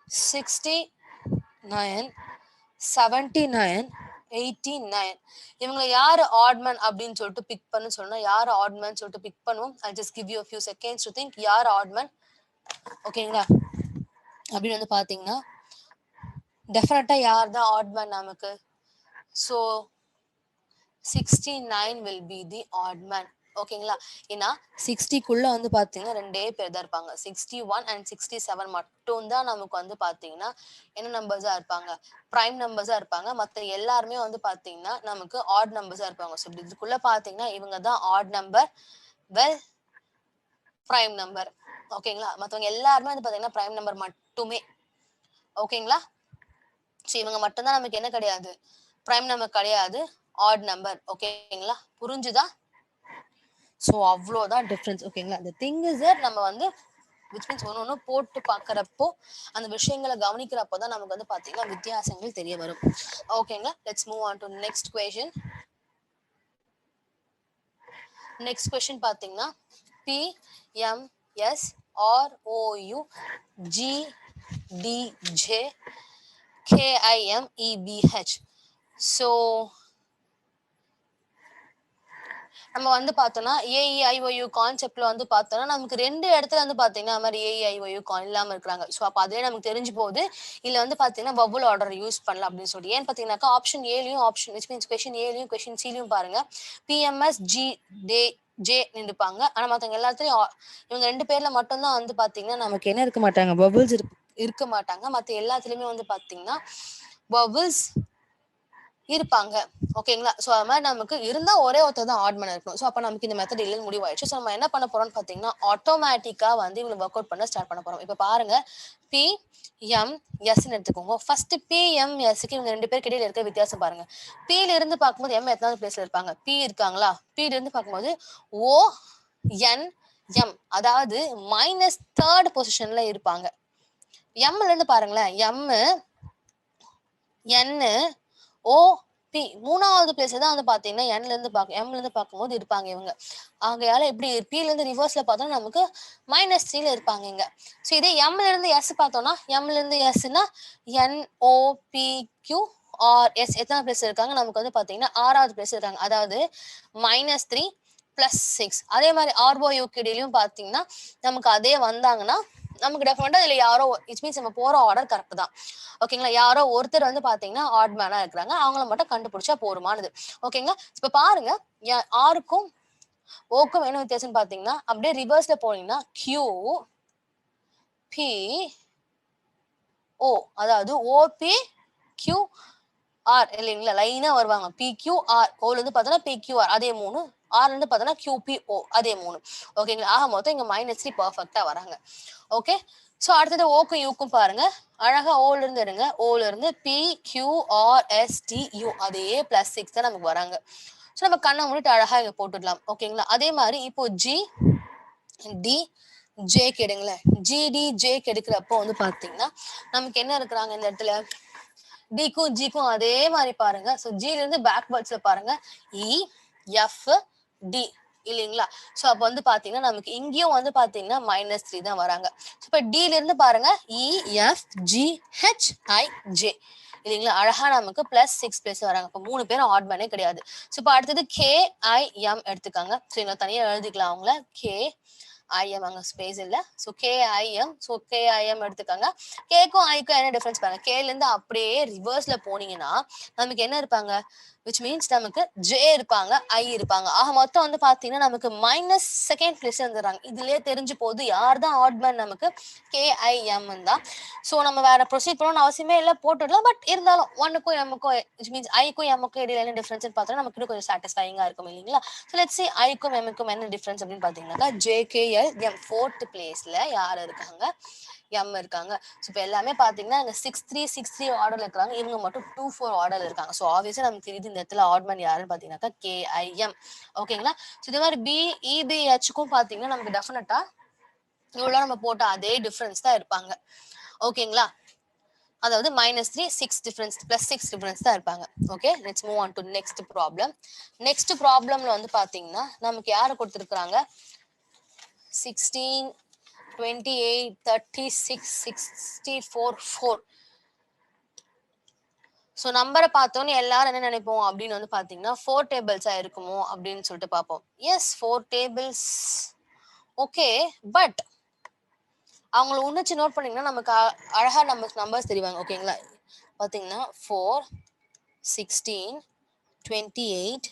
69 79 89 இவங்க யாரு ஆட்மேன் அப்படின்னு சொல்லிட்டு பிக் பண்ணு சொன்னா யாரு ஆட்மேன் சொல்லிட்டு பிக் பண்ணுவோம். ஐ just give you a few seconds to think யார் ஆட்மேன். ஓகேங்களா அப்படின்னு வந்து பாத்தீங்கன்னா டெஃபினட்டா யார் தான் ஆட்மேன் நமக்கு. So 69 will be the odd man. ஓகேங்களா ஏன்னா 60க்குள்ள வந்து பாத்தீங்கன்னா 2 பேர் தான் இருப்பாங்க. 61 and 67 மட்டும் தான் நமக்கு வந்து பாத்தீங்கன்னா என்ன நம்பர்ஸா இருப்பாங்க பிரைம் நம்பர்ஸா இருப்பாங்க. மத்த எல்லாருமே வந்து பாத்தீங்கன்னா நமக்கு ஆட் நம்பர்ஸா இருப்பாங்க. ஸோ இதுக்குள்ள பாத்தீங்கன்னா இவங்க தான் add number well prime number. ஓகேங்களா மத்தவங்க எல்லாருமே வந்து பாத்தீங்கன்னா பிரைம் நம்பர் மட்டுமே. ஓகேங்களா ஸோ இவங்க மட்டும்தான் நமக்கு என்ன கிடையாது பிரைம் நம்பர் கிடையாது ஆட் நம்பர். ஓகேங்களா புரிஞ்சுதா? ஸோ அவ்வளோதான் டிஃப்ரென்ஸ். ஓகேங்களா the thing is that நம்ம வந்து which means ஒன்று போட்டு பார்க்கறப்போ அந்த விஷயங்களை கவனிக்கிறப்போ தான் நமக்கு வந்து பார்த்தீங்கன்னா வித்தியாசங்கள் தெரிய வரும். ஓகேங்களா let's move on to next question. Next question பார்த்தீங்கன்னா PMS ROU GDJ KIMEBH. So நம்ம வந்து பார்த்தோம்னா AEIOU கான்செப்ட்ல வந்து பார்த்தோம்னா நமக்கு 2 இடத்துல வந்து பார்த்தீங்கன்னா அது மாதிரி AEIOU இல்லாம இருக்கிறாங்க. ஸோ அப்போ அதே நமக்கு தெரிஞ்சு போகுது இல்ல வந்து பார்த்தீங்கன்னா பபுள் ஆர்டர் யூஸ் பண்ணலாம் அப்படின்னு சொல்லிட்டு. ஏன்னு பார்த்தீங்கன்னாக்கா ஆப்ஷன் ஏலையும் ஆப்ஷன் விச் மீன்ஸ் கொஸ்டின் ஏலையும் கொஸ்டின் சிலையும் பாருங்க PMS ஜே நின்றுப்பாங்க. ஆனா மத்தவங்க எல்லாத்துலயும் இவங்க 2 பேர்ல மட்டும்தான் வந்து பாத்தீங்கன்னா நமக்கு என்ன இருக்க மாட்டாங்க பபுள்ஸ் இருக்க மாட்டாங்க. மத்த எல்லாத்துலயுமே வந்து பாத்தீங்கன்னா பபுள்ஸ் இருப்பாங்க. ஓகேங்களா சோ அது மாதிரி நமக்கு இருந்தா ஒரே ஒருத்தர் தான் ஆட் மேன் இருக்கணும். சோ அப்ப நமக்கு இந்த மெத்தட் இல்லைன்னு முடிவாயிடுச்சு. சோ நம்ம என்ன பண்ண போறோம்னு பாத்தீங்கன்னா ஆட்டோமேட்டிக்கா வந்து இவங்க ஒர்க் அவுட் பண்ண ஸ்டார்ட் பண்ண போறோம். இப்ப பாருங்க PMS எடுத்துக்கோங்க. ஃபர்ஸ்ட் PMSக்கு இவங்க 2 பேருக்கு இடையில இருக்க வித்தியாசம் பாருங்க. Pல இருந்து பார்க்கும்போது M எத்தனாவது பிளேஸ்ல இருப்பாங்க? P இருக்காங்களா? Pல இருந்து பார்க்கும்போது ONM அதாவது -3rd பொசிஷன்ல இருப்பாங்க. Mல இருந்து பாருங்களேன் MNOP 3வது பிளேஸ்ல தான் வந்து பாத்தீங்கன்னா Mல இருந்து பார்க்கும்போது இருப்பாங்க இவங்க. ஆகையால எப்படி Pல இருந்து ரிவர்ஸ்ல பார்த்தோம்னா நமக்கு -3ல இருப்பாங்க இங்க. சோ இதே Mல இருந்து S பார்த்தோம்னா Mல இருந்து Sனா NOPQRS எத்தனை பிளேஸ் இருக்காங்க நமக்கு வந்து பாத்தீங்கன்னா 6வது பிளேஸ் இருக்காங்க. அதாவது -3 +6. அதே மாதிரி ROU இடையிலும் பாத்தீங்கன்னா நமக்கு அதே வந்தாங்கன்னா நமக்கு டெஃபினட்டா இதுல யாரோ இட் மீன்ஸ் நம்ம போற ஆர்டர் கரெக்ட் தான். ஓகேங்களா யாரோ ஒருத்தர் வந்து பாத்தீங்கன்னா ஆட் மேனா இருக்கிறாங்க. அவங்கள மட்டும் கண்டுபிடிச்சா போருமானது. ஓகேங்களா இப்ப பாருங்க ஆருக்கும் ஓக்கும் என்ன வித்தியாசம் பாத்தீங்கன்னா அப்படியே ரிவர்ஸ்ல போனீங்கன்னா QPO அதாவது OPQR இல்லைங்களா லைனா வருவாங்க. PQR ஓல இருந்து பார்த்தோன்னா PQR அதே 3 ஆர்ல இருந்து பார்த்தோன்னா QPO அதே 3. ஓகேங்களா ஆக மொத்தம் இங்க -3 பர்ஃபெக்டா வராங்க. ஓகே சோ அடுத்தது ஓக்கும் யூக்கும் பாருங்க அழகா ஓல இருந்து எடுங்க. ஓல இருந்து PQRSTU அதே +6 தான் நமக்கு வராங்க. சோ நம்ம கண்ணை மூடிட்டு அழகா இங்க போட்டுடலாம். ஓகேங்களா அதே மாதிரி இப்போ GDJ எடுங்களேன். GDJ எடுக்கிறப்போ வந்து பாத்தீங்கன்னா நமக்கு என்ன இருக்கிறாங்க இந்த இடத்துல டிக்கும் ஜிக்கும் அதே மாதிரி பாருங்க. சோ ஜில இருந்து பேக்வர்ட்ஸ்ல பாருங்க EFD இல்லைங்களா சோ அப்ப வந்து பாத்தீங்கன்னா நமக்கு இங்கேயும் வந்து பாத்தீங்கன்னா -3 தான் வராங்க. இப்ப டில இருந்து பாருங்க EFGHIJ இல்லைங்களா அழகா நமக்கு +6 பிளேஸ் வராங்க. இப்ப 3 பேரும் ஆட் மேனே கிடையாது. சோ இப்ப அடுத்தது KIM எடுத்துக்காங்க. சோ இங்க தனியா எழுதிக்கலாம் அவங்கள KIM ஐஎம் அங்க ஸ்பேஸ் இல்ல. ஸோ கேஐஎம். ஸோ கேஐஎம் எடுத்துக்கோங்க. கேக்கும் ஐக்கும் என்ன டிஃபரன்ஸ் பாருங்க. கேல இருந்து அப்படியே ரிவர்ஸ்ல போனீங்கன்னா நமக்கு என்ன இருப்பாங்க, விச் மீன்ஸ் நமக்கு ஜே இருப்பாங்க, ஐ இருப்பாங்க. ஆக மொத்தம் வந்து பாத்தீங்கன்னா நமக்கு மைனஸ் செகண்ட் பிளேஸ் வந்துடுறாங்க. இதுலயே தெரிஞ்சு போகுது யார் தான் ஆட்மேன், நமக்கு கேஐஎம் தான். ஸோ நம்ம வேற ப்ரொசீட் பண்ணணும்னு அவசியமே இல்லை, போட்டுடலாம். பட் இருந்தாலும் ஒன்னுக்கும் எம்முக்கும் விச் மீன்ஸ் ஐக்கும் எம்முக்கும் இடையில என்ன டிஃபரன்ஸ் பார்த்தா நமக்கு இன்னும் கொஞ்சம் சாட்டிஸ்ஃபைங்கா இருக்கும் இல்லைங்களா? ஸோ லெட்ஸ் சி ஐக்கும் எம்முக்கும் என்ன டிஃபரன்ஸ் அப்படின்னு பாத்தீங்கன்னாக்கா ஜேகேஎல் எம் ஃபோர்த் பிளேஸ்ல யார் இருக்காங்க, எம் இருக்காங்க. ஸோ இப்போ எல்லாமே பாத்தீங்கன்னா இங்க 6-3 ஆர்டர்ல இருக்காங்க, இவங்க மட்டும் 2-4 ஆர்டர்ல இருக்காங்க. ஸோ ஆப்வியஸா நமக்கு தெரியுது இந்த இடத்துல ஆட்மேன் யாருன்னு பாத்தீங்கன்னாக்கா கேஐஎம். ஓகேங்களா? ஸோ இது மாதிரி பி இபிஹெச்க்கும் பாத்தீங்கன்னா நமக்கு டெஃபினட்டா இவ்வளவு நம்ம போட்ட அதே டிஃபரன்ஸ் தான் இருப்பாங்க. ஓகேங்களா? அதாவது -3 6 டிஃபரன்ஸ் +6 டிஃபரன்ஸ் தான் இருப்பாங்க. Okay, let's move on to next problem. Next ப்ராப்ளம்ல வந்து பாத்தீங்கன்னா நமக்கு யாரை கொடுத்துருக்காங்க, 16 28 36 64 4. ஸோ நம்பரை பார்த்தோன்னு எல்லாரும் என்ன நினைப்போம் அப்படின்னு வந்து பாத்தீங்கன்னா 4 டேபிள்ஸா இருக்குமோ அப்படின்னு சொல்லிட்டு பார்ப்போம். எஸ் 4 டேபிள்ஸ் ஓகே, பட் அவங்கள உன்னிச்சு நோட் பண்ணீங்கன்னா நமக்கு அழகா நம்பர்ஸ் தெரிவாங்க. ஓகேங்களா? பாத்தீங்கன்னா 4 16 28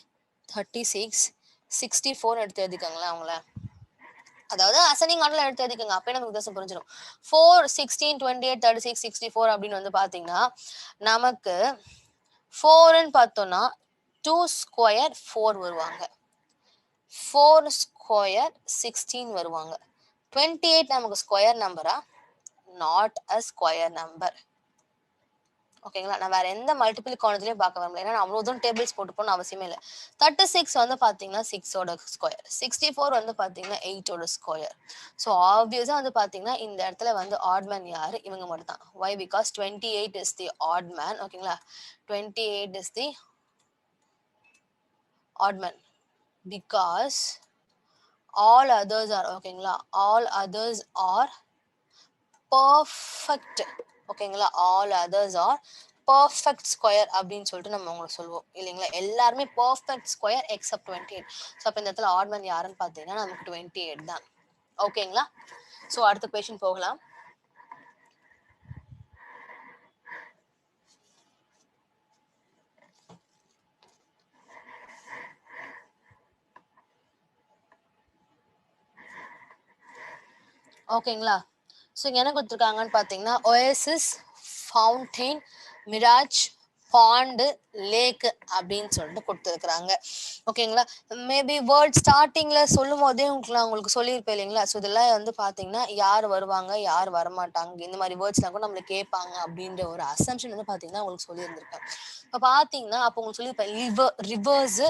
36 64 எடுத்து எழுதிக்கோங்களேன் அவங்கள. அதாவது அசனிங் ஆர்டர்ல எடுத்து எழுதிக்கோங்க, அப்பயே நமக்கு வித்தியாசம் புரிஞ்சிடும். 4 16 28 36 64 அப்படின்னு வந்து பாத்தீங்கன்னா நமக்கு 4ன்னு பார்த்தோம்னா 2 ஸ்கொயர் 4 வருவாங்க, 4 ஸ்கொயர் 16 வருவாங்க. 28 நமக்கு ஸ்கொயர் நம்பரா, நாட் அ ஸ்கொயர் நம்பர். ஓகேங்களா? நான் வேற எந்த மல்டிபிள் காலேஜ்லயும் பார்க்க வரல, ஏன்னா அவ்வளவு தூரம் டேபிள்ஸ் போட்டு போகணும் அவசியமே இல்லை. 36 வந்து பாத்தீங்கன்னா 6ஓட ஸ்கொயர், 64 வந்து பாத்தீங்கன்னா 8ஓட ஸ்கொயர். ஸோ ஆப்வியஸா வந்து பாத்தீங்கன்னா இந்த இடத்துல வந்து ஆட்மேன் யாரு, இவங்க மட்டும் தான். Why? Because 28 is the odd man. ஓகேங்களா? 28 is the odd man because all others are, ஓகேங்களா, all others are perfect. ஓகேங்களா? all others are perfect square அப்படின்னு சொல்லிட்டு நம்ம உங்களுக்கு சொல்லுவோம் இல்லைங்களா? எல்லாருமே perfect square except 28. ஸோ அப்போ இந்த இடத்துல ஆட்மேன் யாருன்னு பார்த்தீங்கன்னா நமக்கு 28 தான். ஓகேங்களா? ஸோ அடுத்த கொஸ்டின் போகலாம். ஓகேங்களா? ஸோ இங்க என்ன கொடுத்துருக்காங்கன்னு பார்த்தீங்கன்னா oasis, fountain, mirage, pond, lake அப்படின்னு சொல்லிட்டு கொடுத்துருக்குறாங்க. ஓகேங்களா? மேபி வேர்ட் ஸ்டார்டிங்ல சொல்லும் போதே உங்களுக்கு சொல்லியிருப்பேன் இல்லைங்களா? ஸோ இதெல்லாம் வந்து பாத்தீங்கன்னா யார் வருவாங்க யார் வரமாட்டாங்க, இந்த மாதிரி வேர்ட்ஸ்லாம் கூட நம்மளுக்கு கேட்பாங்க அப்படின்ற ஒரு அசம்ஷன் வந்து பாத்தீங்கன்னா உங்களுக்கு சொல்லியிருந்திருக்கேன். இப்போ பாத்தீங்கன்னா அப்போ உங்களுக்கு சொல்லியிருப்பேன் ரிவர்ஸ்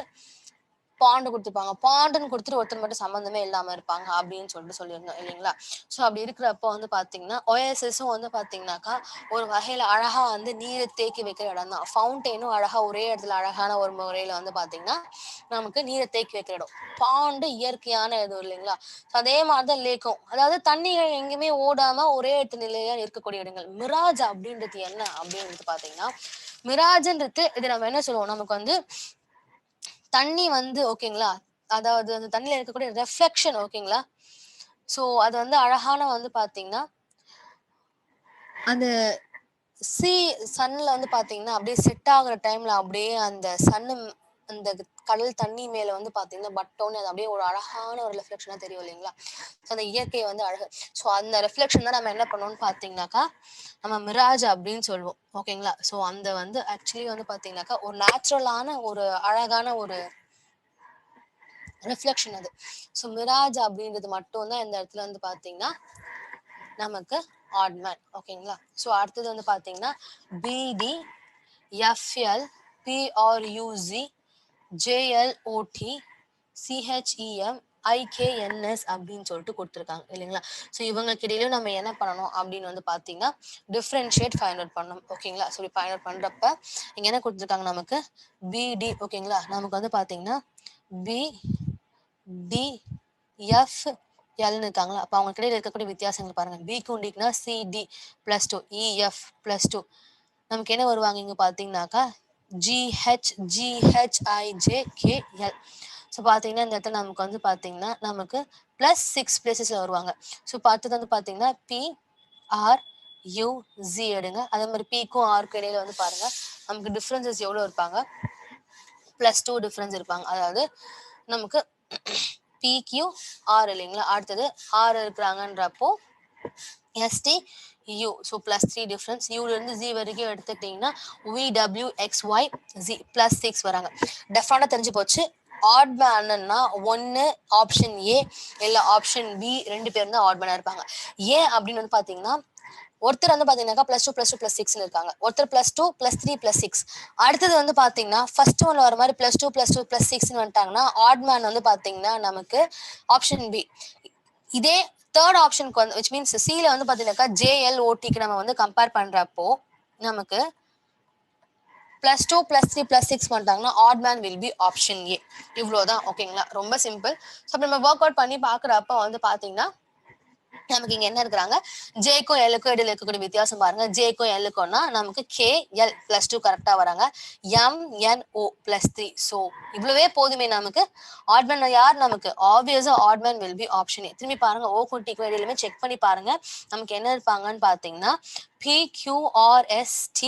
பாண்டு கொடுத்துருப்பாங்க, பாண்டுன்னு கொடுத்துட்டு ஒருத்தர் மட்டும் சம்மந்தமே இல்லாம இருப்பாங்க அப்படின்னு சொல்லிட்டு சொல்லியிருந்தோம் இல்லைங்களா? ஸோ அப்படி இருக்கிறப்போ வந்து பாத்தீங்கன்னா ஒயசிஸும் வந்து பாத்தீங்கன்னாக்கா ஒரு வகையில அழகா வந்து நீரை தேக்கி வைக்கிற இடம் தான். ஃபவுண்டைனும் அழகா ஒரே இடத்துல அழகான ஒரு முறையில வந்து பாத்தீங்கன்னா நமக்கு நீரை தேக்கி வைக்கிற இடம். பாண்டு இயற்கையான இது இல்லைங்களா? அதே மாதிரிதான் லேக்கும், அதாவது தண்ணிகள் எங்கேயுமே ஓடாம ஒரே இடத்து நிலையா இருக்கக்கூடிய இடங்கள். மிராஜ் அப்படின்றது என்ன அப்படின்றது பாத்தீங்கன்னா, மிராஜ்ன்றது இது நம்ம என்ன சொல்லுவோம், நமக்கு வந்து தண்ணி வந்து ஓகேங்களா, அதாவது அந்த தண்ணியில இருக்கக்கூடிய ரெஃப்ளெக்ஷன். ஓகேங்களா? ஸோ அது வந்து அழகான வந்து பாத்தீங்கன்னா அந்த சன்ல வந்து பாத்தீங்கன்னா அப்படியே செட் ஆகுற டைம்ல அப்படியே அந்த சன்னு அந்த கடல் தண்ணி மேல வந்து பாத்தீங்கன்னா பட்டோன்னு அது அப்படியே ஒரு அழகான ஒரு ரெஃப்ளெக்ஷனா தெரியும் இல்லைங்களா? ஸோ அந்த இயற்கை வந்து அழகு. ஸோ அந்த ரெஃப்ளெக்ஷன் தான் நம்ம என்ன பண்ணுவோம்னு பாத்தீங்கன்னாக்கா நம்ம மிராஜ் அப்படின்னு சொல்லுவோம். ஓகேங்களா? ஸோ அந்த வந்து ஆக்சுவலி வந்து பாத்தீங்கன்னாக்கா ஒரு நேச்சுரலான ஒரு அழகான ஒரு ரிஃப்ளெக்ஷன் அது. ஸோ மிராஜ் அப்படின்றது மட்டும் தான் இந்த இடத்துல வந்து பாத்தீங்கன்னா நமக்கு ஆட்மேன். ஓகேங்களா? ஸோ அடுத்தது வந்து பாத்தீங்கன்னா பிடி எஃப்எல் பிஆர்யூசி ஜேஎல்ஓடி சிஹெச்இஎம் ஐகேஎன்எஸ் அப்படின்னு சொல்லிட்டு கொடுத்துருக்காங்க இல்லைங்களா? ஸோ இவங்களுக்கு இடையிலும் நம்ம என்ன பண்ணணும் அப்படின்னு வந்து பாத்தீங்கன்னா டிஃப்ரென்ஷியேட் ஃபைண்ட் அவுட் பண்ணணும். ஓகேங்களா? ஸோ ஃபைண்ட் அவுட் பண்றப்ப இங்க என்ன கொடுத்துருக்காங்க நமக்கு பிடி. ஓகேங்களா? நமக்கு வந்து பாத்தீங்கன்னா பி டி எஃப் எல்னு இருக்காங்களா? அப்போ அவங்க இடையில இருக்கக்கூடிய வித்தியாசங்கள் பாருங்க. பிக்கும் டிக்குனா சிடி +2 இஎஃப் +2 நமக்கு என்ன வருவாங்க இங்க பாத்தீங்கன்னாக்கா ஜிஹெச்ஐஜேகேஎல். ஸோ பார்த்தீங்கன்னா இந்த இடத்துல நமக்கு வந்து பார்த்தீங்கன்னா நமக்கு +6 பிளேசஸ்ல வருவாங்க. ஸோ பார்த்தது வந்து பார்த்தீங்கன்னா PRUZ எடுங்க. அதே மாதிரி Pக்கும் Rக்கும் இடையில வந்து பாருங்க நமக்கு டிஃபரன்சஸ் எவ்வளோ இருப்பாங்க, +2 டிஃபரன்ஸ் இருப்பாங்க. அதாவது நமக்கு PQR இல்லைங்களா, அடுத்தது R இருக்கிறாங்கன்றப்போ STU. So +3 difference. யூலேருந்து Z வரைக்கும் எடுத்துக்கிட்டிங்கன்னா VWXYZ +6 வராங்க. டெஃபினட்டாக தெரிஞ்சு போச்சு. ஆட் மேன்னா ஒன்று ஆப்ஷன் ஏ இல்லை ஆப்ஷன் பி 2 பேரும் தான் ஆட் மேனாக இருப்பாங்க. ஏன் அப்படின்னு வந்து பார்த்தீங்கன்னா ஒருத்தர் வந்து பார்த்தீங்கன்னாக்கா +2 இருக்காங்க, ஒருத்தர் +2 +3 +6. அடுத்தது வந்து பார்த்தீங்கன்னா ஃபர்ஸ்ட் ஒன்ல வர மாதிரி +2 +2 +6 வந்துட்டாங்கன்னா ஆட் மேன் வந்து பார்த்தீங்கன்னா நமக்கு ஆப்ஷன் பி. இதே தேர்ட் ஆப்ஷனுக்கு வந்து விச் மீன்ஸ் சில வந்து பார்த்தீங்கன்னாக்கா JLOTக்கு நம்ம வந்து கம்பேர் பண்ணுறப்போ நமக்கு +2 +3 +6 பண்ணிட்டாங்கன்னா odd man will be option A. இவ்வளோதான். ஓகேங்களா, ரொம்ப சிம்பிள். ஸோ நம்ம ஒர்க் அவுட் பண்ணி பார்க்குறப்ப வந்து பார்த்தீங்கன்னா நமக்கு இங்க என்ன இருக்கிறாங்க, ஜேக்கும் எல்லுக்கும் இடையில இருக்கக்கூடிய வித்தியாசம் பாருங்க. ஜேக்கும் எல்லுக்கும்னா நமக்கு KL +2 கரெக்டா வராங்க, MNO +3. ஸோ இவ்வளவே போதுமே நமக்கு. ஆட்மேன் யார் நமக்கு, ஆப்வியஸா ஆட்மேன் வில் பி ஆப்ஷன் ஏ. திரும்பி பாருங்க, ஓக்கும் டிக்கும் இடையிலுமே செக் பண்ணி பாருங்க நமக்கு என்ன இருப்பாங்கன்னு பார்த்தீங்கன்னா PQRST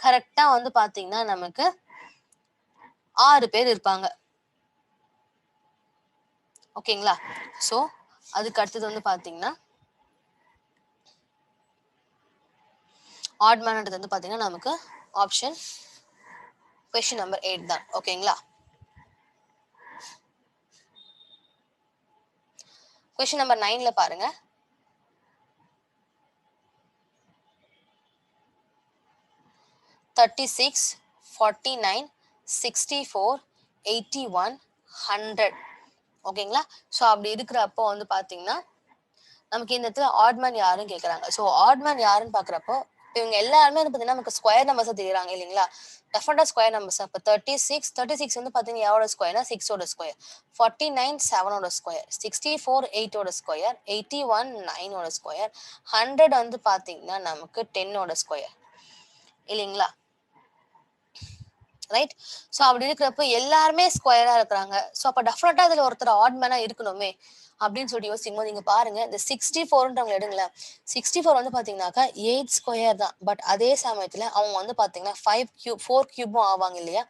கரெக்டா வந்து பார்த்தீங்கன்னா நமக்கு 6 பேர் இருப்பாங்க. ஓகேங்களா, ஸோ அதுக்கு அடுத்தது வந்து பார்த்தீங்கன்னா ஆட் மேன்ன்றது வந்து பார்த்தீங்கன்னா நமக்கு ஆப்ஷன் கொஸ்டின் நம்பர் 8 தான். ஓகேங்களா, கொஸ்டின் நம்பர் 9ல பாருங்க. (36, 49, 64, 81, 100). ஓகேங்களா, ஸோ அப்படி இருக்கிறப்போ வந்து பார்த்தீங்கன்னா நமக்கு இந்த இடத்துல ஆட்மேன் யாருன்னு கேட்குறாங்க. ஸோ ஆட்மேன் யாருன்னு பார்க்குறப்போ இவங்க எல்லாருமே வந்து பார்த்தீங்கன்னா நமக்கு ஸ்கொயர் நம்பர்ஸாக தெரியுறாங்க இல்லைங்களா, டெஃபினட்டாக ஸ்கொயர் நம்பர்ஸ். அப்போ 36 வந்து பார்த்தீங்கன்னா எவ்வளோ ஸ்கொயர்னா 6ஓட ஸ்கொயர், 49 7ஓட ஸ்கொயர், 64 8ஓட ஸ்கொயர், 81 9ஓட ஸ்கொயர், 100 வந்து பார்த்தீங்கன்னா நமக்கு 10ஓட ஸ்கொயர் இல்லைங்களா, ரைட். ஸோ அப்படி இருக்கிறப்ப எல்லாருமே ஸ்கொயரா இருக்கிறாங்க. ஸோ அப்போ டெஃபினட்டா இதுல ஒருத்தர் ஆட்மேனா இருக்கணுமே அப்படின்னு சொல்லிட்டு யோசிக்கும் போது நீங்க பாருங்க, இந்த 64ன்றவங்க எடுங்களேன். 64 வந்து பாத்தீங்கன்னாக்கா 8 ஸ்கொயர் தான். பட் அதே சமயத்துல அவங்க வந்து பாத்தீங்கன்னா 4 கியூபும் ஆவாங்க இல்லையா,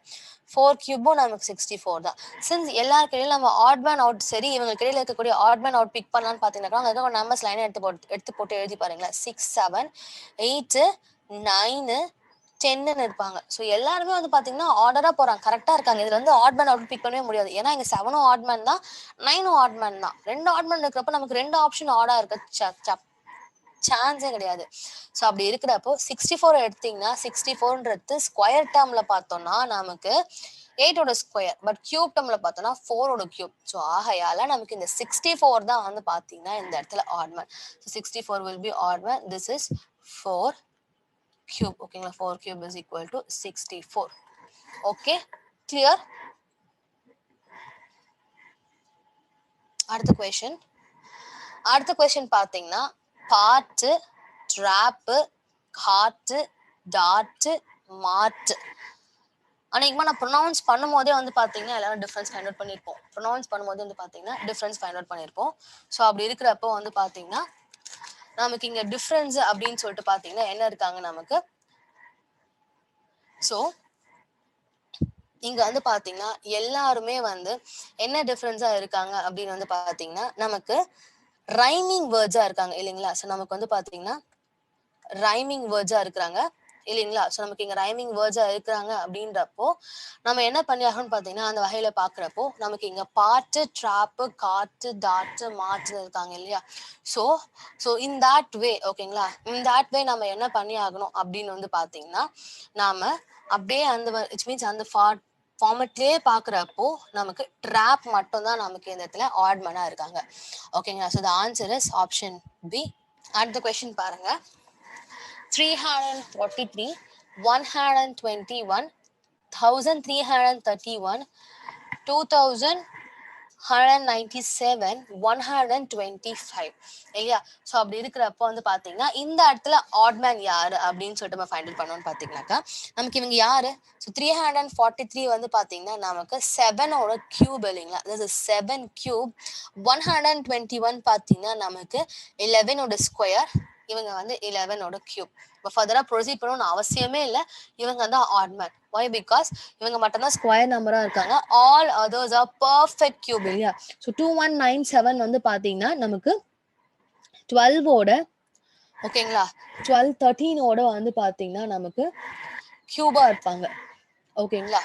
4 கியூபும் நமக்கு 64 தான். சின்ஸ் எல்லாருக்கு இடையில நம்ம ஆட்மேன் அவுட், சரி இவங்களுக்கு இடையில இருக்கக்கூடிய ஆட்மேன் அவுட் பிக் பண்ணலாம்னு பாத்தீங்கன்னா அங்க இருக்க நம்பர்ஸ் லைனை எடுத்து போட்டு எழுதி பாருங்களேன். 6 7 8 9 10ன்னு இருப்பாங்க. ஸோ எல்லாருமே வந்து பாத்தீங்கன்னா ஆர்டரா போறாங்க, கரெக்டா இருக்காங்க. இதுல வந்து ஆட்மேன் அவுட் பிக் பண்ணவே முடியாது. ஏன்னா இங்க 7ம் ஆட்மேன் தான், 9ம் ஆட்மேன் தான். 2 ஆட்மேன் இருக்கிறப்ப நமக்கு 2 ஆப்ஷன் ஆடா இருக்க சான்ஸே கிடையாது. ஸோ அப்படி இருக்கிறப்போ 64 எடுத்தீங்கன்னா 64ன்றது ஸ்கொயர் டேர்ம்ல பார்த்தோம்னா நமக்கு 8ஓட ஸ்கொயர், பட் கியூப் டேர்ம்ல பார்த்தோம்னா 4ஓட கியூப். ஸோ ஆகையால நமக்கு இந்த 64 தான் வந்து பாத்தீங்கன்னா இந்த இடத்துல odd man. So 64 will be oddman. This is 4 cube. ஓகேங்களா, 4 cube is equal to 64. Okay, clear. அடுத்த கொஸ்டின் பாத்தீங்கன்னா பார்ட், ட்ராப், காட், டாட், மார்ட். அன்னைக்குமா நான் ப்ரொனவுன்ஸ் பண்ணும்போதே வந்து பாத்தீங்கன்னா எல்லாரும் டிஃபரன்ஸ் ஃபைண்ட் அவுட் பண்ணிருப்போம். ஸோ அப்படி இருக்கிறப்போ வந்து பாத்தீங்கன்னா நமக்கு இங்க டிஃபரன்ஸ் அப்படின்னு சொல்லிட்டு பாத்தீங்கன்னா என்ன இருக்காங்க நமக்கு. ஸோ இங்க வந்து பாத்தீங்கன்னா எல்லாருமே வந்து என்ன டிஃபரன்ஸா இருக்காங்க அப்படின்னு வந்து பாத்தீங்கன்னா நமக்கு ரைமிங் வேர்ட்ஸா இருக்காங்க இல்லைங்களா. ஸோ நமக்கு வந்து பாத்தீங்கன்னா ரைமிங் வேர்ட்ஸா இருக்கிறாங்க இல்லைங்களா. ஸோ நமக்கு இங்க ரைமிங் வேர்ட்ஸா இருக்கிறாங்க அப்படின்றப்போ நம்ம என்ன பண்ணி ஆகணும்னு பாத்தீங்கன்னா அந்த வகையில பாக்குறப்போ நமக்கு இங்க பாட்டு, ட்ராப்பு, காட்டு, டாட்டு, மாட்டு இருக்காங்க இல்லையா. ஸோ இன் தட் வே, ஓகேங்களா, இன் தட் வே நம்ம என்ன பண்ணி ஆகணும் அப்படின்னு வந்து பாத்தீங்கன்னா நாம அப்படியே அந்த இட் மீன்ஸ் அந்த ஃபார்மட்லயே பாக்குறப்போ நமக்கு ட்ராப் மட்டும் தான் நமக்கு இந்த இடத்துல ஆட்மேனா இருக்காங்க. ஓகேங்களா, so the answer is option B. அடுத்த கொஸ்டின் பாருங்க. 343, 121, 1331, 2000, 197, 125 இல்லையா? ஸோ அப்படி இருக்கிறப்போ வந்து பாத்தீங்கன்னா இந்த இடத்துல ஆட்மேன் யாரு அப்படின்னு சொல்லிட்டு நம்ம ஃபைண்ட் அவுட் பண்ணோம்னு பாத்தீங்கன்னாக்கா நமக்கு இவங்க யாரு? ஸோ 343 வந்து பாத்தீங்கன்னா நமக்கு 7ஓட கியூப் இல்லைங்களா? அதாவது 7 கியூப். 121 பாத்தீங்கன்னா நமக்கு 11ஓட ஸ்கொயர். இவங்க வந்து 11ஓட கியூப். இப்போ ஃபர்தரா ப்ரொசீட் பண்ணணும்னு அவசியமே இல்லை. இவங்க தான் ஆட்மேன். Why? Because இவங்க மட்டும்தான் ஸ்கொயர் நம்பரா இருக்காங்க. All others are perfect cube இல்லையா? ஸோ 2197 வந்து பாத்தீங்கன்னா நமக்கு 12ஓட ஓகேங்களா 12 13ஓட வந்து பாத்தீங்கன்னா நமக்கு கியூபா இருப்பாங்க. ஓகேங்களா?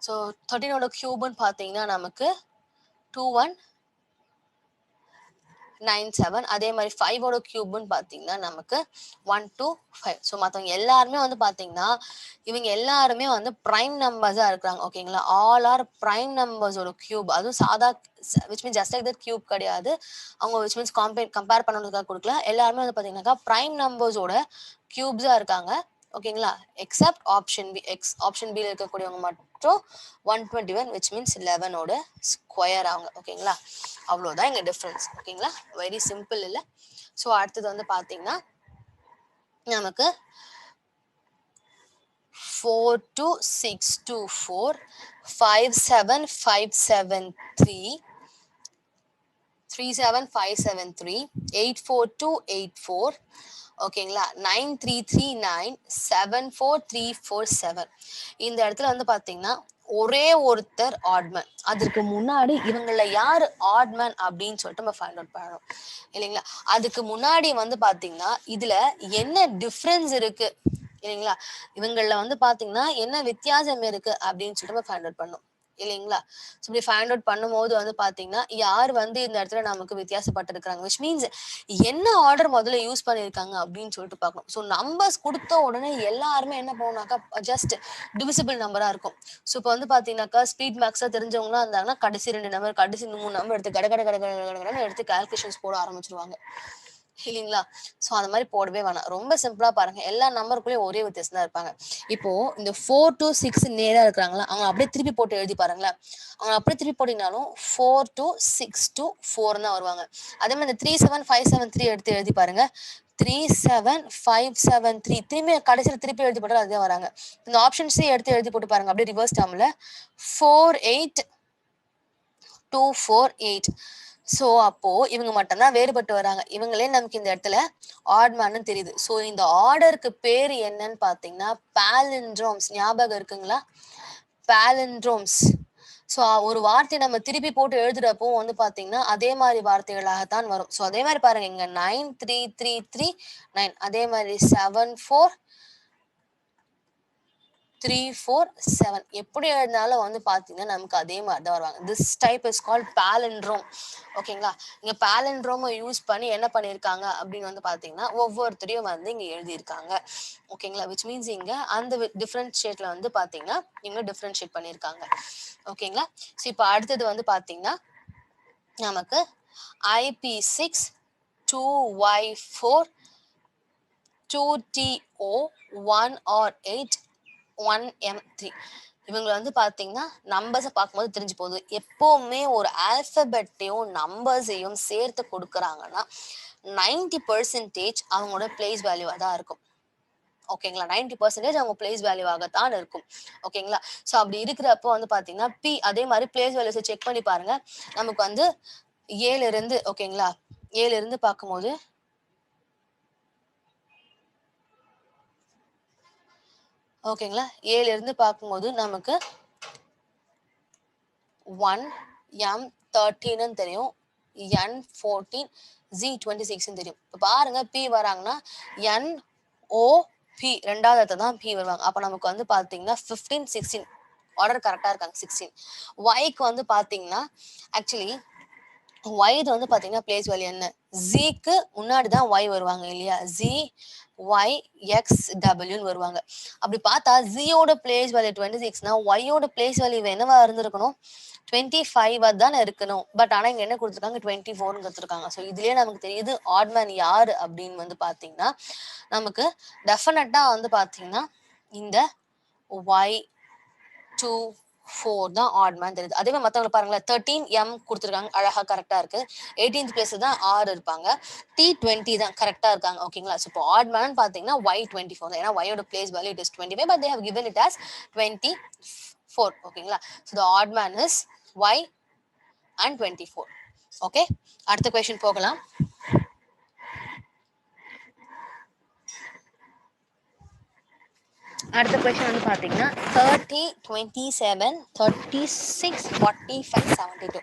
ஸோ 13ஓட கியூப்னு பாத்தீங்கன்னா நமக்கு 2197. அதே மாதிரி 5ஓட கியூப்னு பாத்தீங்கன்னா நமக்கு 125. ஸோ மற்றவங்க எல்லாருமே வந்து பாத்தீங்கன்னா இவங்க எல்லாருமே வந்து பிரைம் நம்பர்ஸா இருக்கிறாங்க. ஓகேங்களா? ஆல் ஆர் பிரைம் நம்பர்ஸோட கியூப். அதுவும் சாதா which means just like that cube கிடையாது. அவங்க விச் மீன்ஸ் கம்பேர் பண்ணணுக்காக கொடுக்கல. எல்லாருமே வந்து பாத்தீங்கன்னாக்கா பிரைம் நம்பர்ஸோட கியூப்ஸா இருக்காங்க. ஓகேங்களா? Accept option B. ஆப்ஷன் பில இருக்கக்கூடியவங்க மட்டும் 121 விச் மீன்ஸ் 11ஓட ஸ்கொயர் ஆகுங்க. ஓகேங்களா? அவ்வளோதான் இங்க டிஃபரன்ஸ். ஓகேங்களா? வெரி சிம்பிள் இல்ல? ஸோ அடுத்தது வந்து பாத்தீங்கன்னா நமக்கு 42624, 57573, 37573, 84284, ஓகேங்களா? 9339, 74347. இந்த இடத்துல வந்து பாத்தீங்கன்னா ஒரே ஒருத்தர் ஆட்மேன். அதற்கு முன்னாடி இவங்கள யாரு ஆட்மேன் அப்படின்னு சொல்லிட்டு நம்ம ஃபைண்ட் அவுட் பண்ணணும் இல்லைங்களா? அதுக்கு முன்னாடி வந்து பாத்தீங்கன்னா இதுல என்ன டிஃபரன்ஸ் இருக்கு இல்லைங்களா? இவங்கள வந்து பாத்தீங்கன்னா என்ன வித்தியாசம் இருக்கு அப்படின்னு சொல்லிட்டு நம்ம ஃபைண்ட் அவுட் பண்ணணும் இல்லைங்களா? ஸோ இப்படி ஃபைண்ட் அவுட் பண்ணும்போது வந்து பாத்தீங்கன்னா யார் வந்து இந்த இடத்துல நமக்கு வித்தியாசப்பட்டு இருக்காங்க விச் மீன்ஸ் என்ன ஆர்டர் முதல்ல யூஸ் பண்ணியிருக்காங்க அப்படின்னு சொல்லிட்டு பார்க்கணும். ஸோ நம்பர்ஸ் கொடுத்த உடனே எல்லாருமே என்ன பண்ணுவாங்கனாக்கா ஜஸ்ட் டிவிசிபிள் நம்பரா இருக்கும். ஸோ இப்போ வந்து பாத்தீங்கன்னாக்கா ஸ்பீட் மேக்ஸா தெரிஞ்சவங்களா இருந்தாங்கன்னா கடைசி 2 நம்பர் கடைசி 3 நம்பர் எடுத்து கடகடன்னு எடுத்து கால்குலேஷன்ஸ் போட ஆரம்பிச்சிருவாங்க இல்லைங்களா? ஸோ அந்த மாதிரி போடவே வேணாம். ரொம்ப சிம்பிளா பாருங்க. எல்லா நம்பருக்குள்ளேயும் ஒரே வித்தியாசம் தான் இருப்பாங்க. இப்போ இந்த 4 to 6 நேரா இருக்கிறாங்களா அவங்க அப்படியே திருப்பி போட்டு எழுதி பாருங்களேன். அவங்க அப்படியே திருப்பி போட்டீங்கனாலும் 4 to 6 to 4 தான் வருவாங்க. அதே மாதிரி இந்த 37573 எடுத்து எழுதி பாருங்க. 37573 திரும்பி கடைசியில் திருப்பி எழுதி போட்டாலும் அதே வராங்க. இந்த ஆப்ஷன்ஸே எடுத்து எழுதி போட்டு பாருங்க அப்படியே ரிவர்ஸ் டேர்ம்ல 48248. ஸோ அப்போ இவங்க மட்டும்தான் வேறுபட்டு வராங்க. இவங்களே நமக்கு இந்த இடத்துல ஆட்மேன்னு தெரியுது. ஸோ இந்த ஆர்டருக்கு பேர் என்னன்னு பாத்தீங்கன்னா பாலிண்ட்ரோம்ஸ். ஞாபகம் இருக்குங்களா? பாலிண்ட்ரோம்ஸ். ஸோ ஒரு வார்த்தையை நம்ம திருப்பி போட்டு எழுதுறப்போ வந்து பாத்தீங்கன்னா அதே மாதிரி வார்த்தைகளாகத்தான் வரும். ஸோ அதே மாதிரி பாருங்க இங்க 93339 அதே மாதிரி 74347 எப்படி எழுதினாலும் வந்து பாத்தீங்கன்னா நமக்கு அதே மாதிரி தான் வருவாங்க. This type is called palindrome. ஓகேங்களா? இங்க பாலிண்ட்ரோமை யூஸ் பண்ணி என்ன பண்ணிருக்காங்க அப்படின்னு வந்து பாத்தீங்கன்னா ஒவ்வொருத்தரையும் வந்து இங்க எழுதியிருக்காங்க. ஓகேங்களா? விச் மீன்ஸ் இங்க அந்த டிஃபரன்ஷியேட்ல வந்து பாத்தீங்கன்னா இங்க டிஃபரன்ஷியேட் பண்ணிருக்காங்க. ஓகேங்களா? ஸோ இப்போ அடுத்தது வந்து பாத்தீங்கன்னா நமக்கு IP6 2Y4 2TO 1R8 1M3. இவங்க வந்து பாத்தீங்கன்னா நம்பர்ஸை பார்க்கும்போது தெரிஞ்சு போகுது. எப்பவுமே ஒரு ஆல்பபெட்டையும் நம்பர்ஸையும் சேர்த்து கொடுக்குறாங்கன்னா 90% அவங்களோட பிளேஸ் வேல்யூவா தான் இருக்கும். ஓகேங்களா? 90% அவங்க பிளேஸ் வேல்யூவாகத்தான் இருக்கும். ஓகேங்களா? ஸோ அப்படி இருக்கிறப்போ வந்து பாத்தீங்கன்னா பி அதே மாதிரி பிளேஸ் வேல்யூஸை செக் பண்ணி பாருங்க. நமக்கு வந்து 7 இருந்து ஓகேங்களா 7 இருந்து பார்க்கும்போது ஓகேங்களா 7 இருந்து பார்க்கும்போது நமக்கு 1M13 தெரியும். N14 Z26 தெரியும். இப்போ பாருங்க பி வராங்கன்னா NOP ரெண்டாவது தான் பி வருவாங்க. அப்ப நமக்கு வந்து பாத்தீங்கன்னா 15 16 ஆர்டர் கரெக்டா இருக்காங்க. 16 ஒய்க்கு வந்து பாத்தீங்கன்னா ஆக்சுவலி ஒய் வந்து பாத்தீங்கன்னா பிளேஸ் வேல்யூ என்ன ஜிக்கு முன்னாடி தான் ஒய் வருவாங்க இல்லையா? ஜி ஒய் எக்ஸ் டபிள்யூன்னு வருவாங்க. அப்படி பார்த்தா ஜியோட பிளேஸ் வேல்யூ 26னா ஒய்யோட பிளேஸ் வேல்யூ என்னவா இருந்திருக்கணும்? 25 தானே இருக்கணும். பட் ஆனா இங்க என்ன கொடுத்துருக்காங்க 24 கொடுத்துருக்காங்க. ஸோ இதுலயே நமக்கு தெரியுது ஆட்மேன் யாரு அப்படின்னு வந்து பாத்தீங்கன்னா நமக்கு டெஃபினட்டா வந்து பாத்தீங்கன்னா இந்த Y2 4 தான் ஆட் மேன் தெரியுது. அதே மாதிரி மத்தவங்க பாருங்களேன் 13 M கொடுத்துருக்காங்க, அழகா கரெக்டா இருக்கு. 18th பிளேஸ் தான் R இருப்பாங்க. T20 தான் கரெக்டா இருக்காங்க. ஓகேங்களா? ஸோ இப்போ ஆட் மேன் பாத்தீங்கன்னா Y24 தான். ஏன்னா Y ஓட place value it is 25 but they have given it as 24. ஓகேங்களா? So the odd man is Y and 24. Okay, அடுத்த கொஸ்டின் போகலாம். அடுத்த கொஸ்டின் வந்து பாத்தீங்கன்னா 30, 27, 36, 45, 72.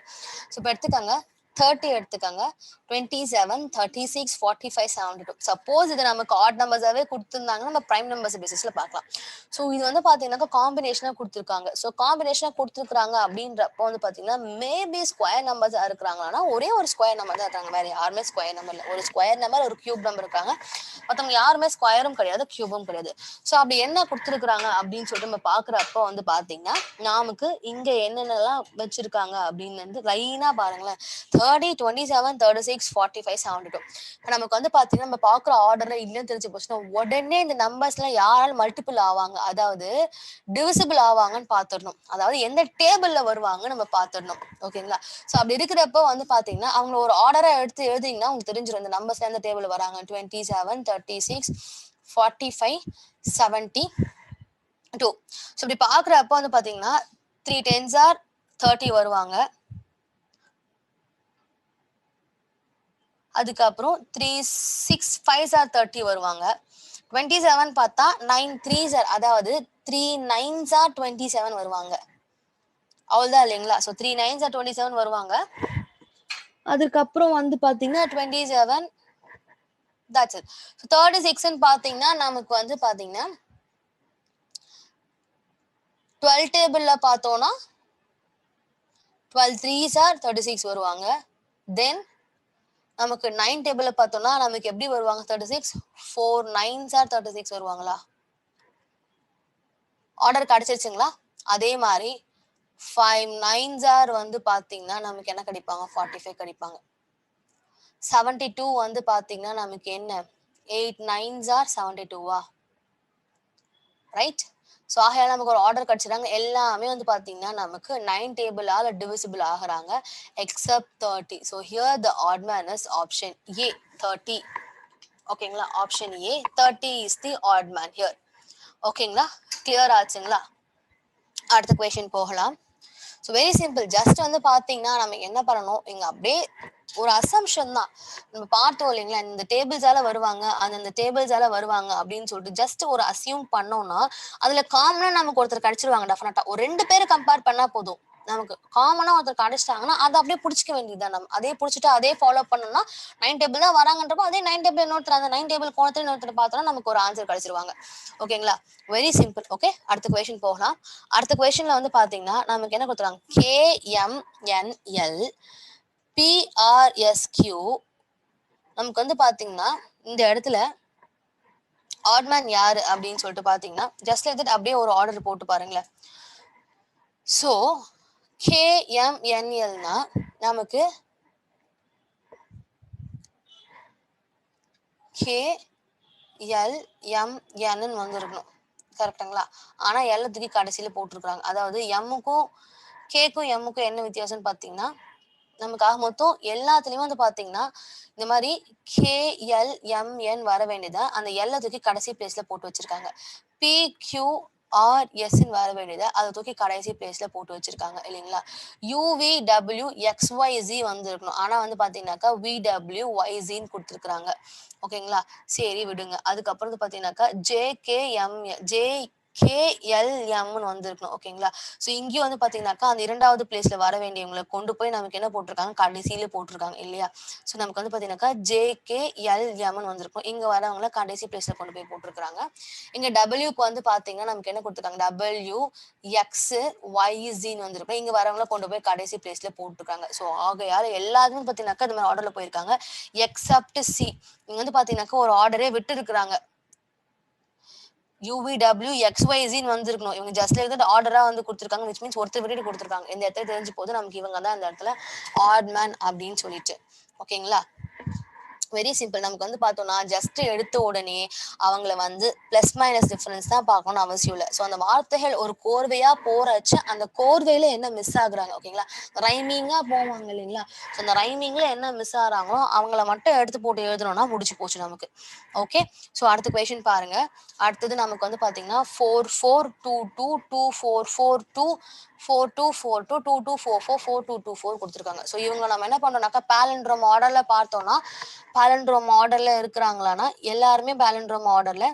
ஸோ இப்போ எடுத்துக்கோங்க 30 எடுத்துக்கோங்க, 27, 36, 45, 72. சப்போஸ் இது நமக்கு ஆட் நம்பர்ஸாவே கொடுத்துருந்தாங்கன்னா நம்ம பிரைம் நம்பர்ஸ் பேசிஸ்ல பார்க்கலாம். ஸோ இது வந்து பாத்தீங்கன்னா காம்பினேஷனா கொடுத்துருக்காங்க. ஸோ காம்பினேஷனா கொடுத்துருக்காங்க அப்படின்றப்போ வந்து பாத்தீங்கன்னா மேபி ஸ்கொயர் நம்பர்ஸா இருக்கிறாங்கன்னா ஒரே ஒரு ஸ்கொயர் நம்பர் தான் இருக்காங்க, வேற யாருமே ஸ்கொயர் நம்பர் இல்லை. ஒரு ஸ்கொயர் நம்பர் ஒரு கியூப் நம்பர் இருக்காங்க, மற்றவங்க யாருமே ஸ்கொயரும் கிடையாது கியூபும் கிடையாது. ஸோ அப்படி என்ன கொடுத்துருக்குறாங்க அப்படின்னு சொல்லிட்டு நம்ம பாக்குறப்போ வந்து பாத்தீங்கன்னா நமக்கு இங்க என்னென்னலாம் வச்சிருக்காங்க அப்படின்னு வந்து லைனா பாருங்களேன். 30, 27, 36, 45, 72. நமக்கு வந்து பாத்தீங்கன்னா நம்ம பாக்குற ஆர்டர்ல இல்லைன்னு தெரிஞ்சு போச்சுன்னா உடனே இந்த நம்பர்ஸ் எல்லாம் யாரால மல்டிபிள் ஆவாங்க, அதாவது டிவிசிபிள் ஆவாங்கன்னு பாத்துடணும். அதாவது எந்த டேபிள்ல வருவாங்க நம்ம பாத்துடணும். ஓகேங்களா? சோ அப்படி இருக்கிறப்ப வந்து பாத்தீங்கன்னா அவங்க ஒரு ஆர்டரா எடுத்து எழுதிங்கன்னா உங்களுக்கு தெரிஞ்சிடும் இந்த நம்பர்ஸ் எந்த டேபிள் வராங்க. 27, 36, 45, 72. ஸோ இப்படி பாக்குறப்ப வந்து பாத்தீங்கன்னா 3 10s are 30 வருவாங்க. அதுக்கப்புறம் 3 6 5s are 30 வருவாங்க. 27 பார்த்தா 9 3s are, அதாவது 3 9s are 27 வருவாங்க. அவ்வளவுதான் இல்லைங்களா? ஸோ 3 9s are 27 வருவாங்க. அதுக்கப்புறம் வந்து பாத்தீங்கன்னா 27, that's it. So 36 பாத்தீங்கன்னா நமக்கு வந்து பாத்தீங்கன்னா 12 டேபிள்ல பார்த்தோம்னா 12 3s are 36 வருவாங்க. தென் நமக்கு 9 டேபிள்ல பார்த்தோம்னா நமக்கு எப்படி வருவாங்க 36, 4 9s are 36 வருவாங்களா? ஆர்டர் கிடைச்சிருச்சுங்களா? அதே மாதிரி 5 9s are வந்து பாத்தீங்கன்னா நமக்கு என்ன கிடைப்பாங்க 45 கிடைப்பாங்க. 72 வந்து பாத்தீங்கன்னா நமக்கு என்ன 8 9s are 72வா? ரைட்? ஸோ ஆகையால நமக்கு ஒரு ஆர்டர் கிடைச்சிடாங்க. எல்லாமே வந்து பாத்தீங்கன்னா நமக்கு 9 டேபிளால டிவிசிபிள் ஆகுறாங்க accept 30. So here the odd man is option A 30. ஓகேங்களா? Option A 30 is the odd man here. ஓகேங்களா? கிளியர் ஆச்சுங்களா? அடுத்த கொஸ்டின் போகலாம். So very simple. ஜஸ்ட் வந்து பாத்தீங்கன்னா நம்ம என்ன பண்ணணும், இங்க அப்படியே ஒரு அசம்ஷன் தான் நம்ம பார்த்தோம் இல்லைங்களா, இந்த டேபிள்ஸால வருவாங்க அந்த டேபிள்ஸால வருவாங்க அப்படின்னு சொல்லிட்டு ஜஸ்ட் ஒரு அசியூம் பண்ணோம்னா அதுல காமனா நமக்கு ஒருத்தர் கிடைச்சிருவாங்க. டெஃபினட்டா ஒரு 2 பேரை கம்பேர் பண்ணா போதும், நமக்கு காமனா ஒருத்தர் கிடைச்சிட்டாங்கன்னா அதை அப்படியே பிடிச்சிக்க வேண்டியதுதான். நம்ம அதே பிடிச்சிட்டு அதே ஃபாலோ பண்ணோம்னா 9 டேபிள் தான் வராங்கன்றப்போ அதே 9 டேபிள் இன்னொருத்தர் அந்த 9 டேபிள் கோணத்துல இன்னொருத்தர் பார்த்தோம்னா நமக்கு ஒரு ஆன்சர் கிடைச்சிருவாங்க. ஓகேங்களா? Very simple. ஓகே, அடுத்த கொஸ்டின் போகலாம். அடுத்த கொஸ்டின்ல வந்து பாத்தீங்கன்னா நமக்கு என்ன கொடுத்துறாங்க, KMNL PRSQ. நமக்கு வந்து பாத்தீங்கன்னா இந்த இடத்துல ஆட்மேன் யாரு அப்படின்னு சொல்லிட்டு பாத்தீங்கன்னா ஜஸ்ட் லைக் தட் அப்படியே ஒரு ஆர்டர் போட்டு பாருங்களேன். ஸோ KMNLனா நமக்கு KLMN வந்துருக்கணும். கரெக்டுங்களா? ஆனா எல்லாத்துக்கும் கடைசியில போட்டிருக்காங்க. அதாவது எம்முக்கும் கேக்கும் எம்முக்கும் என்ன வித்தியாசம்னு பாத்தீங்கன்னா நமக்காக மொத்தம் எல்லாத்துலயும் வந்து பாத்தீங்கன்னா இந்த மாதிரி KLMN வர வேண்டியதா அந்த எல்லை தூக்கி கடைசி பிளேஸ்ல போட்டு வச்சிருக்காங்க. PQRS வர வேண்டியதை அதை தூக்கி கடைசி பிளேஸ்ல போட்டு வச்சிருக்காங்க இல்லைங்களா? UVWXYZ வந்து இருக்கணும். ஆனா வந்து பாத்தீங்கன்னாக்கா VWYZன்னு கொடுத்துருக்காங்க. ஓகேங்களா? சரி விடுங்க. அதுக்கப்புறம் வந்து பாத்தீங்கன்னாக்கா JKLMன்னு வந்திருக்கணும். ஓகேங்களா? ஸோ இங்கேயும் வந்து பாத்தீங்கன்னாக்கா அந்த 2வது பிளேஸ்ல வர வேண்டியவங்களை கொண்டு போய் நமக்கு என்ன போட்டிருக்காங்க, கடைசியில போட்டிருக்காங்க இல்லையா? ஸோ நமக்கு வந்து பாத்தீங்கன்னாக்கா JKLMன்னு வந்திருக்கும். இங்க வரவங்களை கடைசி பிளேஸ்ல கொண்டு போய் போட்டிருக்காங்க. இங்க டபிள்யூக்கு வந்து பாத்தீங்கன்னா நமக்கு என்ன கொடுத்துருக்காங்க, WXYZன்னு வந்திருக்கும். இங்க வரவங்களை கொண்டு போய் கடைசி பிளேஸ்ல போட்டிருக்காங்க. ஸோ ஆகையால எல்லாருமே பாத்தீங்கன்னாக்கா இந்த மாதிரி ஆர்டர்ல போயிருக்காங்க எக்ஸப்ட் சி. இங்க வந்து பாத்தீங்கன்னாக்கா ஒரு ஆர்டரே விட்டு இருக்கிறாங்க. UVWXYZன்னு வந்திருக்கணும். இவங்க ஜஸ்ட் லைக் தட் ஆர்டரா வந்து கொடுத்துருக்காங்க. விச் மீன்ஸ் ஒருத்தர் விட்டுட்டு கொடுத்துருக்காங்க. இந்த இடத்துல தெரிஞ்சு போது நமக்கு இவங்க தான் இந்த இடத்துல ஆட் மேன் அப்படின்னு சொல்லிட்டு. ஓகேங்களா? Very simple. நமக்கு வந்து பார்த்தோம்னா ஜஸ்ட் எடுத்த உடனே அவங்கள வந்து பிளஸ் மைனஸ் டிஃபரன்ஸ் தான் பார்க்கணும்னு அவசியம் இல்லை. ஸோ அந்த வார்த்தைகள் ஒரு கோர்வையா போறச்ச அந்த கோர்வையில என்ன மிஸ் ஆகுறாங்க ஓகேங்களா, ரைமிங்கா போவாங்க இல்லைங்களா, ஸோ அந்த ரைமிங்ல என்ன மிஸ் ஆகுறாங்களோ அவங்கள மட்டும் எடுத்து போட்டு எழுதணும்னா முடிச்சு போச்சு நமக்கு. ஓகே, ஸோ அடுத்த கொஸ்டின் பாருங்க. அடுத்தது நமக்கு வந்து பார்த்தீங்கன்னா 4422 2442 4242 2244 4224 கொடுத்துருக்காங்க. ஸோ இவங்க நம்ம என்ன பண்றோம்னாக்கா பாலண்ட்ரோம் மாடல்ல பார்த்தோம்னா பாலண்ட்ரோம் மாடல்ல இருக்கிறாங்களான்னா எல்லாருமே பாலண்ட்ரோம் மாடல்ல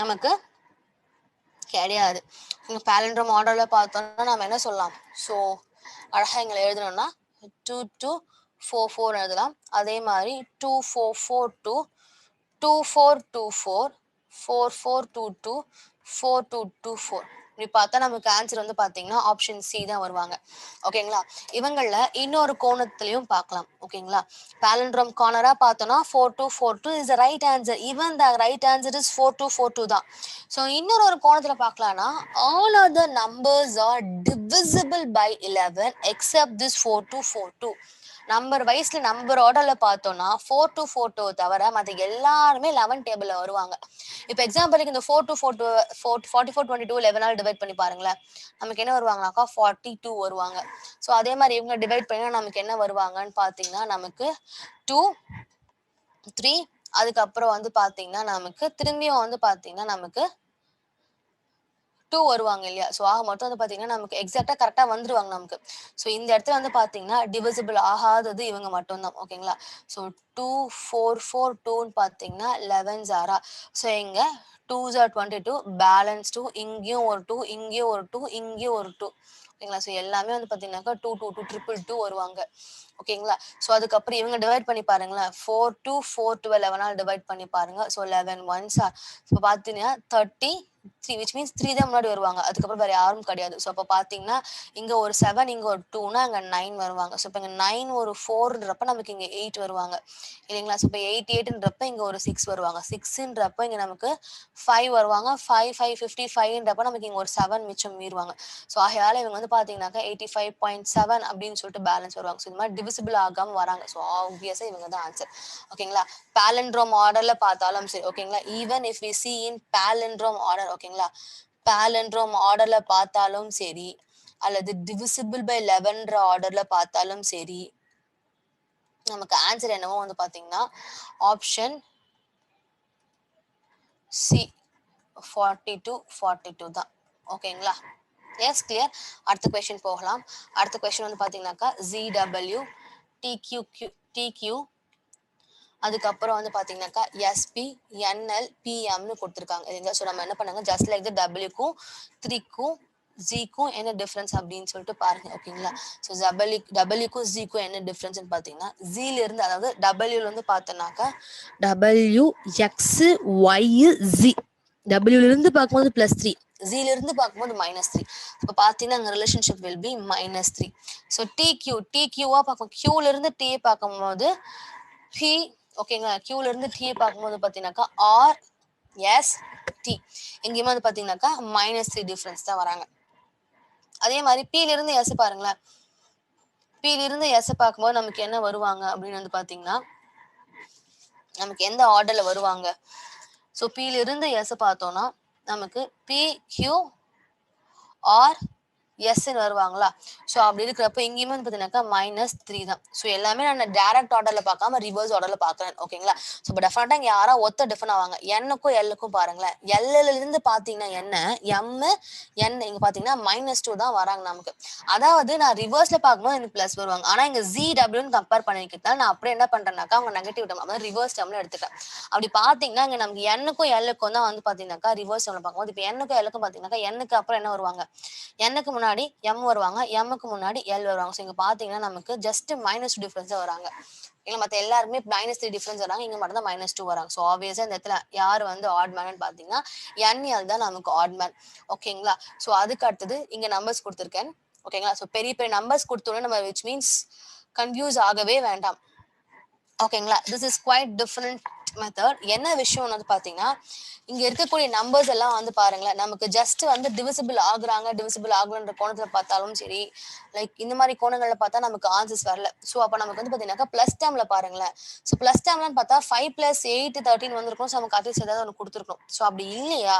நமக்கு கிடையாது. பாலண்ட்ரோம் மாடல்ல பார்த்தோம்னா நம்ம என்ன சொல்லலாம், ஸோ அழகா எங்களை எழுதணும்னா 2244 எழுதலாம். அதே மாதிரி 2442 2424 4422 4224 இப்படி பார்த்தா நமக்கு ஆன்சர் வந்து பாத்தீங்கன்னா ஆப்ஷன் சி தான் வருவாங்க. ஓகேங்களா, இவங்கள இன்னொரு கோணத்திலையும் பார்க்கலாம். ஓகேங்களா, பாலண்ட்ரோம் கார்னரா பார்த்தோம்னா 4242 is the right answer. Even the right answer is 4242 தான். ஸோ இன்னொரு கோணத்துல பார்க்கலாம்னா all other numbers are divisible by 11 except this 4242. Number வைஸ்ல number ஆர்டர்ல பார்த்தோம்னா 4242 தவிர மற்ற எல்லாருமே 11 டேபிள்ல வருவாங்க. இப்போ எக்ஸாம்பிளுக்கு இந்த 4422 11ஆல் டிவைட் பண்ணி பாருங்களேன், நமக்கு என்ன வருவாங்கனாக்கா 42 வருவாங்க. ஸோ அதே மாதிரி இவங்க டிவைட் பண்ணினா நமக்கு என்ன வருவாங்கன்னு பார்த்தீங்கன்னா நமக்கு 2 3 அதுக்கப்புறம் வந்து பார்த்தீங்கன்னா நமக்கு திரும்பியும் வந்து பார்த்தீங்கன்னா நமக்கு 2 வருவாங்க இல்லையா. ஸோ ஆக மொத்தம் வந்து பார்த்தீங்கன்னா நமக்கு எக்ஸாக்டா கரெக்டா வந்துருவாங்க நமக்கு. ஸோ இந்த இடத்துல வந்து பார்த்தீங்கன்னா டிவிசிபிள் ஆகாதது இவங்க மட்டும்தான். ஓகேங்களா, ஸோ 2442ன்னு பார்த்தீங்கன்னா 11 ஜாரா. ஸோ இங்க 2s are 22 பேலன்ஸ் 2, இங்கேயும் ஒரு 2, இங்கேயும் ஒரு 2, இங்கேயும் ஒரு 2. ஓகேங்களா, ஸோ எல்லாமே வந்து பார்த்தீங்கன்னாக்கா 2 2 2 2 வருவாங்க. ஓகேங்களா, ஸோ அதுக்கப்புறம் இவங்க டிவைட் பண்ணி பாருங்களேன், 4 2 4 12 11ஆல் டிவைட் பண்ணி பாருங்க. ஸோ 11 1s are, ஸோ பார்த்தீங்கன்னா 33 which means 3 தான் முன்னாடி வருவாங்க, அதுக்கப்புறம் வேற யாரும் கிடையாது. ஸோ அப்போ பார்த்தீங்கன்னா இங்க ஒரு 7 இங்க ஒரு 2னா அங்க 9 வருவாங்க. ஸோ இப்போ இங்க 9 ஒரு 4ன்றப்ப நமக்கு இங்க 8 வருவாங்க இல்லைங்களா. ஸோ இப்போ 8 8ன்றப்ப இங்க ஒரு 6 வருவாங்க, 6ன்றப்ப இங்க நமக்கு 5 வருவாங்க, 5 5 55ன்றப்ப நமக்கு இங்க ஒரு 7 மிச்சம் மீறுவாங்க. ஸோ ஆகையால இவங்க வந்து பார்த்தீங்கன்னாக்கா 85.7 அப்படின்னு சொல்லிட்டு பேலன்ஸ் வருவாங்க. ஸோ இந்த மாதிரி டிவிசிபிள் ஆகாம வராங்க. ஸோ ஆப்வியஸா இவங்க தான் ஆன்சர். ஓகேங்களா, பாலண்ட்ரோம் ஆர்டர்ல பார்த்தாலும் சரி. ஓகேங்களா, even if we see in palindrome order, ஓகேங்களா, பாலண்ட்ரோம் ஆர்டர்ல பார்த்தாலும் சரி அல்லது டிவிசிபிள் பை 11ன்ற ஆர்டர்ல பார்த்தாலும் சரி நமக்கு ஆன்சர் என்னவோ வந்து பாத்தீங்கன்னா ஆப்ஷன் சி 42 தான். ஓகேங்களா, எஸ் கிளியர். அடுத்த கொஸ்டின் போகலாம். அடுத்த கொஸ்டின் வந்து பாத்தீங்கன்னாக்கா ZW TQ அதுக்கப்புறம் வந்து பாத்தீங்கன்னாக்கா SP NL PMன்னு கொடுத்துருக்காங்க இல்லைங்களா. ஸோ நம்ம என்ன பண்ணாங்க, ஜஸ்ட் லைக் த டபிள்யூக்கும் 3க்கும் ஜிக்கும் என்ன டிஃபரன்ஸ் அப்படின்னு சொல்லிட்டு பாருங்க. ஓகேங்களா, ஸோ டபிள்யூக்கும் ஜிக்கும் என்ன டிஃபரன்ஸ்னு பார்த்தீங்கன்னா ஜில இருந்து, அதாவது டபிள்யூல இருந்து பார்த்தோம்னாக்கா WXYZ, டபிள்யூல இருந்து பார்க்கும்போது +3, ஜில இருந்து பார்க்கும்போது -3. இப்போ பார்த்தீங்கன்னா அங்கே ரிலேஷன்ஷிப் வில் பி -3. ஸோ டிக்யூவா பார்க்கும், கியூல இருந்து டிஏ பார்க்கும்போது பி. ஓகேங்களா, கியூல இருந்து டிஏ பார்க்கும்போது பார்த்தீங்கன்னாக்கா RST, எங்கேயுமே வந்து பார்த்தீங்கன்னாக்கா -3 டிஃபரன்ஸ் தான் வராங்க. அதே மாதிரி பில இருந்து எஸ் பாருங்களேன், பில இருந்து எஸ் பார்க்கும்போது நமக்கு என்ன வருவாங்க அப்படின்னு வந்து பாத்தீங்கன்னா நமக்கு எந்த ஆர்டர்ல வருவாங்க. ஸோ பில இருந்து எஸ் பார்த்தோம்னா நமக்கு PQR எஸ்ன்னு வருவாங்களா. ஸோ அப்படி இருக்கிறப்ப எங்கேயுமே வந்து பார்த்தீங்கன்னாக்கா -3 தான். ஸோ எல்லாமே நான் டேரக்ட் ஆர்டர்ல பார்க்காம ரிவர்ஸ் ஆர்டர்ல பார்க்குறேன். ஓகேங்களா, ஸோ இப்போ டெஃபினட்டா இங்கே யாரா ஒத்த டிஃபன் ஆவாங்க. என்னுக்கும் எல்லுக்கும் பாருங்களேன், எல்ல இருந்து பார்த்தீங்கன்னா என்ன எம் என் இங்க பார்த்தீங்கன்னா -2 தான் வராங்க நமக்கு. அதாவது நான் ரிவர்ஸ்ல பார்க்கும்போது எனக்கு பிளஸ் வருவாங்க. ஆனா இங்க ZWன்னு கம்பேர் பண்ணிக்கிட்டா நான் அப்படியே என்ன பண்றேன்னாக்கா அவங்க நெகட்டிவ் டேர்ம், அதாவது ரிவர்ஸ் டேர்ம்ல எடுத்துட்டேன். அப்படி பார்த்தீங்கன்னா இங்க நமக்கு என்னுக்கும் எல்லுக்கும் தான் வந்து பார்த்தீங்கன்னாக்கா ரிவர்ஸ் டேர்ம்ல பார்க்கும்போது இப்போ என்னுக்கும் எல்லுக்கும் பார்த்தீங்கன்னாக்கா எண்ணுக்கு அப்புறம் என்ன வருவாங்க, எண்ணுக்கு முன்னாடி எம் வருவாங்க, எம்முக்கு முன்னாடி எல் வருவாங்க. ஸோ இங்க பாத்தீங்கன்னா நமக்கு ஜஸ்ட் -2 டிஃபரன்ஸ் தான் வராங்க. இல்ல மத்த எல்லாருமே -3 டிஃபரன்ஸ் வராங்க, இங்க மட்டும் தான் -2 வராங்க. ஸோ ஆப்வியஸா இந்த இடத்துல யார் வந்து ஆட் மேன் பாத்தீங்கன்னா NL தான் நமக்கு ஆட் மேன். ஓகேங்களா, ஸோ அதுக்கு அடுத்தது இங்க நம்பர்ஸ் கொடுத்துருக்கேன். ஓகேங்களா, ஸோ பெரிய பெரிய நம்பர்ஸ் கொடுத்தோன்னே நம்ம விச் மீன்ஸ் கன்ஃபியூஸ் ஆகவே வேண்டாம். ஓகேங்களா, this is quite different method. என்ன விஷயம் வந்து பாத்தீங்கன்னா, இங்க இருக்கக்கூடிய நம்பர்ஸ் எல்லாம் வந்து பாருங்களேன், நமக்கு ஜஸ்ட் வந்து டிவிசிபிள் ஆகுறாங்க, டிவிசிபிள் ஆகலன்ற கோணத்துல பார்த்தாலும் சரி, லைக் இந்த மாரி கோணங்கள்ல பார்த்தா நமக்கு ஆன்சர்ஸ் வரல. ஸோ அப்ப நமக்கு வந்து பாத்தீங்கன்னாக்கா, பிளஸ் டேர்ம்ல பாருங்களேன். ஸோ பிளஸ் டேர்ம்லன்னு பார்த்தா 5 + 8 13 வந்திருக்கும். ஸோ நமக்கு அட்லீஸ்ட் ஏதாவது ஒண்ணு குடுத்துருக்கணும். ஸோ அப்படி இல்லையா,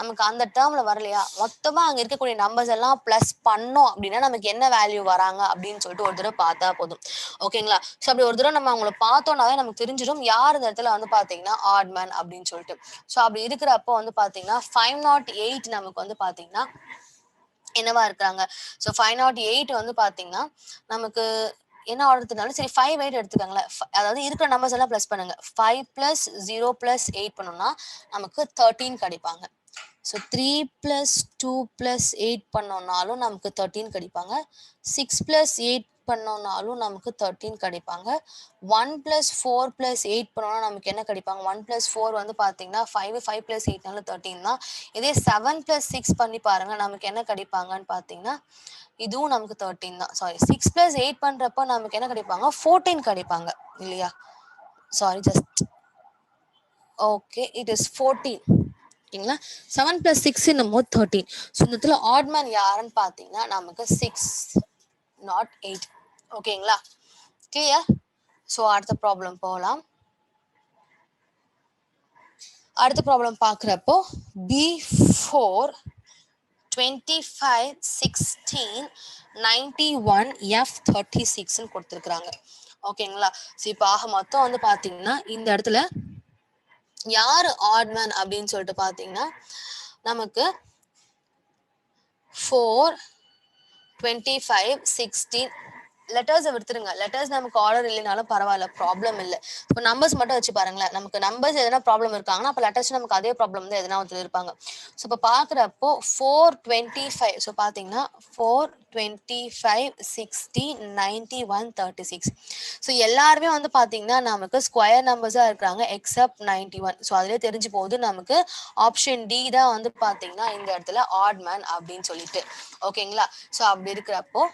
நமக்கு அந்த டேர்ம்ல வரலையா, மொத்தமா அங்க இருக்கக்கூடிய நம்பர்ஸ் எல்லாம் பிளஸ் பண்ணோம் அப்படின்னா, நமக்கு என்ன வேல்யூ வராங்க அப்படின்னு சொல்லிட்டு ஒரு தடவ பார்த்தா போதும். ஓகேங்களா? ஸோ அப்படி ஒரு தடவ நம்ம அவங்கள பார்த்தோம்னாவே நமக்கு தெரிஞ்சிரும், யார் இந்த இடத்துல வந்து பாத்தீங்கன்னா ஆட் மேன் அப்படின்னு சொல்லிட்டு. ஸோ அப்படி இருக்கிறப்போ வந்து பாத்தீங்கன்னா 508 நமக்கு வந்து பாத்தீங்கன்னா என்னவா இருக்காங்க. ஸோ 508 வந்து பாத்தீங்கன்னா நமக்கு என்ன ஆர்டர் எடுத்துனாலும் சரி 5, 8 எடுத்துக்கோங்களேன். அதாவது இருக்கிற நம்பர்ஸ் எல்லாம் பிளஸ் பண்ணுங்க. 5 + 0 + 8 பண்ணோம்னா நமக்கு 13 கிடைப்பாங்க. ஸோ 3 + 2 + 8 பண்ணோம்னாலும் நமக்கு 13 கிடைப்பாங்க. 6 + 8 பண்ணோம்னாலும் நமக்கு 13 கிடைப்பாங்க. 1 + 4 + 8 பண்ணோம்னா நமக்கு என்ன கிடைப்பாங்க? 1 + 4 வந்து பார்த்தீங்கன்னா 5, 5 + 8னால 13 தான். இதே 7 + 6 பண்ணி பாருங்க. நமக்கு என்ன கிடைப்பாங்கன்னு பார்த்தீங்கன்னா, இதுவும் நமக்கு 13 தான். சாரி 6 + 8 பண்றப்போ நமக்கு என்ன கிடைப்பாங்க? 14 கிடைப்பாங்க. இல்லையா? Sorry just okay. It is 14. ஓகேங்களா? 7 + 6 என்னும்போது 13. ஸோ இந்த இடத்துல ஆட் மேன் யாருன்னு பார்த்தீங்கன்னா, நமக்கு 6 நாட் 8. ஓகேங்களா? கிளியர்? ஸோ அடுத்த ப்ராப்ளம் போலாம். அடுத்த ப்ராப்ளம் பார்க்குறப்போ B4 25 16 91 F36ன்னு கொடுத்துருக்குறாங்க. ஓகேங்களா? ஸோ இப்போ ஆக மொத்தம் வந்து பார்த்தீங்கன்னா, இந்த இடத்துல யாரு ஆட் மேன் அப்படின்னு சொல்லிட்டு பார்த்தீங்கன்னா, நமக்கு 4 25 16 லெட்டர்ஸை விடுத்துருங்க. லெட்டர்ஸ் நமக்கு ஆர்டர் இல்லைனாலும் பரவாயில்ல, ப்ராப்ளம் இல்லை. இப்போ நம்பர்ஸ் மட்டும் வச்சு பாருங்களேன். நமக்கு நம்பர்ஸ் எதனா ப்ராப்ளம் இருக்காங்கன்னா அப்போ லெட்டர்ஸ் நமக்கு அதே ப்ராப்ளம் தான் எதனா ஒருத்தர் இருப்பாங்க. ஸோ இப்போ பார்க்குறப்போ 425 ஸோ பார்த்தீங்கன்னா 425 60 91 36 ஸோ எல்லாருமே வந்து பார்த்தீங்கன்னா நமக்கு ஸ்கொயர் நம்பர்ஸாக இருக்கிறாங்க எக்ஸப்ட் 91. ஸோ அதிலே தெரிஞ்சு போகுது நமக்கு ஆப்ஷன் டி தான் வந்து பார்த்தீங்கன்னா இந்த இடத்துல ஆட் மேன் அப்படின்னு சொல்லிட்டு. ஓகேங்களா? ஸோ அப்படி இருக்கிறப்போ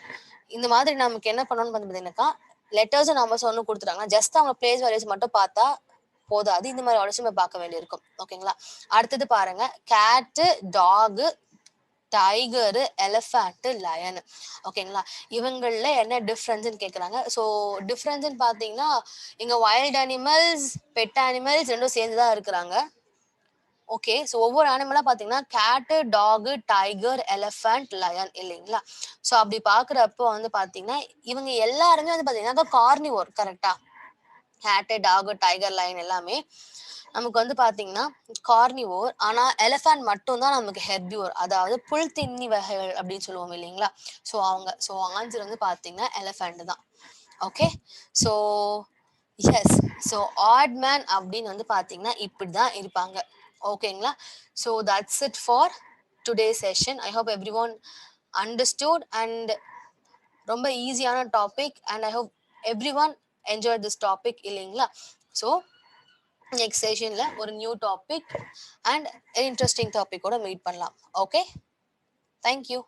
இந்த மாதிரி நமக்கு என்ன பண்ணணும்னு பார்த்தீங்கன்னாக்கா, லெட்டர்ஸும் நம்பர்ஸும் ஒண்ணு குடுத்துட்டாங்கன்னா, ஜஸ்ட் அவங்க பிளேஸ் வேல்யூஸ் மட்டும் பார்த்தா போதாது. இந்த மாதிரி ஆர்டர்ஸும் நம்ம பார்க்க வேண்டியிருக்கும். ஓகேங்களா? அடுத்தது பாருங்க. கேட்டு, டாகு, டைகரு, எலிஃபேண்ட், லயன். ஓகேங்களா? இவங்கள்ல என்ன டிஃபரன்ஸ்ன்னு கேட்குறாங்க. ஸோ டிஃபரன்ஸ்ன்னு பார்த்தீங்கன்னா, இங்க வைல்ட் அனிமல்ஸ், பெட் அனிமல்ஸ் 2ம் சேர்ந்து தான் இருக்கிறாங்க. ஓகே. ஸோ ஒவ்வொரு அனிமலா பார்த்தீங்கன்னா, கேட்டு, டாகு, டைகர், எலிஃபேண்ட், லயன் இல்லைங்களா? ஸோ அப்படி பார்க்குறப்போ வந்து பார்த்தீங்கன்னா, இவங்க எல்லாருமே வந்து பார்த்தீங்கன்னா கார்னிவோர் கரெக்ட்டா? கேட்டு, டாகு, டைகர், லயன் எல்லாமே நமக்கு வந்து பார்த்தீங்கன்னா கார்னிவோர். ஆனா எலிஃபேண்ட் மட்டும் தான் நமக்கு ஹெர்பிவோர். அதாவது புல்தின்னி வகைகள் அப்படின்னு சொல்லுவோம் இல்லைங்களா? ஸோ ஆன்சர் வந்து பார்த்தீங்கன்னா எலிஃபேண்ட் தான். Okay. So yes. So odd man அப்படின்னு வந்து பார்த்தீங்கன்னா இப்படி தான் இருப்பாங்க. ஓகேங்களா? So that's it for today session. I hope every one understood and ரொம்ப ஈஸியான topic and I hope every one enjoy this topic இல்லைங்களா? ஸோ நெக்ஸ்ட் செஷன்ல ஒரு நியூ டாபிக் அண்ட் இன்ட்ரெஸ்டிங் டாபிக்கோட மீட் பண்ணலாம். ஓகே. தேங்க்யூ.